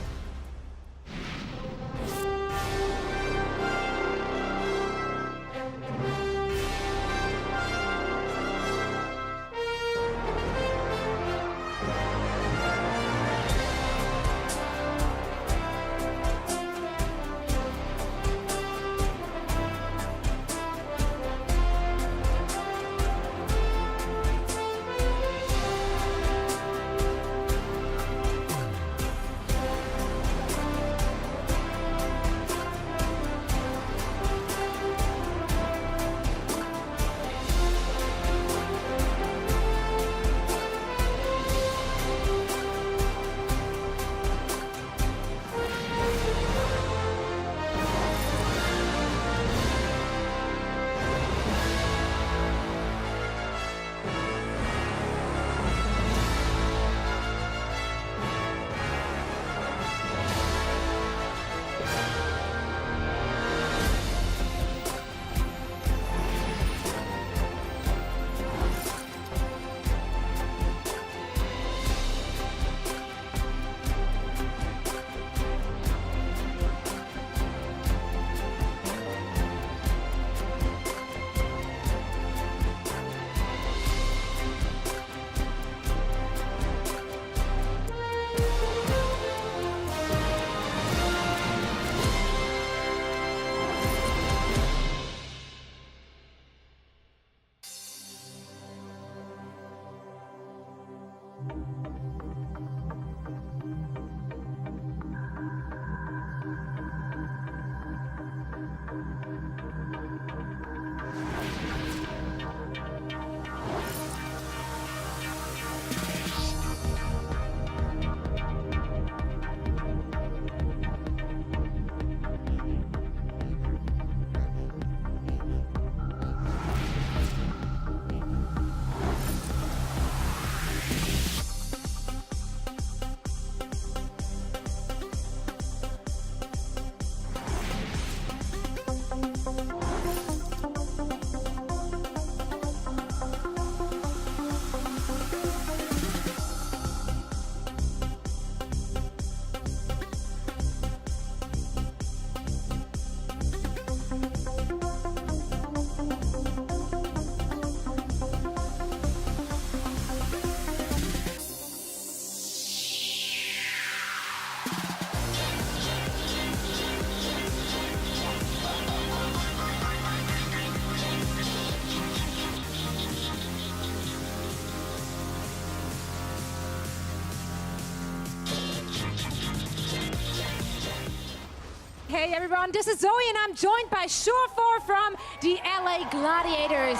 Hey everyone, this is Zoe and I'm joined by Surefour from the LA Gladiators.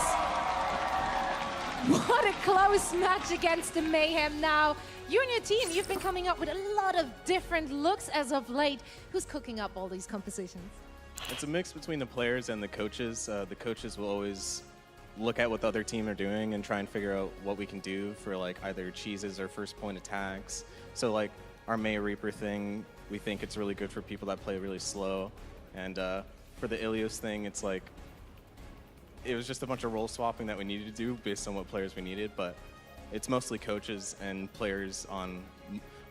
What a close match against the Mayhem. Now, you and your team, you've been coming up with a lot of different looks as of late. Who's cooking up all these compositions? It's a mix between the players and the coaches. The coaches will always look at what the other team are doing and try and figure out what we can do for like either cheeses or first point attacks. So like our May Reaper thing, we think it's really good for people that play really slow. And for the Ilios thing, it's like, it was just a bunch of role swapping that we needed to do based on what players we needed, but it's mostly coaches and players. On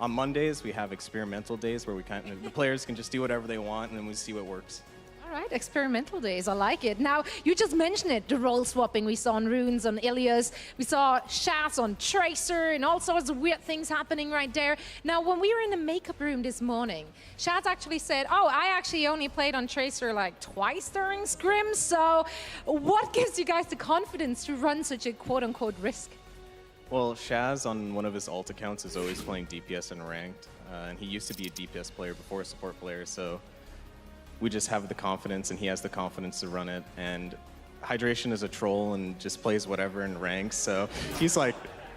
Mondays, we have experimental days where the players can just do whatever they want and then we see what works. All right, experimental days, I like it. Now, you just mentioned it, the role swapping we saw on Runes, on Ilias. We saw Shaz on Tracer and all sorts of weird things happening right there. Now, when we were in the makeup room this morning, Shaz actually said, oh, I actually only played on Tracer like twice during scrims. So what gives you guys the confidence to run such a quote-unquote risk? Well, Shaz on one of his alt accounts is always playing DPS and ranked, and he used to be a DPS player before a support player, so we just have the confidence and he has the confidence to run it. And Hydration is a troll and just plays whatever in ranks, so he's like,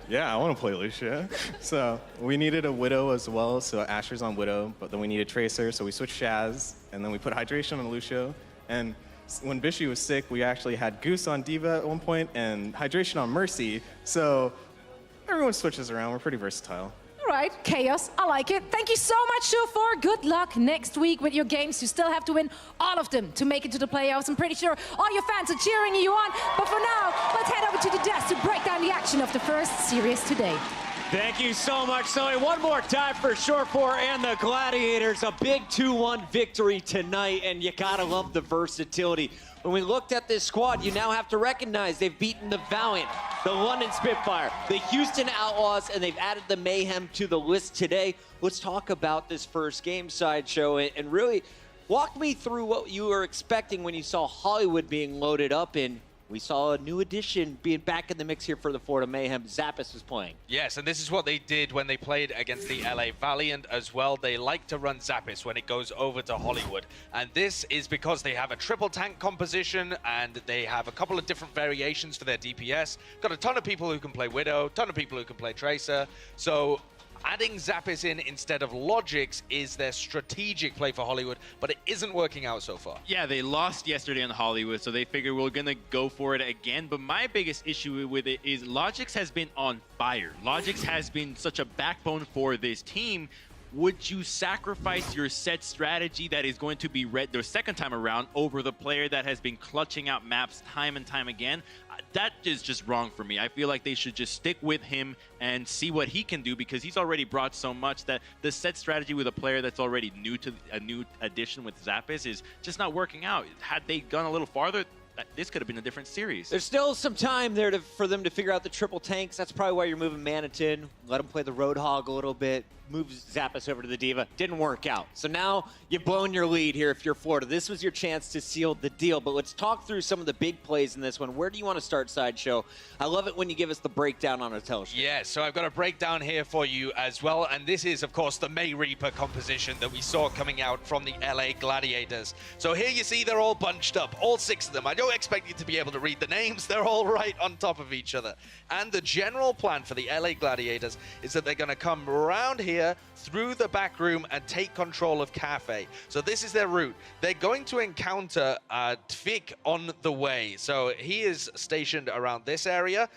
yeah, I want to play Lucia. So we needed a Widow as well, so Asher's on Widow, but then we needed Tracer, so we switched Shaz, and then we put Hydration on Lucio. And when Bishy was sick, we actually had Goose on Diva at one point and Hydration on Mercy, so everyone switches around. We're pretty versatile. All right, Chaos, I like it. Thank you so much, Shufor. Good luck next week with your games. You still have to win all of them to make it to the playoffs. I'm pretty sure all your fans are cheering you on. But for now, let's head over to the desk to break down the action of the first series today. Thank you so much, Zoe. One more time for Short4 and the Gladiators. A big 2-1 victory tonight, and you gotta love the versatility. When we looked at this squad, you now have to recognize they've beaten the Valiant, the London Spitfire, the Houston Outlaws, and they've added the Mayhem to the list today. Let's talk about this first game, Sideshow, and really walk me through what you were expecting when you saw Hollywood being loaded up in. We saw a new addition being back in the mix here for the Florida Mayhem. Zappis was playing. Yes, and this is what they did when they played against the LA Valiant as well. They like to run Zappis when it goes over to Hollywood. And this is because they have a triple tank composition and they have a couple of different variations for their DPS. Got a ton of people who can play Widow, ton of people who can play Tracer. So adding Zappis in instead of Logix is their strategic play for Hollywood, but it isn't working out so far. Yeah, they lost yesterday on Hollywood, so they figured we're going to go for it again. But my biggest issue with it is Logix has been on fire. Logix has been such a backbone for this team. Would you sacrifice your set strategy that is going to be read the second time around over the player that has been clutching out maps time and time again? That is just wrong for me. I feel like they should just stick with him and see what he can do, because he's already brought so much that the set strategy with a player that's already new to a new addition with Zappis is just not working out. Had they gone a little farther, this could have been a different series. There's still some time there for them to figure out the triple tanks. That's probably why you're moving Manitin. Let him play the Roadhog a little bit. Move Zappis over to the Diva. Didn't work out. So now you've blown your lead here if you're Florida. This was your chance to seal the deal. But let's talk through some of the big plays in this one. Where do you want to start, Sideshow? I love it when you give us the breakdown on a television. Yeah, so I've got a breakdown here for you as well. And this is, of course, the May Reaper composition that we saw coming out from the LA Gladiators. So here you see they're all bunched up, all 6 of them. I don't expect you to be able to read the names. They're all right on top of each other. And the general plan for the LA Gladiators is that they're going to come around here through the back room and take control of Cafe. So this is their route. They're going to encounter Tvik on the way. So he is stationed around this area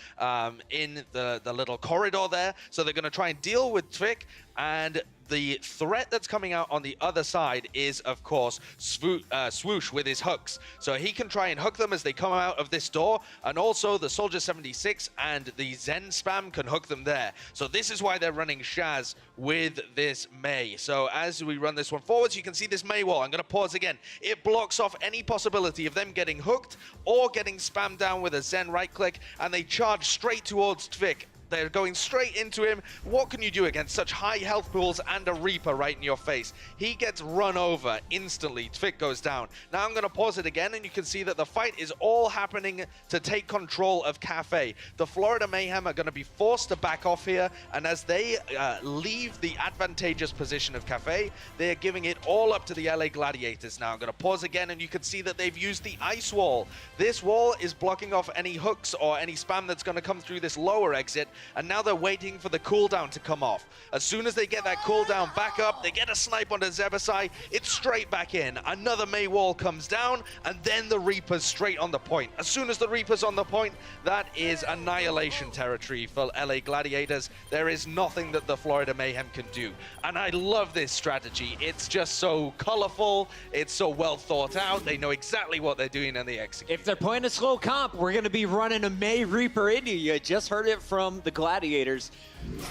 in the little corridor there. So they're going to try and deal with Tvik, and the threat that's coming out on the other side is, of course, Swoosh with his hooks. So he can try and hook them as they come out of this door, and also the Soldier 76 and the Zen spam can hook them there. So this is why they're running Shaz with this May. So as we run this one forwards, you can see this May wall. I'm going to pause again. It blocks off any possibility of them getting hooked or getting spammed down with a Zen right click, and they charge straight towards Tvik. They're going straight into him. What can you do against such high health pools and a Reaper right in your face? He gets run over instantly. Tvik goes down. Now I'm going to pause it again, and you can see that the fight is all happening to take control of Cafe. The Florida Mayhem are going to be forced to back off here, and as they leave the advantageous position of Cafe, they're giving it all up to the LA Gladiators. Now I'm going to pause again, and you can see that they've used the ice wall. This wall is blocking off any hooks or any spam that's going to come through this lower exit, and now they're waiting for the cooldown to come off. As soon as they get that cooldown back up, they get a snipe onto Zebasai, it's straight back in. Another May wall comes down, and then the Reaper's straight on the point. As soon as the Reaper's on the point, that is annihilation territory for LA Gladiators. There is nothing that the Florida Mayhem can do. And I love this strategy. It's just so colorful, it's so well thought out. They know exactly what they're doing, and they execute. If they're playing a slow comp, we're going to be running a May Reaper into you. Just heard it from the Gladiators.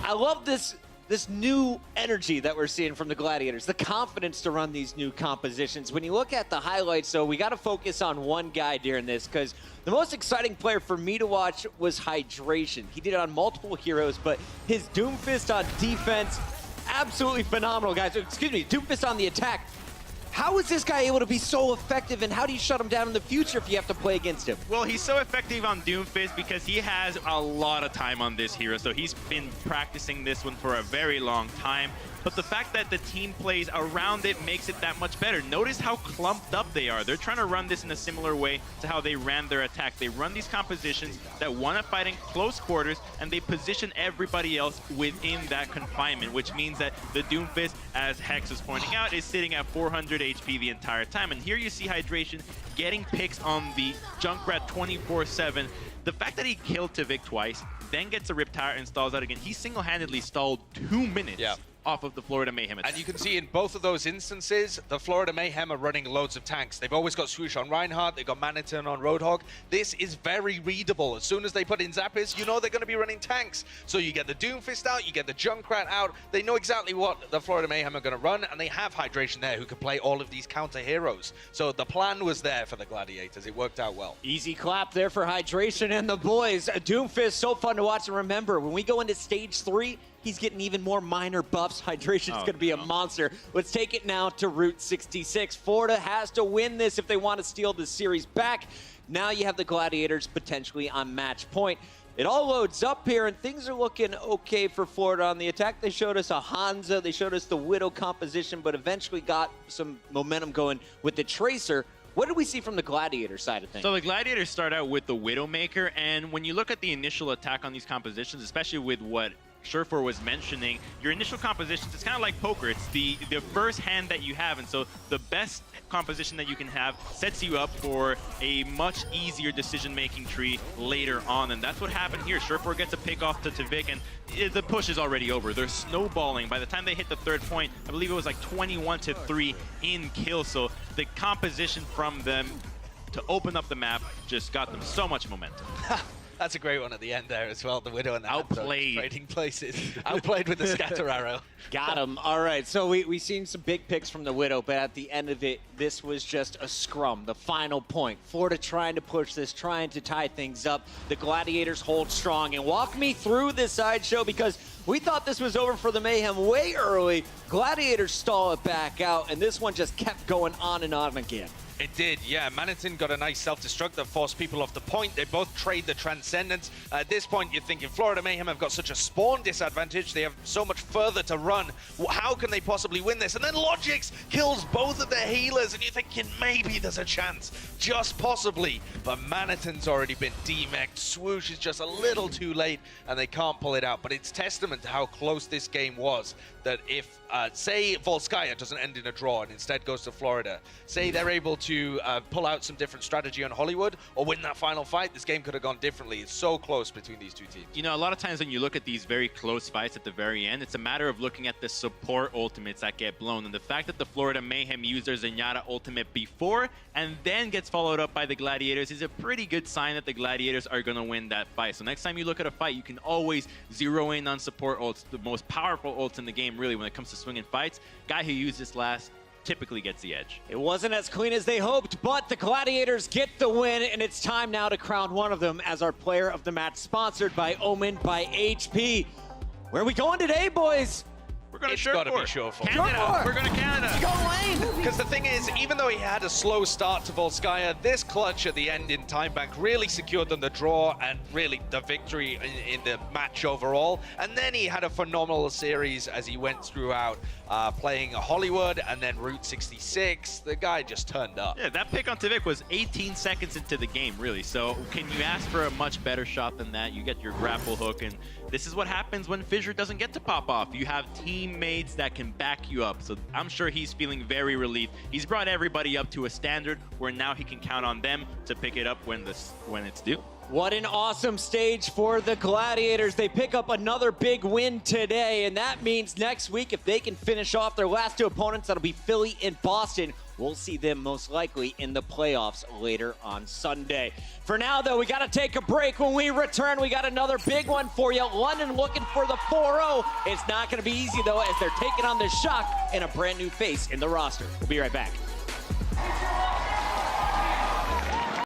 I love this new energy that we're seeing from the Gladiators, the confidence to run these new compositions. When you look at the highlights, though, we got to focus on one guy during this, because the most exciting player for me to watch was Hydration. He did it on multiple heroes, but his Doomfist on defense, absolutely phenomenal, guys. Excuse me, Doomfist on the attack, How is this guy able to be so effective, and how do you shut him down in the future if you have to play against him? Well, he's so effective on Doomfist because he has a lot of time on this hero, so he's been practicing this one for a very long time. But the fact that the team plays around it makes it that much better. Notice how clumped up they are. They're trying to run this in a similar way to how they ran their attack. They run these compositions that want to fight in close quarters, and they position everybody else within that confinement, which means that the Doomfist, as Hex was pointing out, is sitting at 400 HP the entire time. And here you see Hydration getting picks on the Junkrat 24/7. The fact that he killed Tvik twice, then gets a Riptire and stalls out again, he single-handedly stalled 2 minutes. Yeah. Off of the Florida Mayhem attack. And you can see in both of those instances, the Florida Mayhem are running loads of tanks. They've always got Swoosh on Reinhardt, they've got Maniton on Roadhog. This is very readable. As soon as they put in Zappis, you know they're going to be running tanks. So you get the Doomfist out, you get the Junkrat out. They know exactly what the Florida Mayhem are going to run, and they have Hydration there who can play all of these counter heroes. So the plan was there for the Gladiators. It worked out well. Easy clap there for Hydration and the boys. Doomfist, so fun to watch. And remember, when we go into stage 3, he's getting even more minor buffs. Hydration's going to be a monster. Let's take it now to Route 66. Florida has to win this if they want to steal the series back. Now you have the Gladiators potentially on match point. It all loads up here, and things are looking okay for Florida on the attack. They showed us a Hanzo, they showed us the Widow composition, but eventually got some momentum going with the Tracer. What did we see from the Gladiator side of things? So the Gladiators start out with the Widowmaker, and when you look at the initial attack on these compositions, especially with what Sherfor was mentioning, your initial compositions, it's kind of like poker. It's the first hand that you have, and so the best composition that you can have sets you up for a much easier decision-making tree later on, and that's what happened here. Sherfor gets a pick off to Tvik, and the push is already over. They're snowballing. By the time they hit the third point, I believe it was like 21-3 in kills, so the composition from them to open up the map just got them so much momentum. That's a great one at the end there as well. The Widow and the Outplayed. Trading places. Outplayed with the scatter arrow. Got him. All right, so we seen some big picks from the Widow, but at the end of it, this was just a scrum, the final point. Florida trying to push this, trying to tie things up. The Gladiators hold strong. And walk me through this sideshow, because we thought this was over for the Mayhem way early. Gladiators stall it back out, and this one just kept going on and on again. It did, yeah. Maniton got a nice self-destruct that forced people off the point. They both trade the Transcendence. At this point, you're thinking Florida Mayhem have got such a spawn disadvantage. They have so much further to run. How can they possibly win this? And then Logix kills both of their healers, and you're thinking maybe there's a chance. Just possibly. But Maniton's already been demeched. Swoosh is just a little too late, and they can't pull it out. But it's testament to how close this game was, that if, say, Volskaya doesn't end in a draw and instead goes to Florida, say they're able to pull out some different strategy on Hollywood or win that final fight, this game could have gone differently. It's so close between these two teams. You know, a lot of times when you look at these very close fights at the very end, it's a matter of looking at the support ultimates that get blown. And the fact that the Florida Mayhem used their Zenyatta ultimate before and then gets followed up by the Gladiators is a pretty good sign that the Gladiators are going to win that fight. So next time you look at a fight, you can always zero in on support ults, the most powerful ults in the game, really, when it comes to swinging fights. Guy who used this last typically gets the edge. It wasn't as clean as they hoped, but the Gladiators get the win, and it's time now to crown one of them as our player of the match, sponsored by Omen by HP. Where are we going today, boys? We're going to Sherfor. Canada. We're going to Canada. Go Lane! Because the thing is, even though he had a slow start to Volskaya, this clutch at the end in Time Bank really secured them the draw and really the victory in the match overall. And then he had a phenomenal series as he went throughout, playing Hollywood and then Route 66. The guy just turned up. Yeah, that pick on Tvik was 18 seconds into the game, really. So can you ask for a much better shot than that? You get your grapple hook, and this is what happens when Fissure doesn't get to pop off. You have teammates that can back you up. So I'm sure he's feeling very relieved. He's brought everybody up to a standard where now he can count on them to pick it up when it's due. What an awesome stage for the Gladiators. They pick up another big win today, and that means next week, if they can finish off their last two opponents, that'll be Philly and Boston. We'll see them most likely in the playoffs later on Sunday. For now, though, we got to take a break. When we return, we got another big one for you. London looking for the 4-0. It's not going to be easy, though, as they're taking on the Shock and a brand new face in the roster. We'll be right back.